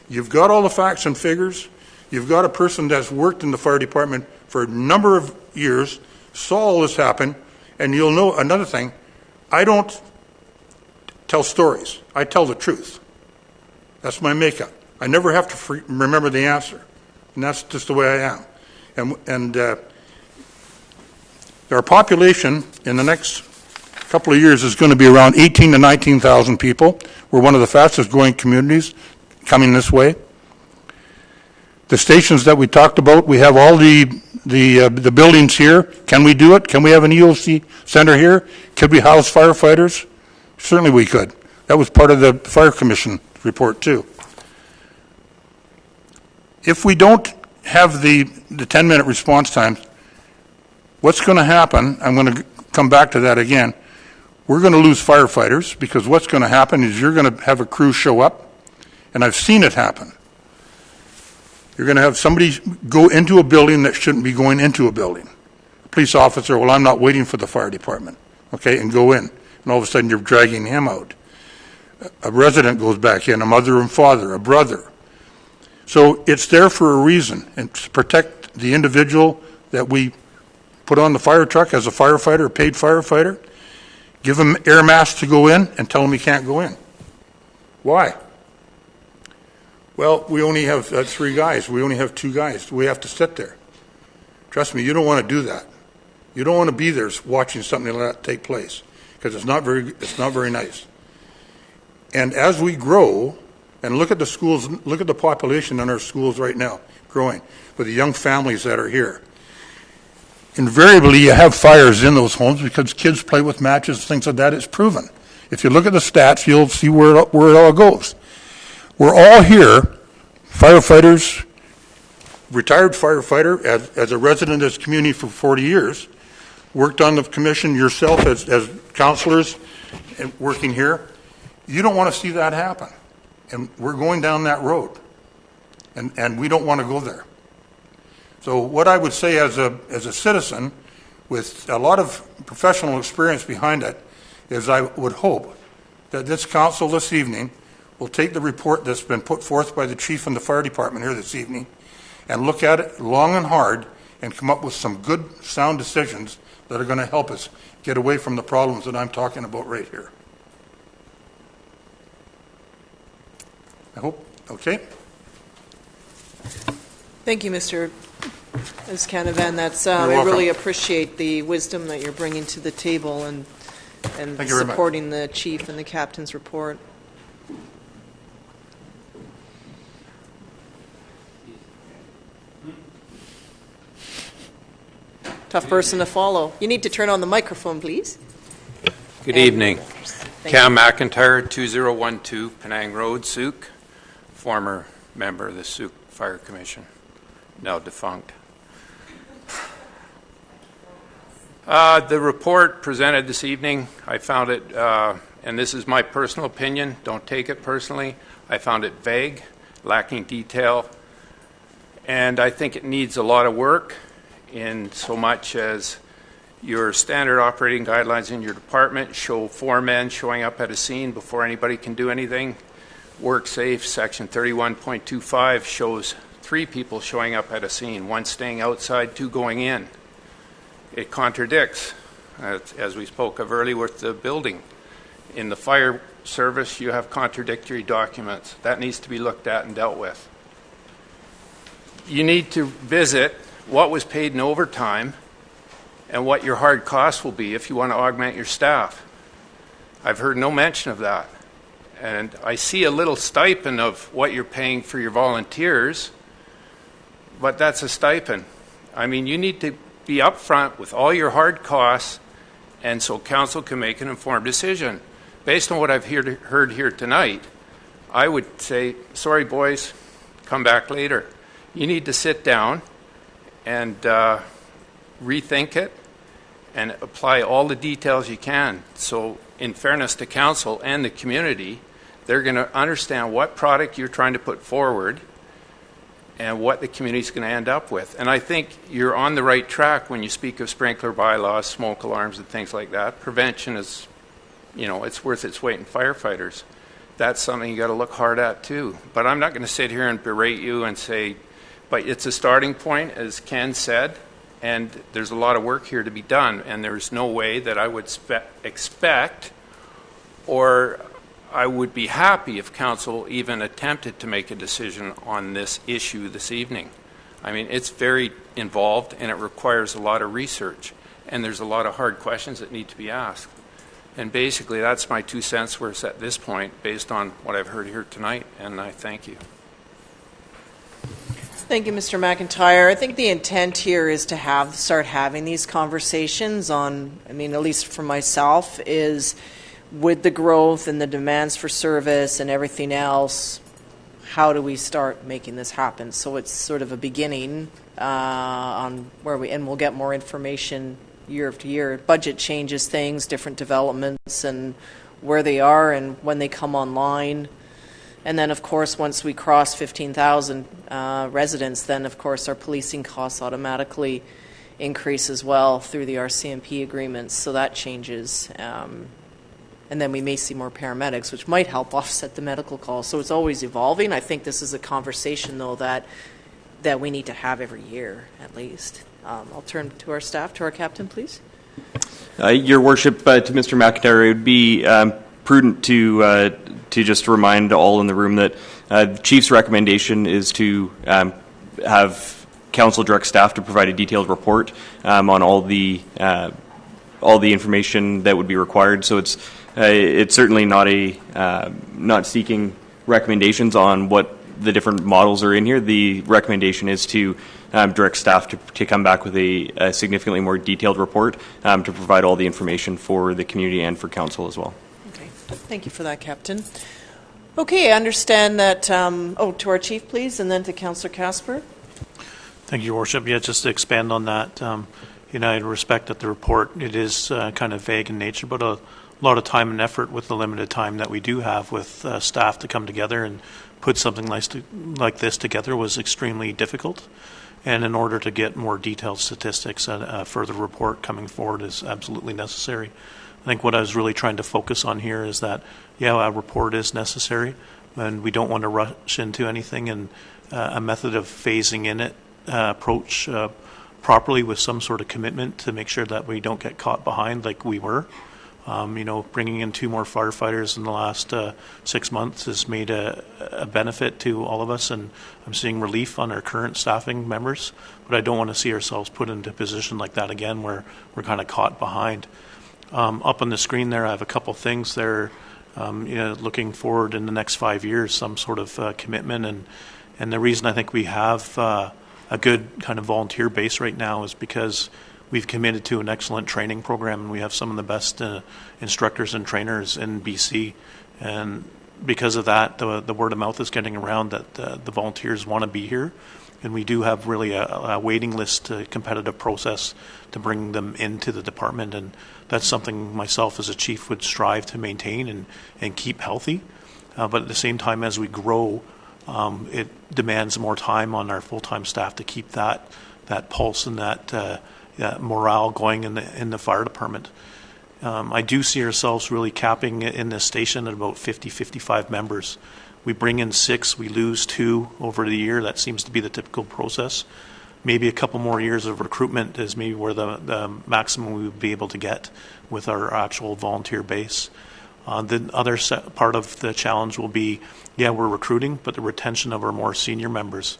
You've got all the facts and figures. You've got a person that's worked in the fire department for a number of years, saw all this happen, and you'll know another thing. I don't tell stories. I tell the truth. That's my makeup. I never have to remember the answer, and that's just the way I am. And our population in the next couple of years is going to be around 18 to 19,000 people. We're one of the fastest growing communities coming this way. The stations that we talked about, we have all the buildings here. Can we do it? Can we have an EOC center here? Could we house firefighters? Certainly we could. That was part of the Fire Commission report too. If we don't have the 10-minute response times, what's going to happen, I'm going to come back to that again, we're going to lose firefighters, because what's going to happen is you're going to have a crew show up, and I've seen it happen. You're going to have somebody go into a building that shouldn't be going into a building. A police officer, well, I'm not waiting for the fire department, okay, and go in. And all of a sudden you're dragging him out. A resident goes back in, a mother and father, a brother. So it's there for a reason, and to protect the individual that we put on the fire truck as a firefighter, a paid firefighter. Give him air masks to go in and tell him he can't go in. Why? Well, we only have 3 guys. We only have 2 guys. We have to sit there. Trust me, you don't want to do that. You don't want to be there watching something like that take place, because it's not very nice. And as we grow, and look at the schools, look at the population in our schools right now, growing, with the young families that are here. Invariably, you have fires in those homes because kids play with matches, things like that. It's proven. If you look at the stats, you'll see where it all goes. We're all here, firefighters, retired firefighter, as a resident of this community for 40 years, worked on the commission yourself as councillors and working here. You don't want to see that happen. And we're going down that road. And we don't want to go there. So what I would say as a citizen with a lot of professional experience behind it is I would hope that this council this evening will take the report that's been put forth by the chief and the fire department here this evening and look at it long and hard and come up with some good, sound decisions that are going to help us get away from the problems that I'm talking about right here. I hope, okay? Thank you, Mr. Canavan. That's I really appreciate the wisdom that you're bringing to the table and supporting the chief and the captain's report. Tough person to follow. You need to turn on the microphone, please. Good evening. Cam McIntyre, 2012 Penang Road, Souk, former member of the Souk Fire Commission, now defunct. The report presented this evening, I found it, and this is my personal opinion, don't take it personally, I found it vague, lacking detail, and I think it needs a lot of work in so much as your standard operating guidelines in your department show 4 men showing up at a scene before anybody can do anything. Work safe, section 31.25 shows 3 people showing up at a scene, 1 staying outside, 2 going in. It contradicts, as we spoke of earlier with the building. In the fire service, you have contradictory documents. That needs to be looked at and dealt with. You need to visit what was paid in overtime and what your hard costs will be if you want to augment your staff. I've heard no mention of that. And I see a little stipend of what you're paying for your volunteers, but that's a stipend. I mean, you need to be upfront with all your hard costs, and so council can make an informed decision. Based on what I've heard here tonight, I would say, sorry boys, come back later. You need to sit down and rethink it and apply all the details you can. So in fairness to council and the community, they're going to understand what product you're trying to put forward and what the community is going to end up with. And I think you're on the right track when you speak of sprinkler bylaws, smoke alarms, and things like that. Prevention is, you know, it's worth its weight in firefighters. That's something you got to look hard at too. But I'm not going to sit here and berate you and say, but it's a starting point, as Ken said, and there's a lot of work here to be done, and there's no way that I would expect or I would be happy if council even attempted to make a decision on this issue this evening. I mean, it's very involved and it requires a lot of research, and there's a lot of hard questions that need to be asked. And basically that's my 2 cents worth at this point based on what I've heard here tonight, and I thank you. Thank you, Mr. McIntyre. I think the intent here is to start having these conversations on, I mean, at least for myself, is with the growth and the demands for service and everything else, how do we start making this happen? So it's sort of a beginning on where and we'll get more information year after year. Budget changes things, different developments, and where they are and when they come online. And then, of course, once we cross 15,000 residents, then, of course, our policing costs automatically increase as well through the RCMP agreements. So that changes. And then we may see more paramedics, which might help offset the medical calls. So it's always evolving. I think this is a conversation, though, that we need to have every year, at least. I'll turn to our staff, to our captain, please. Your Worship, to Mr. McIntyre, it would be prudent to just remind all in the room that the Chief's recommendation is to have Council direct staff to provide a detailed report on all the information that would be required. So it's certainly not seeking recommendations on what the different models are in here. The recommendation is to direct staff to come back with a significantly more detailed report to provide all the information for the community and for council as well. Okay, thank you for that, Captain. Okay, I understand that, to our chief, please, and then to Councillor Casper. Thank you, Your Worship. Yeah, just to expand on that, I respect that the report, it is kind of vague in nature, but a lot of time and effort with the limited time that we do have with staff to come together and put something like this together was extremely difficult. And in order to get more detailed statistics, a further report coming forward is absolutely necessary. I think what I was really trying to focus on here is that, a report is necessary, and we don't want to rush into anything, and a method of phasing in it approach properly with some sort of commitment to make sure that we don't get caught behind like we were. Bringing in 2 more firefighters in the last 6 months has made a benefit to all of us, and I'm seeing relief on our current staffing members, but I don't want to see ourselves put into a position like that again where we're kind of caught behind. Up on the screen there, I have a couple things there, looking forward in the next 5 years, some sort of commitment, and the reason I think we have a good kind of volunteer base right now is because we've committed to an excellent training program, and we have some of the best instructors and trainers in BC. And because of that, the word of mouth is getting around that the volunteers want to be here. And we do have really a waiting list, competitive process to bring them into the department. And that's something myself as a chief would strive to maintain and keep healthy. But at the same time, as we grow, it demands more time on our full-time staff to keep that pulse and that morale going in the fire department. I do see ourselves really capping in this station at about 55 members. We bring in 6, we lose 2 over the year. That seems to be the typical process. Maybe a couple more years of recruitment is maybe where the maximum we would be able to get with our actual volunteer base. The other part of the challenge will be, we're recruiting, but the retention of our more senior members.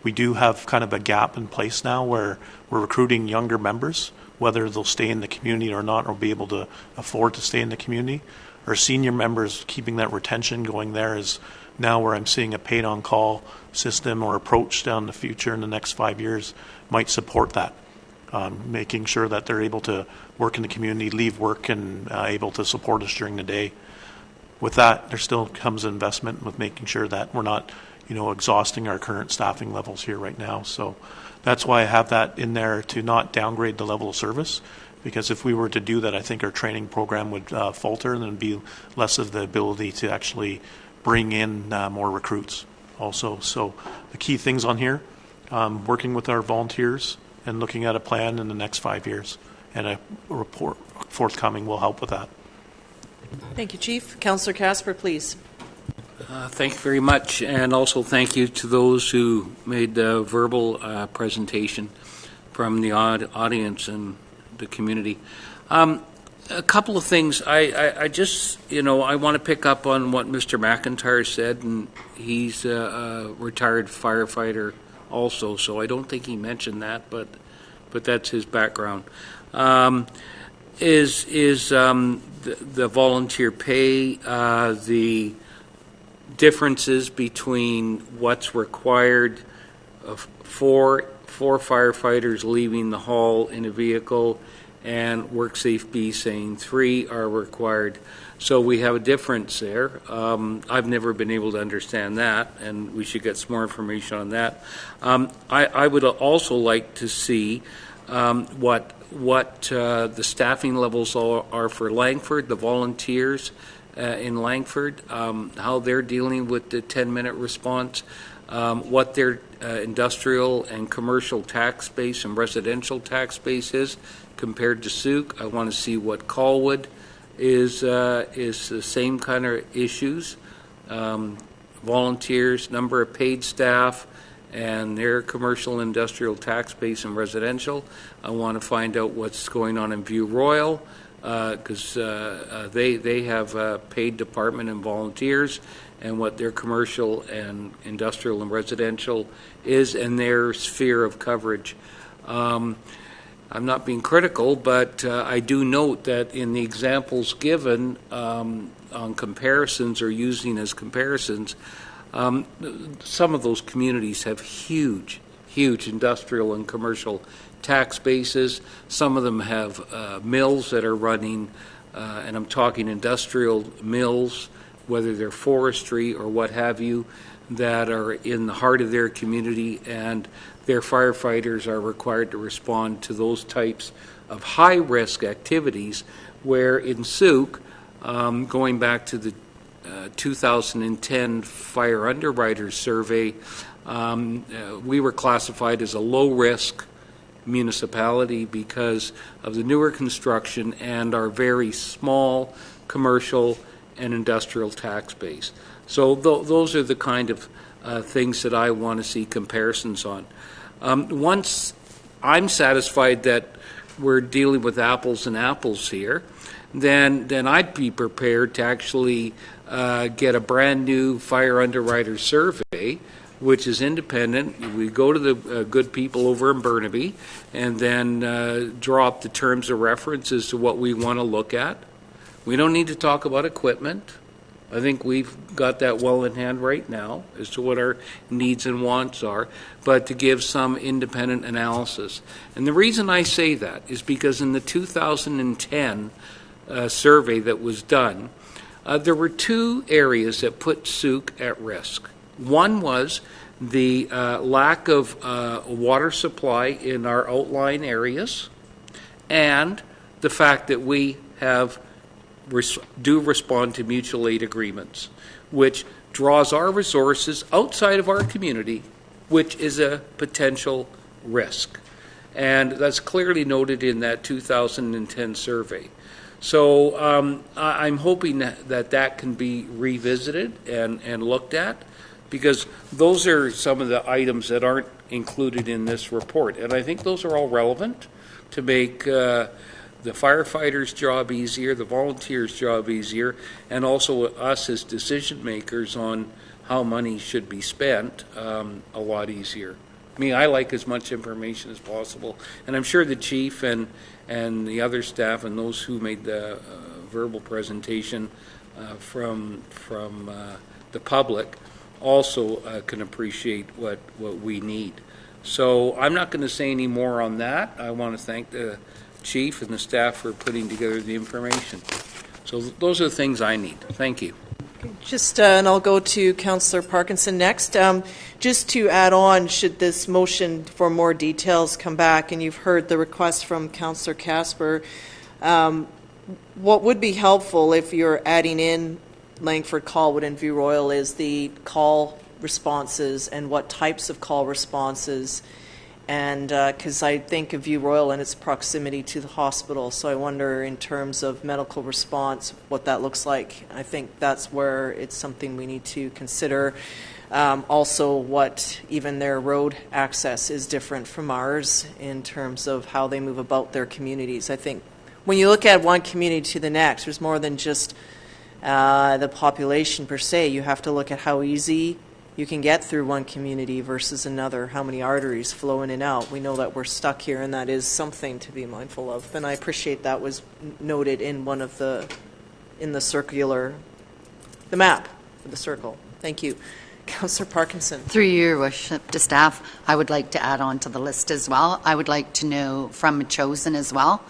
We do have kind of a gap in place now where we're recruiting younger members, whether they'll stay in the community or not, or be able to afford to stay in the community. Our senior members, keeping that retention going there is now where I'm seeing a paid-on-call system or approach down the future in the next 5 years might support that, making sure that they're able to work in the community, leave work, and able to support us during the day. With that, there still comes investment with making sure that we're not exhausting our current staffing levels here right now. So that's why I have that in there to not downgrade the level of service, because if we were to do that, I think our training program would falter and then be less of the ability to actually bring in more recruits also. So the key things on here, working with our volunteers and looking at a plan in the next 5 years, and a report forthcoming will help with that. Thank you, Chief. Councillor Casper, please. Thank you very much, and also thank you to those who made the verbal presentation from the audience and the community. A couple of things. I just, I want to pick up on what Mr. McIntyre said, and he's a retired firefighter also, so I don't think he mentioned that, but that's his background. Is the volunteer pay, the differences between what's required for firefighters leaving the hall in a vehicle and WorkSafe B saying 3 are required. So we have a difference there. I've never been able to understand that, and we should get some more information on that. I would also like to see what the staffing levels are for Langford, the volunteers in Langford, how they're dealing with the 10-minute response, what their industrial and commercial tax base and residential tax base is compared to Souk. I want to see what Colwood is the same kind of issues, volunteers, number of paid staff, and their commercial industrial tax base and residential. I want to find out what's going on in View Royal, because they have a paid department and volunteers, and what their commercial and industrial and residential is, and their sphere of coverage. I'm not being critical, but I do note that in the examples given on comparisons or using as comparisons, some of those communities have huge industrial and commercial tax bases. Some of them have mills that are running, and I'm talking industrial mills, whether they're forestry or what have you, that are in the heart of their community, and their firefighters are required to respond to those types of high-risk activities, where in Souk, going back to the 2010 Fire Underwriters Survey, we were classified as a low-risk municipality because of the newer construction and our very small commercial and industrial tax base. So those are the kind of things that I want to see comparisons on. Once I'm satisfied that we're dealing with apples and apples here, then I'd be prepared to actually get a brand new fire underwriter survey, which is independent. We go to the good people over in Burnaby and then draw up the terms of reference as to what we want to look at. We don't need to talk about equipment. I think we've got that well in hand right now as to what our needs and wants are, but to give some independent analysis. And the reason I say that is because in the 2010 survey that was done, there were two areas that put Souk at risk. One was the lack of water supply in our outlying areas, and the fact that we do respond to mutual aid agreements, which draws our resources outside of our community, which is a potential risk. And that's clearly noted in that 2010 survey. So I'm hoping that can be revisited and looked at, because those are some of the items that aren't included in this report. And I think those are all relevant to make the firefighters' job easier, the volunteers' job easier, and also us as decision makers on how money should be spent a lot easier. I mean, I like as much information as possible, and I'm sure the chief and the other staff and those who made the verbal presentation from the public also can appreciate what we need. So I'm not going to say any more on that. I want to thank the chief and the staff for putting together the information. So those are the things I need. Thank you. And I'll go to Councillor Parkinson next. Just to add on, should this motion for more details come back, and you've heard the request from Councillor Casper, what would be helpful if you're adding in Langford, Colwood, and View Royal is the call responses and what types of call responses. And because I think of View Royal and its proximity to the hospital, so I wonder in terms of medical response what that looks like. I think that's where it's something we need to consider. Also, what even their road access is different from ours in terms of how they move about their communities. I think when you look at one community to the next, there's more than just the population per se. You have to look at how easy you can get through one community versus another, how many arteries flow in and out. We know that we're stuck here, and that is something to be mindful of. And I appreciate that was noted in one of the map for the circle. Thank you. Councillor Parkinson. Through your worship to staff, I would like to add on to the list as well. I would like to know from Chosen as well.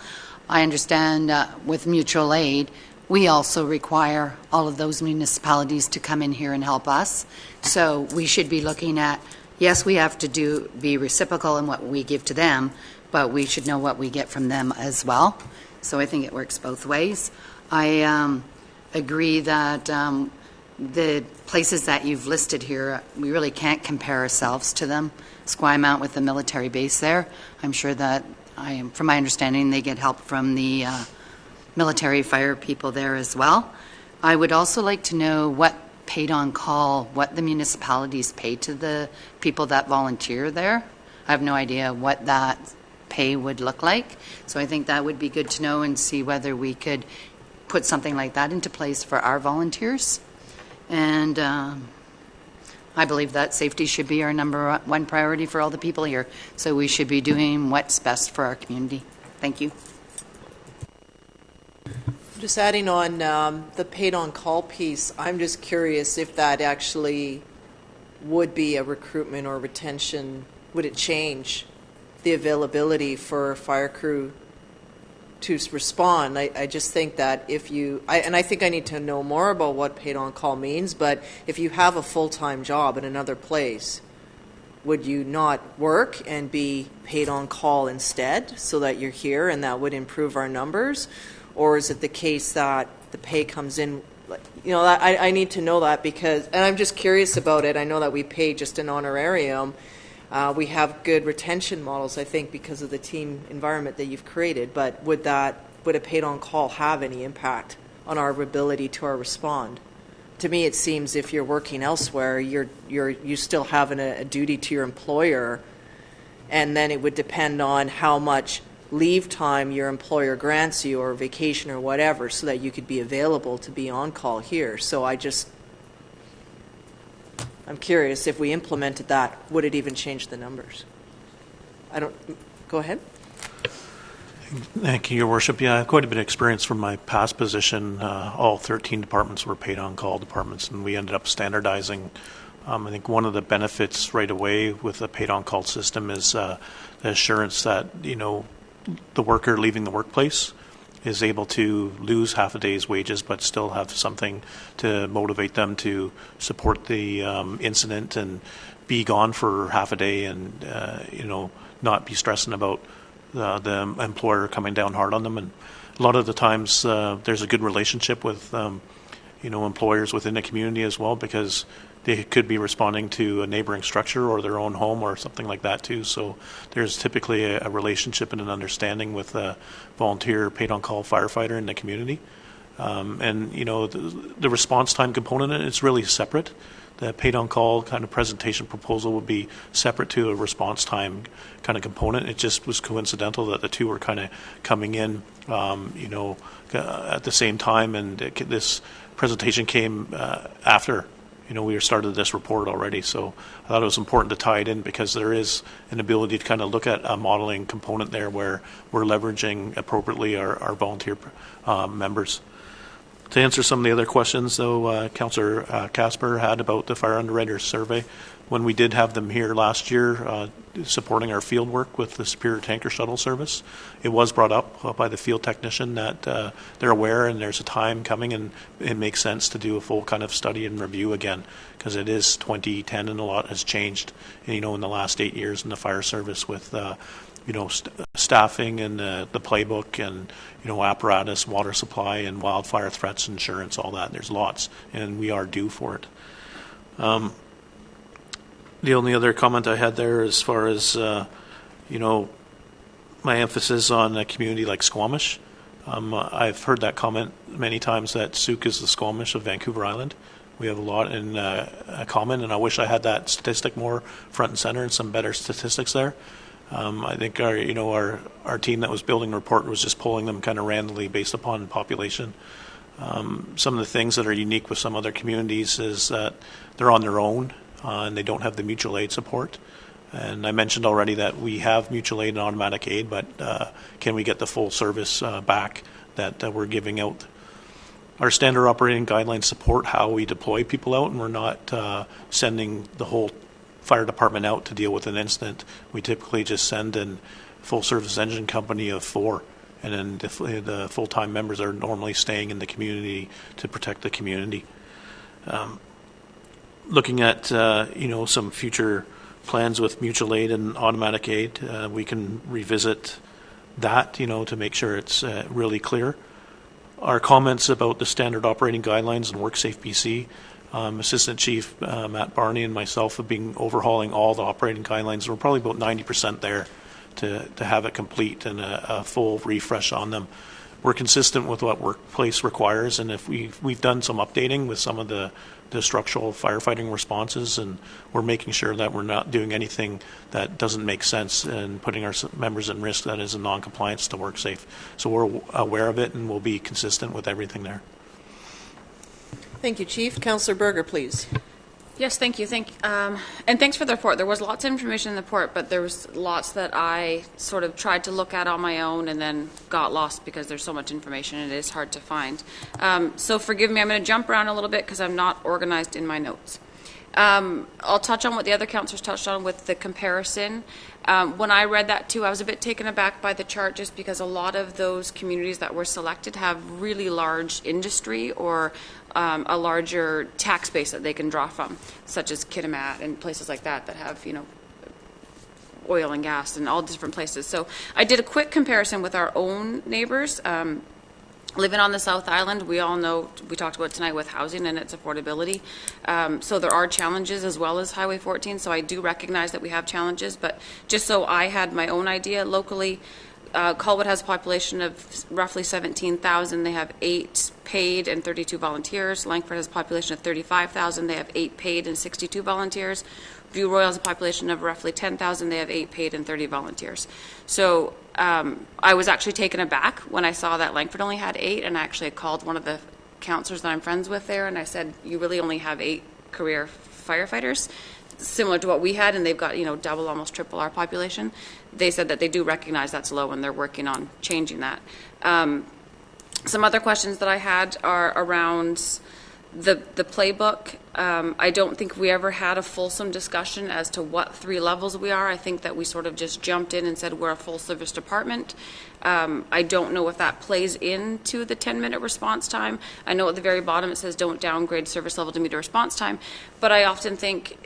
I understand with mutual aid, we also require all of those municipalities to come in here and help us. So we should be looking at, yes, we have to be reciprocal in what we give to them, but we should know what we get from them as well. So I think it works both ways. I agree that the places that you've listed here, we really can't compare ourselves to them. Esquimalt with the military base there, I'm sure that, from my understanding, they get help from the military fire people there as well. I would also like to know what paid on call, what the municipalities pay to the people that volunteer there. I have no idea what that pay would look like. So I think that would be good to know and see whether we could put something like that into place for our volunteers. And I believe that safety should be our number one priority for all the people here. So we should be doing what's best for our community. Thank you. Just adding on the paid-on-call piece, I'm just curious if that actually would be a recruitment or retention. Would it change the availability for fire crew respond. I just think that if you, and I think I need to know more about what paid on call means, but if you have a full-time job in another place, would you not work and be paid on call instead so that you're here and that would improve our numbers? Or is it the case that the pay comes in? You know, I need to know that because, and I'm just curious about it. I know that we pay just an honorarium. We have good retention models, I think, because of the team environment that you've created. But would a paid on call have any impact on our ability to respond? To me, it seems if you're working elsewhere, you still have a duty to your employer, and then it would depend on how much leave time your employer grants you or vacation or whatever so that you could be available to be on call here. So I'm curious if we implemented that, would it even change the numbers? Go ahead. Thank you, Your Worship. Yeah, I have quite a bit of experience from my past position. All 13 departments were paid on call departments, and we ended up standardizing. I think one of the benefits right away with the paid on call system is the assurance that, you know, the worker leaving the workplace is able to lose half a day's wages but still have something to motivate them to support the incident and be gone for half a day and, you know, not be stressing about the employer coming down hard on them. And a lot of the times there's a good relationship with, you know, employers within the community as well, because they could be responding to a neighboring structure or their own home or something like that too. So there's typically a relationship and an understanding with a volunteer paid-on-call firefighter in the community. And, you know, the response time component, it's really separate. The paid-on-call kind of presentation proposal would be separate to a response time kind of component. It just was coincidental that the two were kind of coming in, you know, at the same time, and this presentation came after, you know, we started this report already. So I thought it was important to tie it in because there is an ability to kind of look at a modeling component there where we're leveraging appropriately our volunteer members. To answer some of the other questions, though, Councillor Casper had about the fire underwriters survey, when we did have them here last year supporting our field work with the Superior Tanker Shuttle Service, it was brought up by the field technician that they're aware and there's a time coming and it makes sense to do a full kind of study and review again, because it is 2010 and a lot has changed, you know, in the last 8 years in the fire service with you know, staffing and the playbook and, you know, apparatus, water supply and wildfire threats insurance, all that. There's lots, and we are due for it. The only other comment I had there as far as, you know, my emphasis on a community like Squamish. I've heard that comment many times that Souk is the Squamish of Vancouver Island. We have a lot in common, and I wish I had that statistic more front and center and some better statistics there. I think our team that was building the report was just pulling them kind of randomly based upon population. Some of the things that are unique with some other communities is that they're on their own and they don't have the mutual aid support. And I mentioned already that we have mutual aid and automatic aid, but can we get the full service back that we're giving out? Our standard operating guidelines support how we deploy people out, and we're not sending the whole fire department out to deal with an incident. We typically just send in full service engine company of 4, and then the full-time members are normally staying in the community to protect the community. Looking at you know, some future plans with mutual aid and automatic aid, we can revisit that, you know, to make sure it's really clear. Our comments about the standard operating guidelines and WorkSafe BC, Assistant Chief Matt Barney and myself have been overhauling all the operating guidelines. We're probably about 90% there to have it complete and a full refresh on them. We're consistent with what workplace requires, and if we've done some updating with some of the structural firefighting responses, and we're making sure that we're not doing anything that doesn't make sense and putting our members at risk that is in non-compliance to WorkSafe. So we're aware of it and we'll be consistent with everything there. Thank you, Chief. Councillor Berger, please. Yes, thank you. And thanks for the report. There was lots of information in the report, but there was lots that I sort of tried to look at on my own and then got lost because there's so much information and it is hard to find. So forgive me, I'm going to jump around a little bit because I'm not organized in my notes. I'll touch on what the other councillors touched on with the comparison. When I read that too, I was a bit taken aback by the chart just because a lot of those communities that were selected have really large industry or a larger tax base that they can draw from, such as Kitimat and places like that that have, oil and gas and all different places. So I did a quick comparison with our own neighbors. Living on the South Island, we all know, we talked about tonight with housing and its affordability. So there are challenges as well as Highway 14, so I do recognize that we have challenges, but just so I had my own idea, locally, Colwood has a population of roughly 17,000. They have 8 paid and 32 volunteers. Langford has a population of 35,000. They have 8 paid and 62 volunteers. View Royal has a population of roughly 10,000. They have 8 paid and 30 volunteers. So I was actually taken aback when I saw that Langford only had 8, and I actually called one of the counselors that I'm friends with there, and I said, you really only have 8 career firefighters, similar to what we had, and they've got, double, almost triple our population. They said that they do recognize that's low, and they're working on changing that. Some other questions that I had are around the playbook. I don't think we ever had a fulsome discussion as to what 3 levels we are. I think that we sort of just jumped in and said we're a full service department. I don't know if that plays into the 10-minute response time. I know at the very bottom it says don't downgrade service level to meet a response time, but I often think,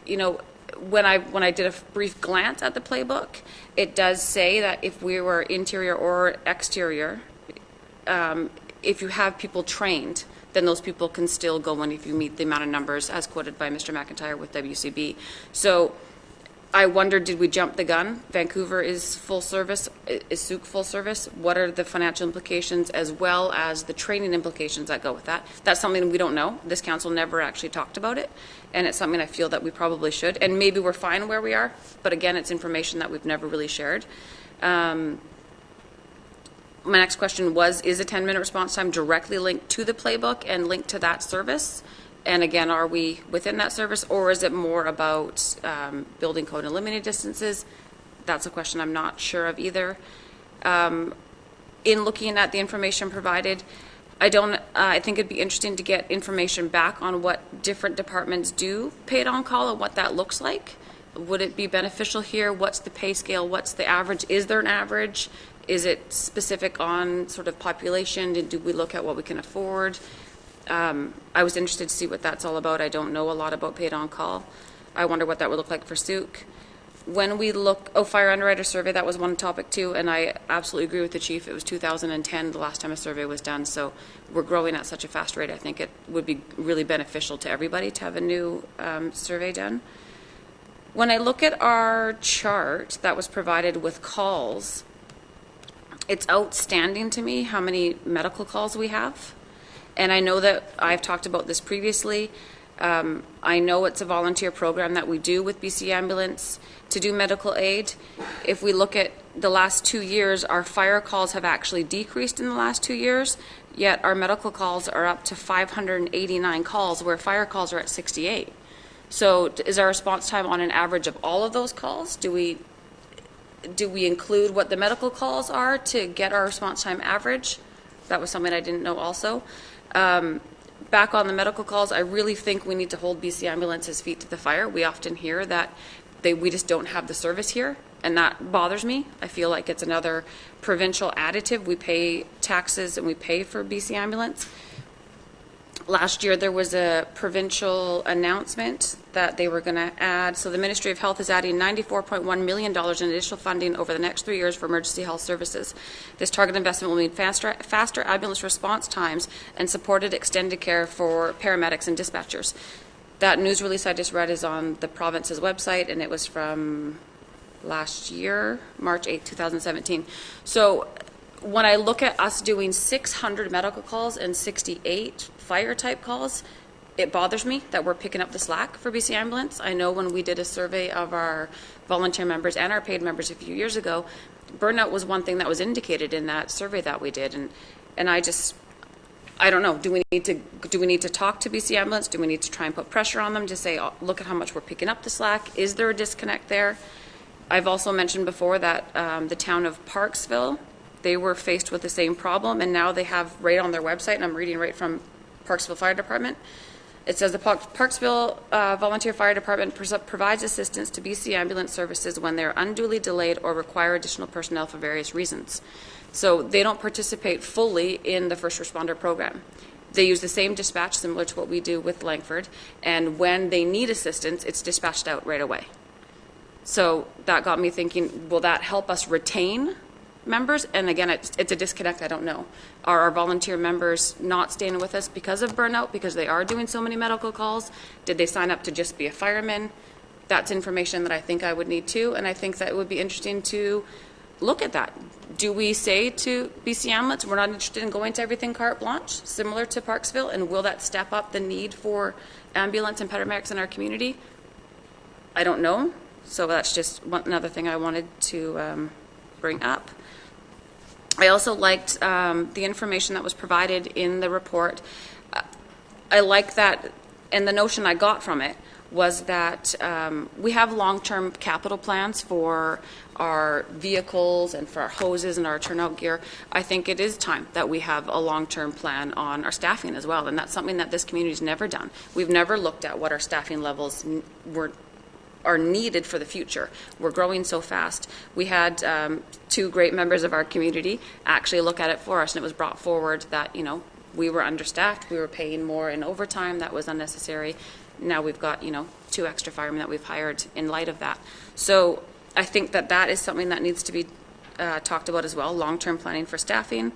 when I did a brief glance at the playbook, it does say that if we were interior or exterior, if you have people trained, then those people can still go in if you meet the amount of numbers as quoted by Mr. McIntyre with WCB. So I wondered, did we jump the gun? Vancouver is full service, is Souk full service? What are the financial implications as well as the training implications that go with that? That's something we don't know. This council never actually talked about it, and it's something I feel that we probably should. And maybe we're fine where we are, but again, it's information that we've never really shared. My next question was, is a 10-minute response time directly linked to the playbook and linked to that service? And again, are we within that service, or is it more about building code and eliminating distances? That's a question I'm not sure of either. In looking at the information provided, I think it'd be interesting to get information back on what different departments do paid on call and what that looks like. Would it be beneficial here? What's the pay scale? What's the average? Is there an average? Is it specific on sort of population? Do we look at what we can afford? I was interested to see what that's all about. I don't know a lot about paid on call. I wonder what that would look like for Souk. When we look, fire underwriter survey, that was one topic too, and I absolutely agree with the chief. It was 2010 the last time a survey was done, so we're growing at such a fast rate. I think it would be really beneficial to everybody to have a new survey done. When I look at our chart that was provided with calls, it's outstanding to me how many medical calls we have. And I know that I've talked about this previously. I know it's a volunteer program that we do with BC Ambulance to do medical aid. If we look at the last 2 years, our fire calls have actually decreased in the last 2 years, yet our medical calls are up to 589 calls, where fire calls are at 68. So is our response time on an average of all of those calls? Do we include what the medical calls are to get our response time average? That was something I didn't know also. Back on the medical calls, I really think we need to hold BC Ambulance's feet to the fire. We often hear that we just don't have the service here, and that bothers me. I feel like it's another provincial additive. We pay taxes and we pay for BC Ambulance. Last year there was a provincial announcement that they were going to add, so the Ministry of Health is adding $94.1 million in additional funding over the next 3 years for emergency health services. This target investment will mean faster ambulance response times and supported extended care for paramedics and dispatchers. That news release I just read is on the province's website, and it was from last year, March 8, 2017. So when I look at us doing 600 medical calls and 68 fire type calls, it bothers me that we're picking up the slack for BC Ambulance. I know when we did a survey of our volunteer members and our paid members a few years ago, burnout was one thing that was indicated in that survey that we did, and I don't know. Do we need to talk to BC Ambulance? Do we need to try and put pressure on them to say, look at how much we're picking up the slack? Is there a disconnect there? I've also mentioned before that the town of Parksville, they were faced with the same problem, and now they have right on their website, and I'm reading right from Parksville Fire Department, It says the Parksville Volunteer Fire Department provides assistance to BC ambulance services when they're unduly delayed or require additional personnel for various reasons. So they don't participate fully in the first responder program. They use the same dispatch, similar to what we do with Langford, and when they need assistance, it's dispatched out right away. So that got me thinking, will that help us retain members? And again, it's a disconnect, I don't know. Are our volunteer members not staying with us because of burnout, because they are doing so many medical calls? Did they sign up to just be a fireman? That's information that I think I would need too, and I think that it would be interesting to look at that. Do we say to BC Ambulance, we're not interested in going to everything carte blanche, similar to Parksville, and will that step up the need for ambulance and paramedics in our community? I don't know. So that's just another thing I wanted to bring up. I also liked the information that was provided in the report. I like that, and the notion I got from it was that we have long-term capital plans for our vehicles and for our hoses and our turnout gear. I think it is time that we have a long-term plan on our staffing as well, and that's something that this community's never done. We've never looked at what our staffing levels are needed for the future. We're growing so fast. We had two great members of our community actually look at it for us, and it was brought forward that, you know, we were understaffed, we were paying more in overtime, that was unnecessary. Now we've got, you know, 2 extra firemen that we've hired in light of that. So I think that that is something that needs to be talked about as well, long-term planning for staffing.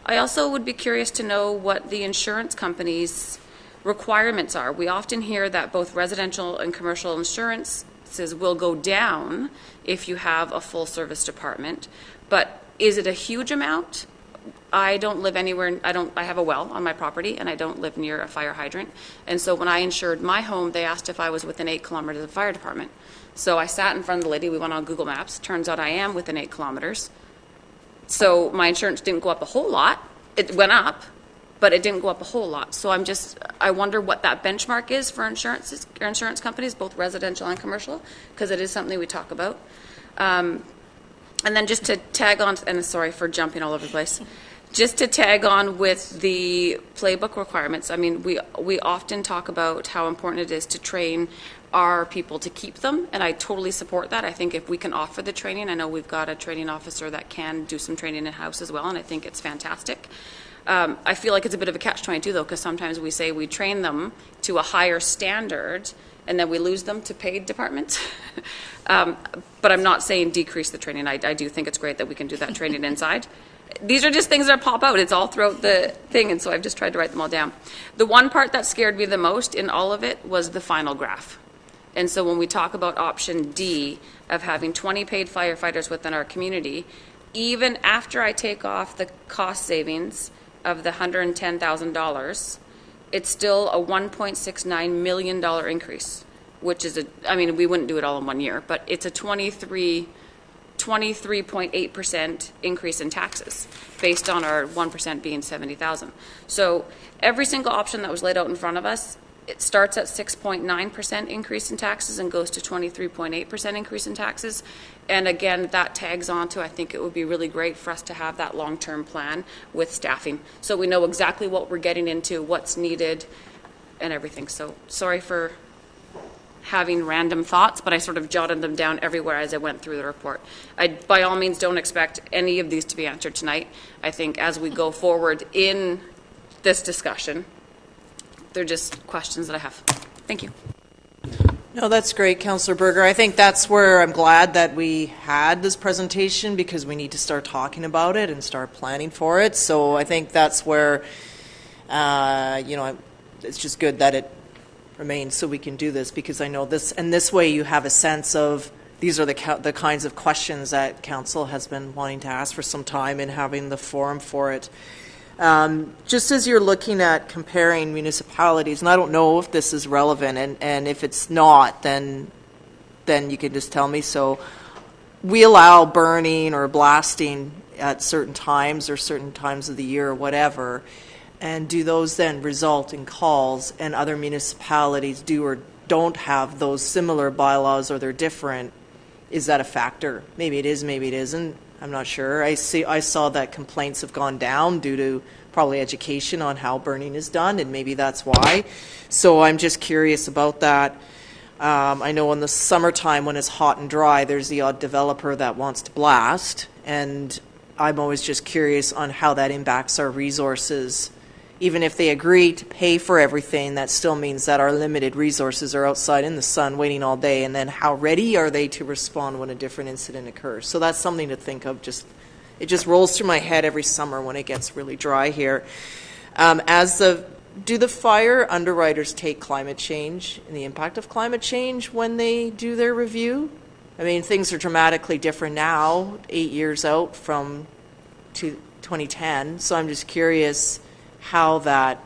I also would be curious to know what the insurance companies' requirements are. We often hear that both residential and commercial insurances will go down if you have a full service department, but is it a huge amount? I don't live anywhere, I have a well on my property and I don't live near a fire hydrant. And so when I insured my home, they asked if I was within 8 kilometers of the fire department. So I sat in front of the lady, we went on Google Maps, turns out I am within 8 kilometers. So my insurance didn't go up a whole lot. It went up, but it didn't go up a whole lot. So I wonder what that benchmark is for insurance companies, both residential and commercial, because it is something we talk about. And then just to tag on, and sorry for jumping all over the place, just to tag on with the playbook requirements. I mean, we often talk about how important it is to train our people to keep them, and I totally support that. I think if we can offer the training, I know we've got a training officer that can do some training in-house as well, and I think it's fantastic. I feel like it's a bit of a catch-22, though, because sometimes we say we train them to a higher standard, and then we lose them to paid departments. But I'm not saying decrease the training. I do think it's great that we can do that training inside. These are just things that pop out. It's all throughout the thing, and so I've just tried to write them all down. The one part that scared me the most in all of it was the final graph. And so when we talk about option D of having 20 paid firefighters within our community, even after I take off the cost savings of the $110,000, it's still a $1.69 million increase, which is we wouldn't do it all in 1 year, but it's a 23.8% increase in taxes based on our 1% being 70,000. So every single option that was laid out in front of us, it starts at 6.9% increase in taxes and goes to 23.8% increase in taxes. And again, that tags on to, I think it would be really great for us to have that long-term plan with staffing, so we know exactly what we're getting into, what's needed, and everything. So sorry for having random thoughts, but I sort of jotted them down everywhere as I went through the report. I, by all means, don't expect any of these to be answered tonight. I think as we go forward in this discussion, they're just questions that I have. Thank you. No, that's great, Councillor Berger. I think that's where I'm glad that we had this presentation, because we need to start talking about it and start planning for it. So I think that's where, it's just good that it remains so we can do this, because I know this, and this way you have a sense of these are the kinds of questions that Council has been wanting to ask for some time and having the forum for it. Just as you're looking at comparing municipalities, and I don't know if this is relevant, and if it's not, then you can just tell me. So we allow burning or blasting at certain times or certain times of the year or whatever, and do those then result in calls, and other municipalities do or don't have those similar bylaws, or they're different? Is that a factor? Maybe it is, maybe it isn't. I'm not sure. I saw that complaints have gone down due to probably education on how burning is done, and maybe that's why. So I'm just curious about that. I know in the summertime when it's hot and dry, there's the odd developer that wants to blast, and I'm always just curious on how that impacts our resources. Even if they agree to pay for everything, that still means that our limited resources are outside in the sun waiting all day, and then how ready are they to respond when a different incident occurs? So that's something to think of. It just rolls through my head every summer when it gets really dry here. Do the fire underwriters take climate change and the impact of climate change when they do their review? I mean, things are dramatically different now, 8 years out from 2010, so I'm just curious how that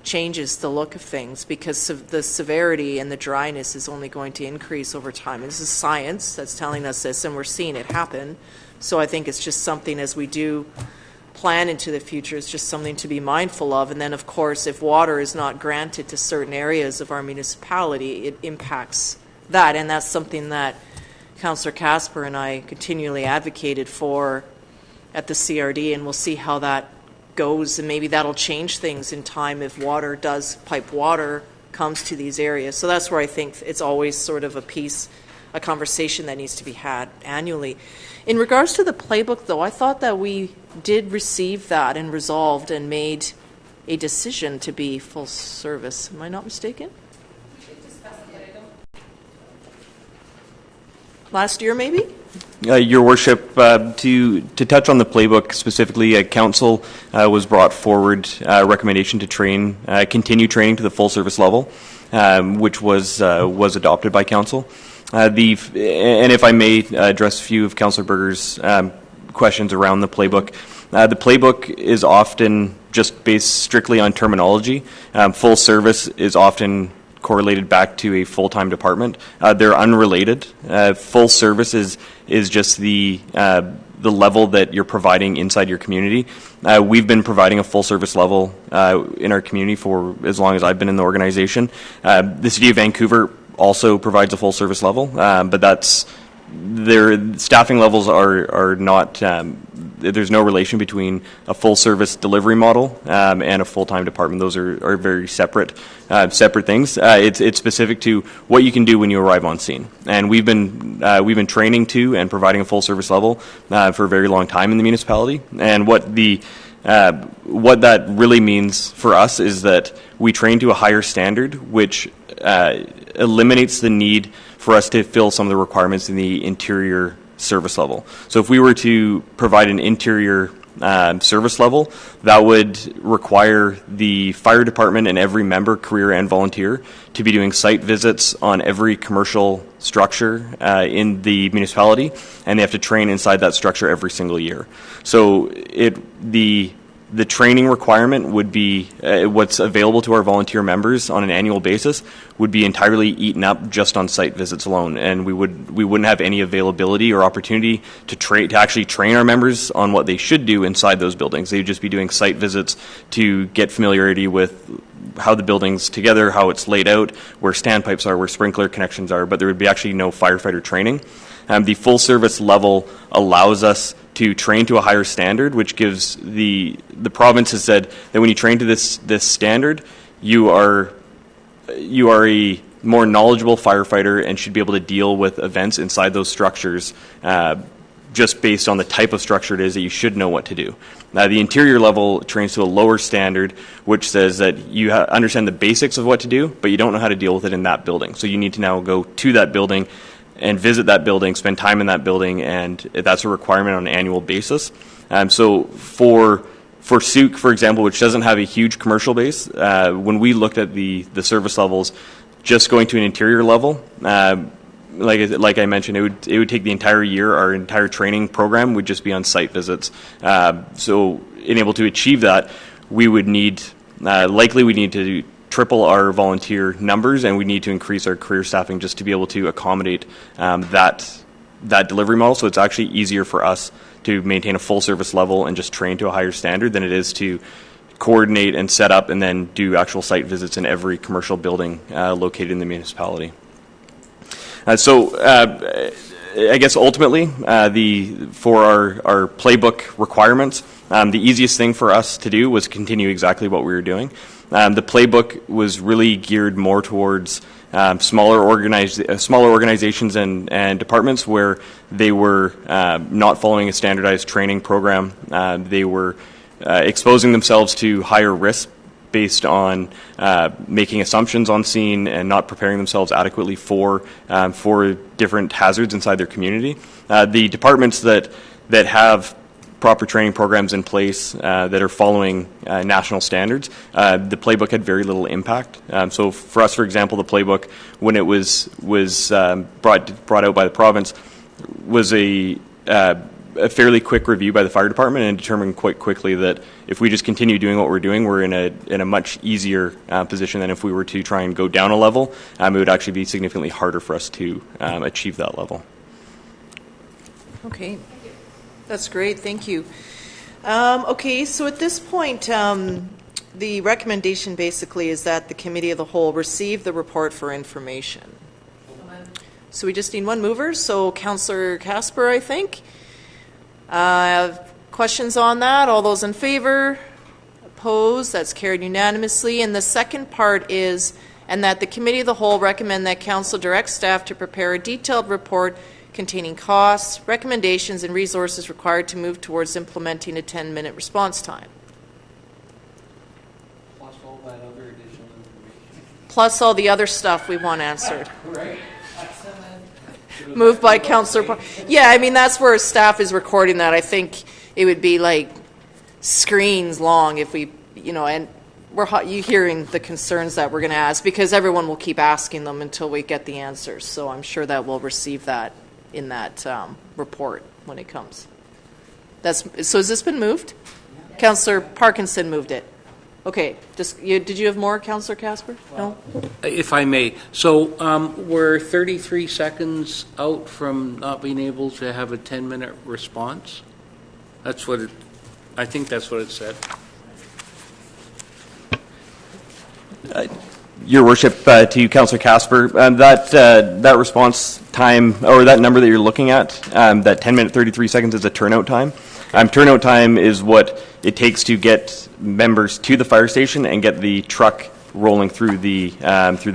changes the look of things, because the severity and the dryness is only going to increase over time. And this is science that's telling us this, and we're seeing it happen. So I think it's just something, as we do plan into the future, it's just something to be mindful of. And then, of course, if water is not granted to certain areas of our municipality, it impacts that. And that's something that Councillor Casper and I continually advocated for at the CRD, and we'll see how that goes, and maybe that'll change things in time if pipe water comes to these areas. So that's where I think it's always sort of a conversation that needs to be had annually. In regards to the playbook, though, I thought that we did receive that and resolved and made a decision to be full service. Am I not mistaken? Last year, maybe? Your Worship, to touch on the playbook specifically, Council was brought forward a recommendation to continue training to the full service level, which was adopted by Council. And if I may address a few of Councillor Berger's questions around the playbook. The playbook is often just based strictly on terminology. Full service is often correlated back to a full-time department. They're unrelated. Full service is just the level that you're providing inside your community. We've been providing a full service level in our community for as long as I've been in the organization. The City of Vancouver also provides a full service level, but their staffing levels are not, there's no relation between a full service delivery model and a full-time department. Those are very separate things. It's specific to what you can do when you arrive on scene. And we've been training to and providing a full service level for a very long time in the municipality. And what that really means for us is that we train to a higher standard, which eliminates the need for us to fill some of the requirements in the interior service level. So if we were to provide an interior service level, that would require the fire department and every member, career and volunteer, to be doing site visits on every commercial structure in the municipality, and they have to train inside that structure every single year. So the training requirement would be what's available to our volunteer members on an annual basis would be entirely eaten up just on site visits alone, and we wouldn't have any availability or opportunity to actually train our members on what they should do inside those buildings. They would just be doing site visits to get familiarity with how the building's together, how it's laid out, where standpipes are, where sprinkler connections are, but there would be actually no firefighter training. The full service level allows us to train to a higher standard, which gives the province has said that when you train to this standard, you are a more knowledgeable firefighter and should be able to deal with events inside those structures just based on the type of structure it is that you should know what to do. Now, the interior level trains to a lower standard, which says that you understand the basics of what to do, but you don't know how to deal with it in that building. So you need to now go to that building and visit that building, spend time in that building, and that's a requirement on an annual basis. So for SUC, for example, which doesn't have a huge commercial base, when we looked at the service levels, just going to an interior level, like I mentioned, it would take the entire year. Our entire training program would just be on site visits. So in able to achieve that, we would need to triple our volunteer numbers, and we need to increase our career staffing just to be able to accommodate that delivery model. So it's actually easier for us to maintain a full service level and just train to a higher standard than it is to coordinate and set up and then do actual site visits in every commercial building located in the municipality. So I guess ultimately, for our playbook requirements, the easiest thing for us to do was continue exactly what we were doing. The playbook was really geared more towards smaller organizations and departments where they were not following a standardized training program. They were exposing themselves to higher risk based on making assumptions on scene and not preparing themselves adequately for different hazards inside their community. The departments that have proper training programs in place that are following national standards, the playbook had very little impact. So for us, for example, the playbook, when it was brought out by the province, was a fairly quick review by the fire department and determined quite quickly that if we just continue doing what we're doing, we're in a much easier position than if we were to try and go down a level. It would actually be significantly harder for us to achieve that level. Okay. That's great. Thank you. Okay, so at this point, the recommendation basically is that the Committee of the Whole receive the report for information. So we just need one mover. So Councillor Casper, I think. Questions on that? All those in favor? Opposed? That's carried unanimously. And the second part is, and that the Committee of the Whole recommend that Council direct staff to prepare a detailed report containing costs, recommendations, and resources required to move towards implementing a 10-minute response time. Plus all that other additional information. Plus all the other stuff we want answered. Right. Moved by Councillor. Yeah, I mean, that's where staff is recording that. I think it would be like screens long if we, and you hearing the concerns that we're going to ask, because everyone will keep asking them until we get the answers. So I'm sure that we'll receive that in that report when it comes. So has this been moved? Yeah. Councillor Parkinson moved it. Okay. Did you have more, Councillor Casper? No? If I may. So we're 33 seconds out from not being able to have a 10-minute response? That's what I think that's what it said. Your Worship, to you, Councillor Casper, that response time, or that number that you're looking at, that 10 minute 33 seconds is a turnout time. Turnout time is what it takes to get members to the fire station and get the truck rolling through the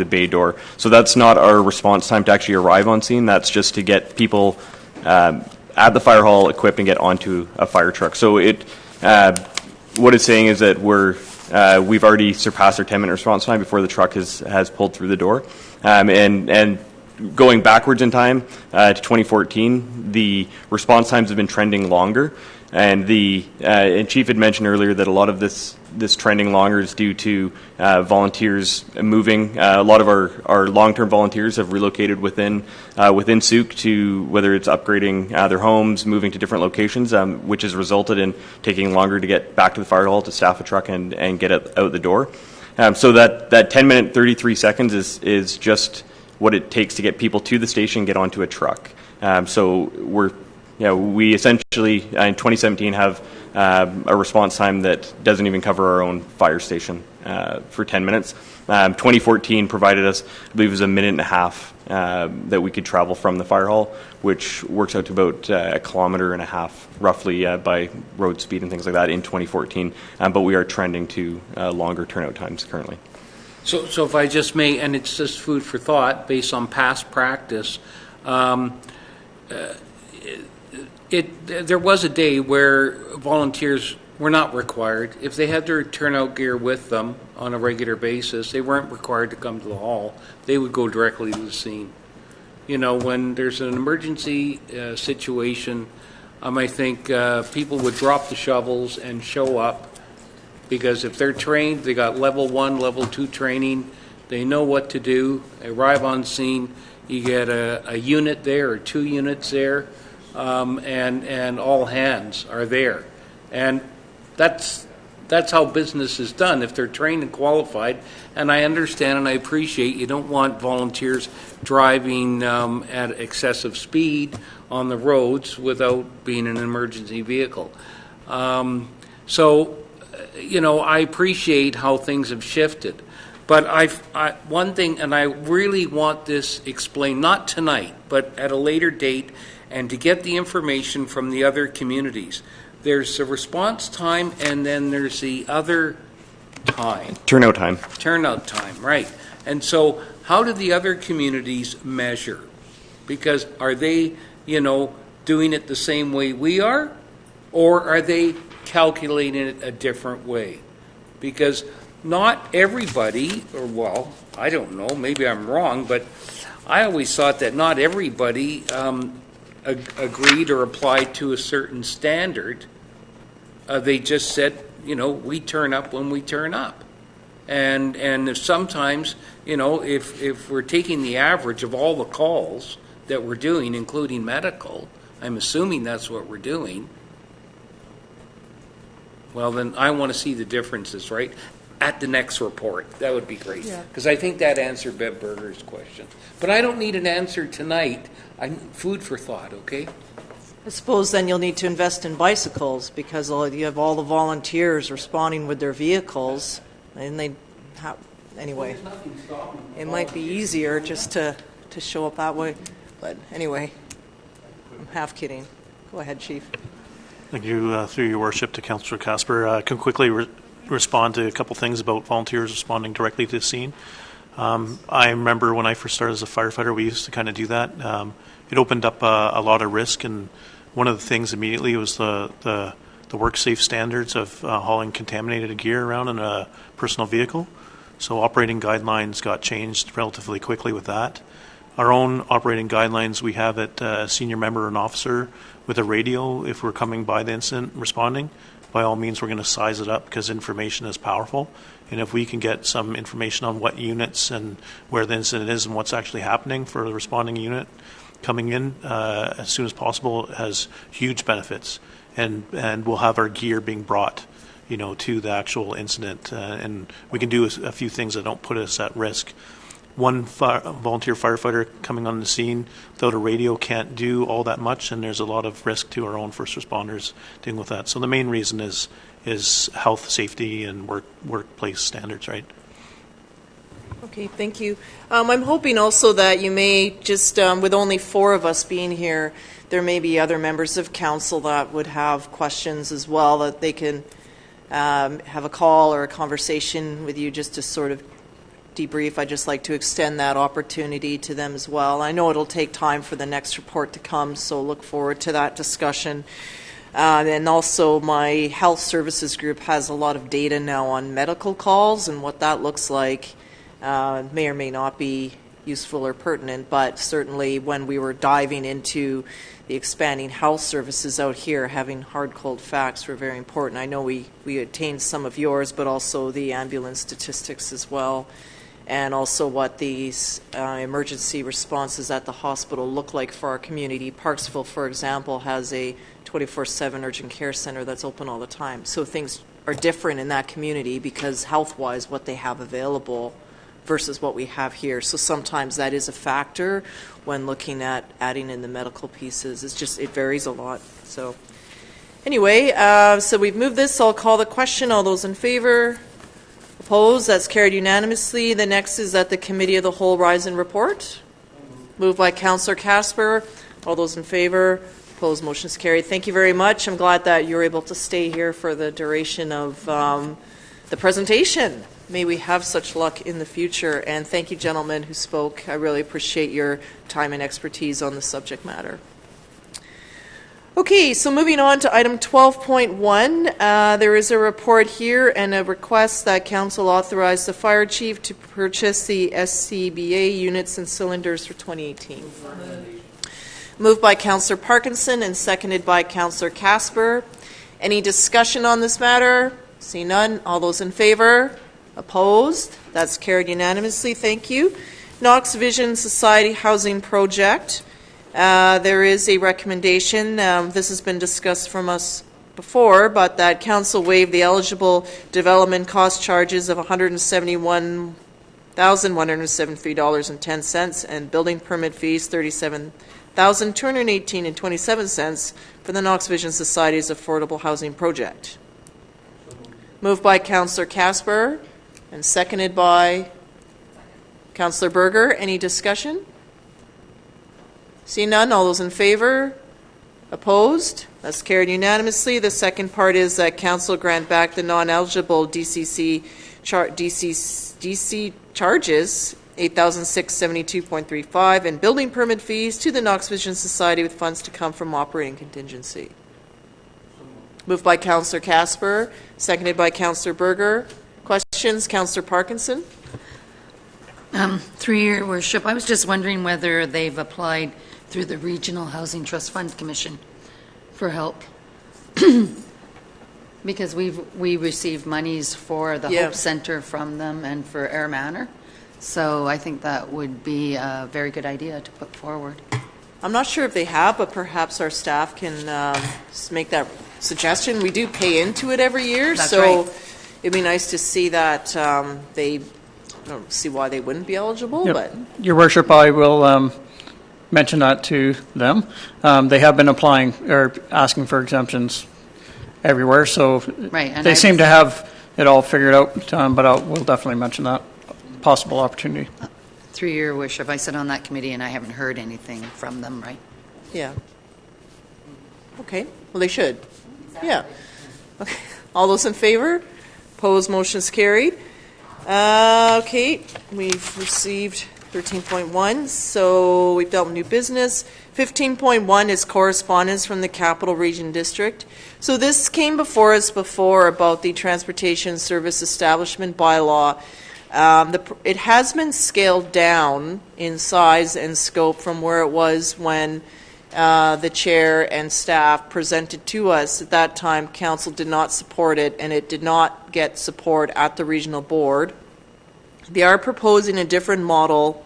bay door. So that's not our response time to actually arrive on scene. That's just to get people at the fire hall equipped and get onto a fire truck. So what it's saying is that we've already surpassed our 10-minute response time before the truck has pulled through the door. And going backwards in time to 2014, the response times have been trending longer. And and Chief had mentioned earlier that a lot of this trending longer is due to volunteers moving. A lot of our long-term volunteers have relocated within Souk to whether it's upgrading their homes, moving to different locations, which has resulted in taking longer to get back to the fire hall to staff a truck and get it out the door. So that 10-minute 33 seconds is just what it takes to get people to the station, get onto a truck. So we essentially, in 2017, have a response time that doesn't even cover our own fire station for 10 minutes. 2014 provided us, I believe it was a minute and a half that we could travel from the fire hall, which works out to about a kilometer and a half, roughly, by road speed and things like that in 2014. But we are trending to longer turnout times currently. So if I just may, and it's just food for thought based on past practice, there was a day where volunteers were not required. If they had their turnout gear with them on a regular basis, they weren't required to come to the hall. They would go directly to the scene. When there's an emergency situation, I think people would drop the shovels and show up, because if they're trained, they got level 1, level 2 training, they know what to do, they arrive on scene, you get a unit there or 2 units there, and all hands are there. And that's how business is done if they're trained and qualified. And I understand and I appreciate you don't want volunteers driving at excessive speed on the roads without being an emergency vehicle. I appreciate how things have shifted. But one thing, and I really want this explained, not tonight, but at a later date, and to get the information from the other communities. There's a response time, and then there's the other time. Turnout time. Turnout time, right. And so how do the other communities measure? Because are they, doing it the same way we are, or are they calculating it a different way? Because not everybody, I don't know, maybe I'm wrong, but I always thought that not everybody agreed or applied to a certain standard. They just said, we turn up when we turn up. And if sometimes, if we're taking the average of all the calls that we're doing, including medical, I'm assuming that's what we're doing, well, then I want to see the differences, right, at the next report. That would be great. Because I think that answered Bev Berger's question. But I don't need an answer tonight. Food for thought, okay? I suppose then you'll need to invest in bicycles because you have all the volunteers responding with their vehicles. And anyway, it might be easier just to show up that way. But anyway, I'm half kidding. Go ahead, Chief. Thank you, through your worship, to Councillor Casper. I can quickly respond to a couple things about volunteers responding directly to the scene. I remember when I first started as a firefighter, we used to kind of do that. It opened up a lot of risk, and one of the things immediately was the work safe standards of hauling contaminated gear around in a personal vehicle. So operating guidelines got changed relatively quickly with that. Our own operating guidelines, we have it senior member and officer with a radio if we're coming by the incident responding. By all means, we're going to size it up because information is powerful. And if we can get some information on what units and where the incident is and what's actually happening for the responding unit coming in as soon as possible, it has huge benefits. And we'll have our gear being brought, to the actual incident. And we can do a few things that don't put us at risk. One volunteer firefighter coming on the scene without a radio can't do all that much, and there's a lot of risk to our own first responders dealing with that. So the main reason is health, safety, and workplace standards, right? Okay, thank you. I'm hoping also that you may just, with only 4 of us being here, there may be other members of council that would have questions as well, that they can have a call or a conversation with you just to sort of debrief. I'd just like to extend that opportunity to them as well. I know it'll take time for the next report to come, so look forward to that discussion. And also my health services group has a lot of data now on medical calls and what that looks like. May or may not be useful or pertinent, but certainly when we were diving into the expanding health services out here, having hard, cold facts were very important. I know we attained some of yours, but also the ambulance statistics as well, and also what these emergency responses at the hospital look like for our community. Parksville, for example, has a 24/7 urgent care center that's open all the time. So things are different in that community because health-wise what they have available versus what we have here. So sometimes that is a factor when looking at adding in the medical pieces. It varies a lot. So anyway, so we've moved this. I'll call the question. All those in favor? Opposed? That's carried unanimously. The next is that the Committee of the Whole Rise and Report. Moved by Councillor Casper. All those in favor? Opposed? Motion is carried. Thank you very much. I'm glad that you're able to stay here for the duration of the presentation. May we have such luck in the future. And thank you, gentlemen who spoke. I really appreciate your time and expertise on the subject matter. Okay, so moving on to item 12.1, there is a report here and a request that Council authorize the Fire Chief to purchase the SCBA units and cylinders for 2018. Moved by Councillor Parkinson and seconded by Councillor Casper. Any discussion on this matter? See none. All those in favor? Opposed? That's carried unanimously. Thank you. Knox Vision Society Housing Project. There is a recommendation. This has been discussed from us before, but that Council waive the eligible development cost charges of $171,173.10 and building permit fees $37,218.27 for the Knox Vision Society's affordable housing project. Moved by Councillor Casper and seconded by Councillor Berger, any discussion? See none, all those in favor? Opposed? That's carried unanimously. The second part is that council grant back the non-eligible DC charges, 8,672.35, and building permit fees to the Knox Vision Society with funds to come from operating contingency. Moved by Councillor Casper, seconded by Councillor Berger. Questions? Councillor Parkinson? Through your worship, I was just wondering whether they've applied through the Regional Housing Trust Fund Commission for help. Because we received monies for the Hope Center from them and for Air Manor. So I think that would be a very good idea to put forward. I'm not sure if they have, but perhaps our staff can make that suggestion. We do pay into it every year, That's so right. it'd be nice to see that they, I don't see why they wouldn't be eligible, Yep. but Your worship, I will mention that to them. They have been applying or asking for exemptions everywhere, so Right, and they I- seem to have it all figured out, but we'll definitely mention that possible opportunity. Through your worship, I sit on that committee and I haven't heard anything from them, right? yeah. Okay, well, they should. Yeah. Okay. All those in favor? Opposed, motion's carried. Okay, we've received 13.1, so we've dealt with new business. 15.1 is correspondence from the Capital Region District. So this came before us before about the Transportation Service Establishment Bylaw. It has been scaled down in size and scope from where it was when the chair and staff presented to us. At that time, council did not support it, and it did not get support at the regional board. They are proposing a different model.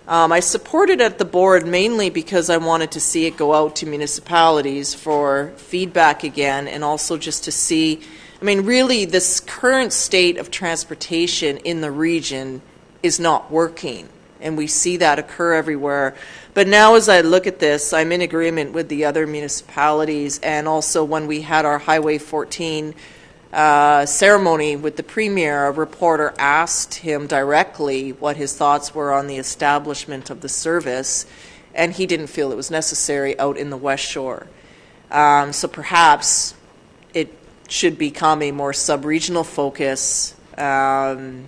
I supported at the board mainly because I wanted to see it go out to municipalities for feedback again, and also just to see, I mean, really, this current state of transportation in the region is not working, and we see that occur everywhere. But now as I look at this, I'm in agreement with the other municipalities, and also when we had our Highway 14 ceremony with the Premier, a reporter asked him directly what his thoughts were on the establishment of the service, and he didn't feel it was necessary out in the West Shore. So perhaps it should become a more sub-regional focus and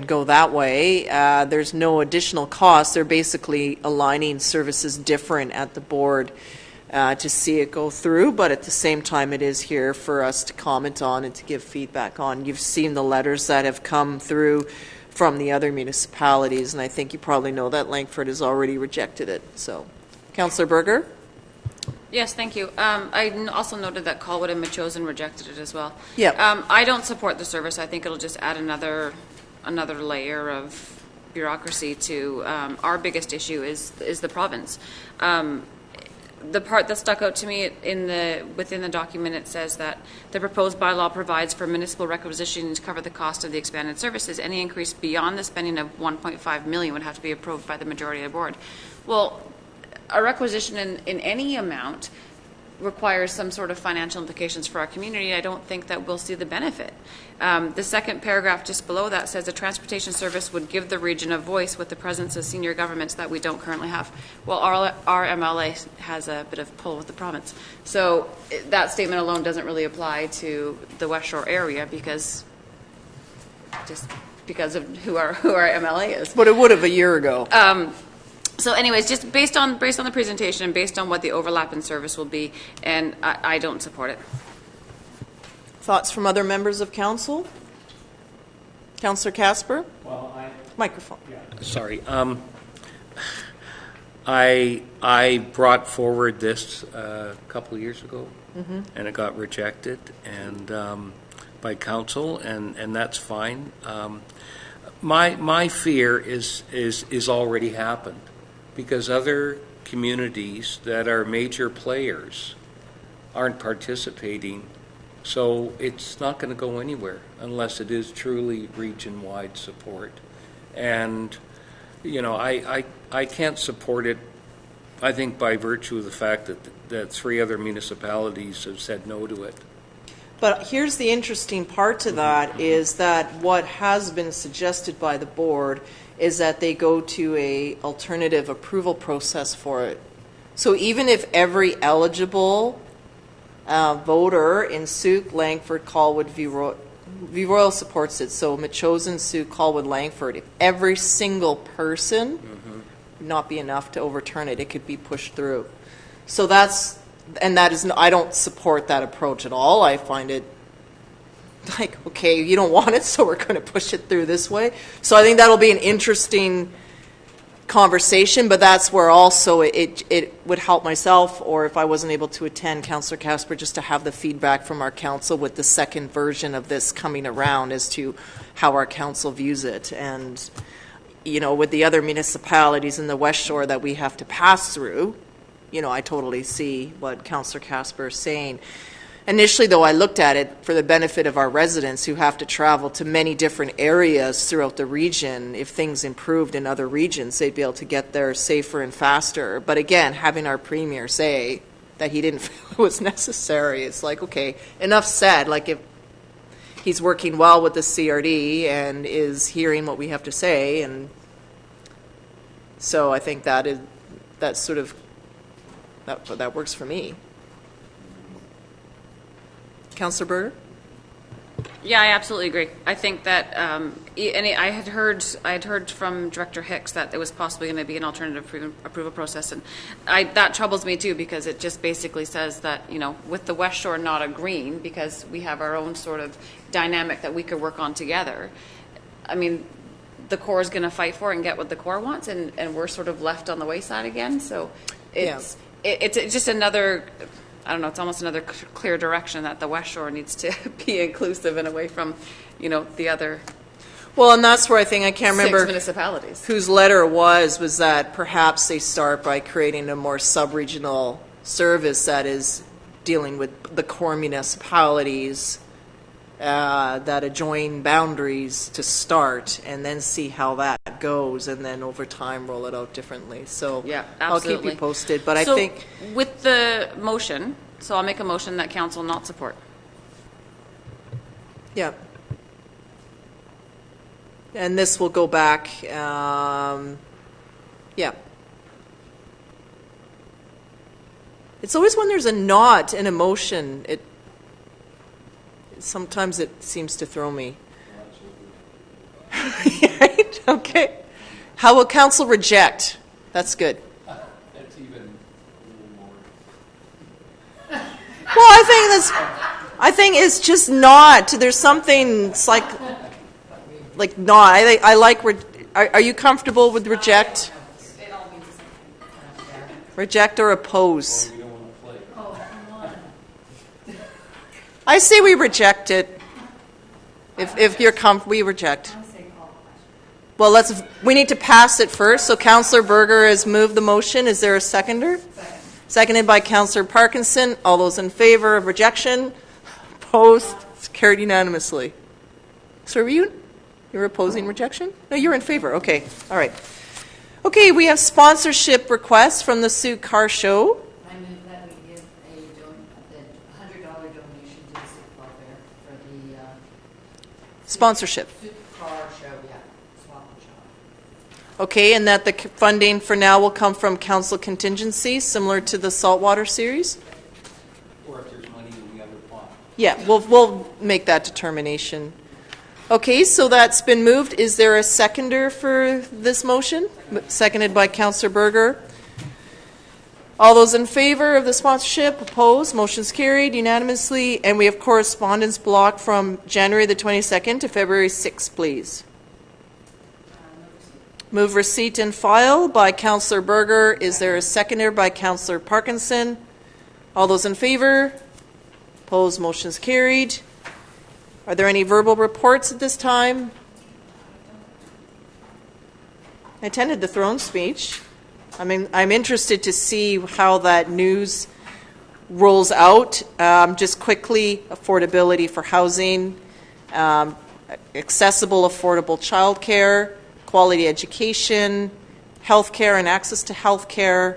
go that way. There's no additional cost. They're basically aligning services different at the board to see it go through, but at the same time it is here for us to comment on and to give feedback on. You've seen the letters that have come through from the other municipalities, and I think you probably know that Langford has already rejected it. So, Councillor Berger? Yes, thank you. I also noted that Colwood and Machosen rejected it as well. Yeah. I don't support the service. I think it'll just add another layer of bureaucracy to our biggest issue is the province. The part that stuck out to me within the document, it says that the proposed bylaw provides for municipal requisition to cover the cost of the expanded services. Any increase beyond the spending of $1.5 million would have to be approved by the majority of the board. Well, a requisition in any amount requires some sort of financial implications for our community. I don't think that we'll see the benefit. The second paragraph just below that says the transportation service would give the region a voice with the presence of senior governments that we don't currently have. Well, our MLA has a bit of pull with the province. So that statement alone doesn't really apply to the West Shore area because of who our MLA is. But it would have a year ago. So anyways, just based on the presentation and based on what the overlap in service will be, and I don't support it. Thoughts from other members of council? Councillor Casper? Microphone. Sorry. I brought forward this a couple of years ago, and it got rejected and by council, and that's fine. My fear is already happened because other communities that are major players aren't participating, so it's not going to go anywhere unless it is truly region-wide support. And I can't support it, I think, by virtue of the fact that 3 other municipalities have said no to it. But here's the interesting part to that is that what has been suggested by the board is that they go to a alternative approval process for it. So even if every eligible voter in Souk, Langford, Colwood, V Royal supports it, so Metchosin, Souk, Colwood, Langford, if every single person would not be enough to overturn it, it could be pushed through. So that is, I don't support that approach at all. I find it like, okay, you don't want it, so we're going to push it through this way. So I think that'll be an interesting conversation, but that's where also it would help myself, or if I wasn't able to attend, Councillor Casper, just to have the feedback from our council with the second version of this coming around as to how our council views it. And, with the other municipalities in the West Shore that we have to pass through, I totally see what Councillor Casper is saying. Initially, though, I looked at it for the benefit of our residents who have to travel to many different areas throughout the region. If things improved in other regions, they'd be able to get there safer and faster. But again, having our premier say that he didn't feel it was necessary, it's like, okay, enough said. Like, if he's working well with the CRD and is hearing what we have to say, and so I think that works for me. Councillor Berger? Yeah, I absolutely agree. I think that, and I had heard from Director Hicks that there was possibly going to be an alternative approval process, and that troubles me too, because it just basically says that, with the West Shore not agreeing, because we have our own sort of dynamic that we could work on together. I mean, the Corps is going to fight for it and get what the Corps wants, and we're sort of left on the wayside again. So it's just another. I don't know, it's almost another clear direction that the West Shore needs to be inclusive and away from, the other. Well, and that's where I think, I can't remember 6 municipalities. Whose letter was that perhaps they start by creating a more sub-regional service that is dealing with the core municipalities that adjoin boundaries to start, and then see how that goes, and then over time roll it out differently. So yeah, I'll keep you posted. But so I think with the motion, so I'll make a motion that council not support. Yeah. And this will go back. Yeah. It's always when there's a not in a motion, sometimes it seems to throw me. Right? Okay. How will council reject? That's good. That's even a little more. Well, I think it's just not. There's something. It's like not. I like. Are you comfortable with reject? Reject or oppose? I say we reject it. If you're comfortable, we reject. Well, we need to pass it first. So Councillor Berger has moved the motion. Is there a seconder? Seconded by Councillor Parkinson. All those in favor of rejection? Opposed? It's carried unanimously. So you were opposing rejection? No, you're in favor. Okay. All right. Okay, we have sponsorship requests from the Souk Car Show. I move that we give a $100 donation to the Souk Welfare for the sponsorship. Souk Car Show, yeah, swap and shop. Okay, and that the funding for now will come from council contingency, similar to the saltwater series? Or if there's money in the other pot. Yeah, we'll make that determination. Okay, so that's been moved. Is there a seconder for this motion? Seconded by Councillor Berger. All those in favor of the sponsorship, opposed, motion's carried unanimously. And we have correspondence block from January the 22nd to February 6th, please. Move receipt and file by Councillor Berger. Is there a seconder by Councillor Parkinson? All those in favor? Opposed, motion's carried. Are there any verbal reports at this time? I attended the throne speech. I'm interested to see how that news rolls out. Just quickly, affordability for housing, accessible, affordable childcare, quality education, healthcare and access to healthcare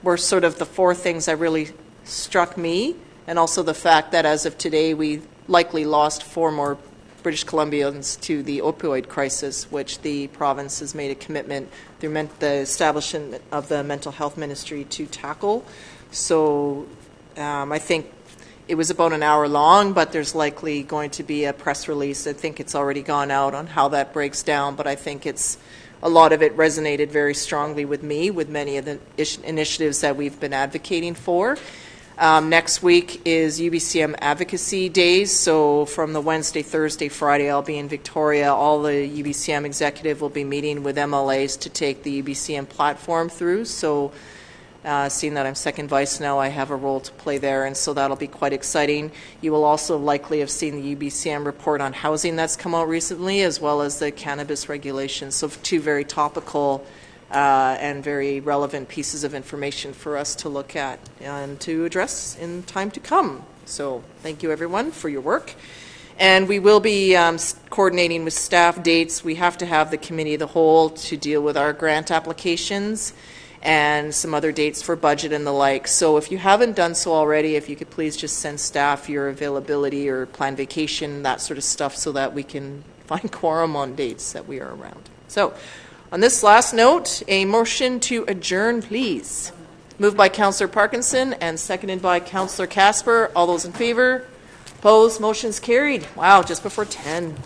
were sort of the four things that really struck me and also the fact that as of today, we likely lost 4 more British Columbians to the opioid crisis, which the province has made a commitment through the establishment of the mental health ministry to tackle. So I think it was about an hour long, but there's likely going to be a press release. I think it's already gone out on how that breaks down, but I think a lot of it resonated very strongly with me, with many of the initiatives that we've been advocating for. Next week is UBCM Advocacy Days, so from the Wednesday, Thursday, Friday, I'll be in Victoria. All the UBCM executive will be meeting with MLAs to take the UBCM platform through. So seeing that I'm second vice now, I have a role to play there, and so that'll be quite exciting. You will also likely have seen the UBCM report on housing that's come out recently, as well as the cannabis regulations. So 2 very topical and very relevant pieces of information for us to look at and to address in time to come. So thank you, everyone, for your work. And we will be coordinating with staff dates. We have to have the committee of the whole to deal with our grant applications and some other dates for budget and the like. So if you haven't done so already, if you could please just send staff your availability or plan vacation, that sort of stuff, so that we can find quorum on dates that we are around. So on this last note, a motion to adjourn, please. Moved by Councillor Parkinson and seconded by Councillor Casper. All those in favor? Opposed? Motion's carried. Wow, just before 10.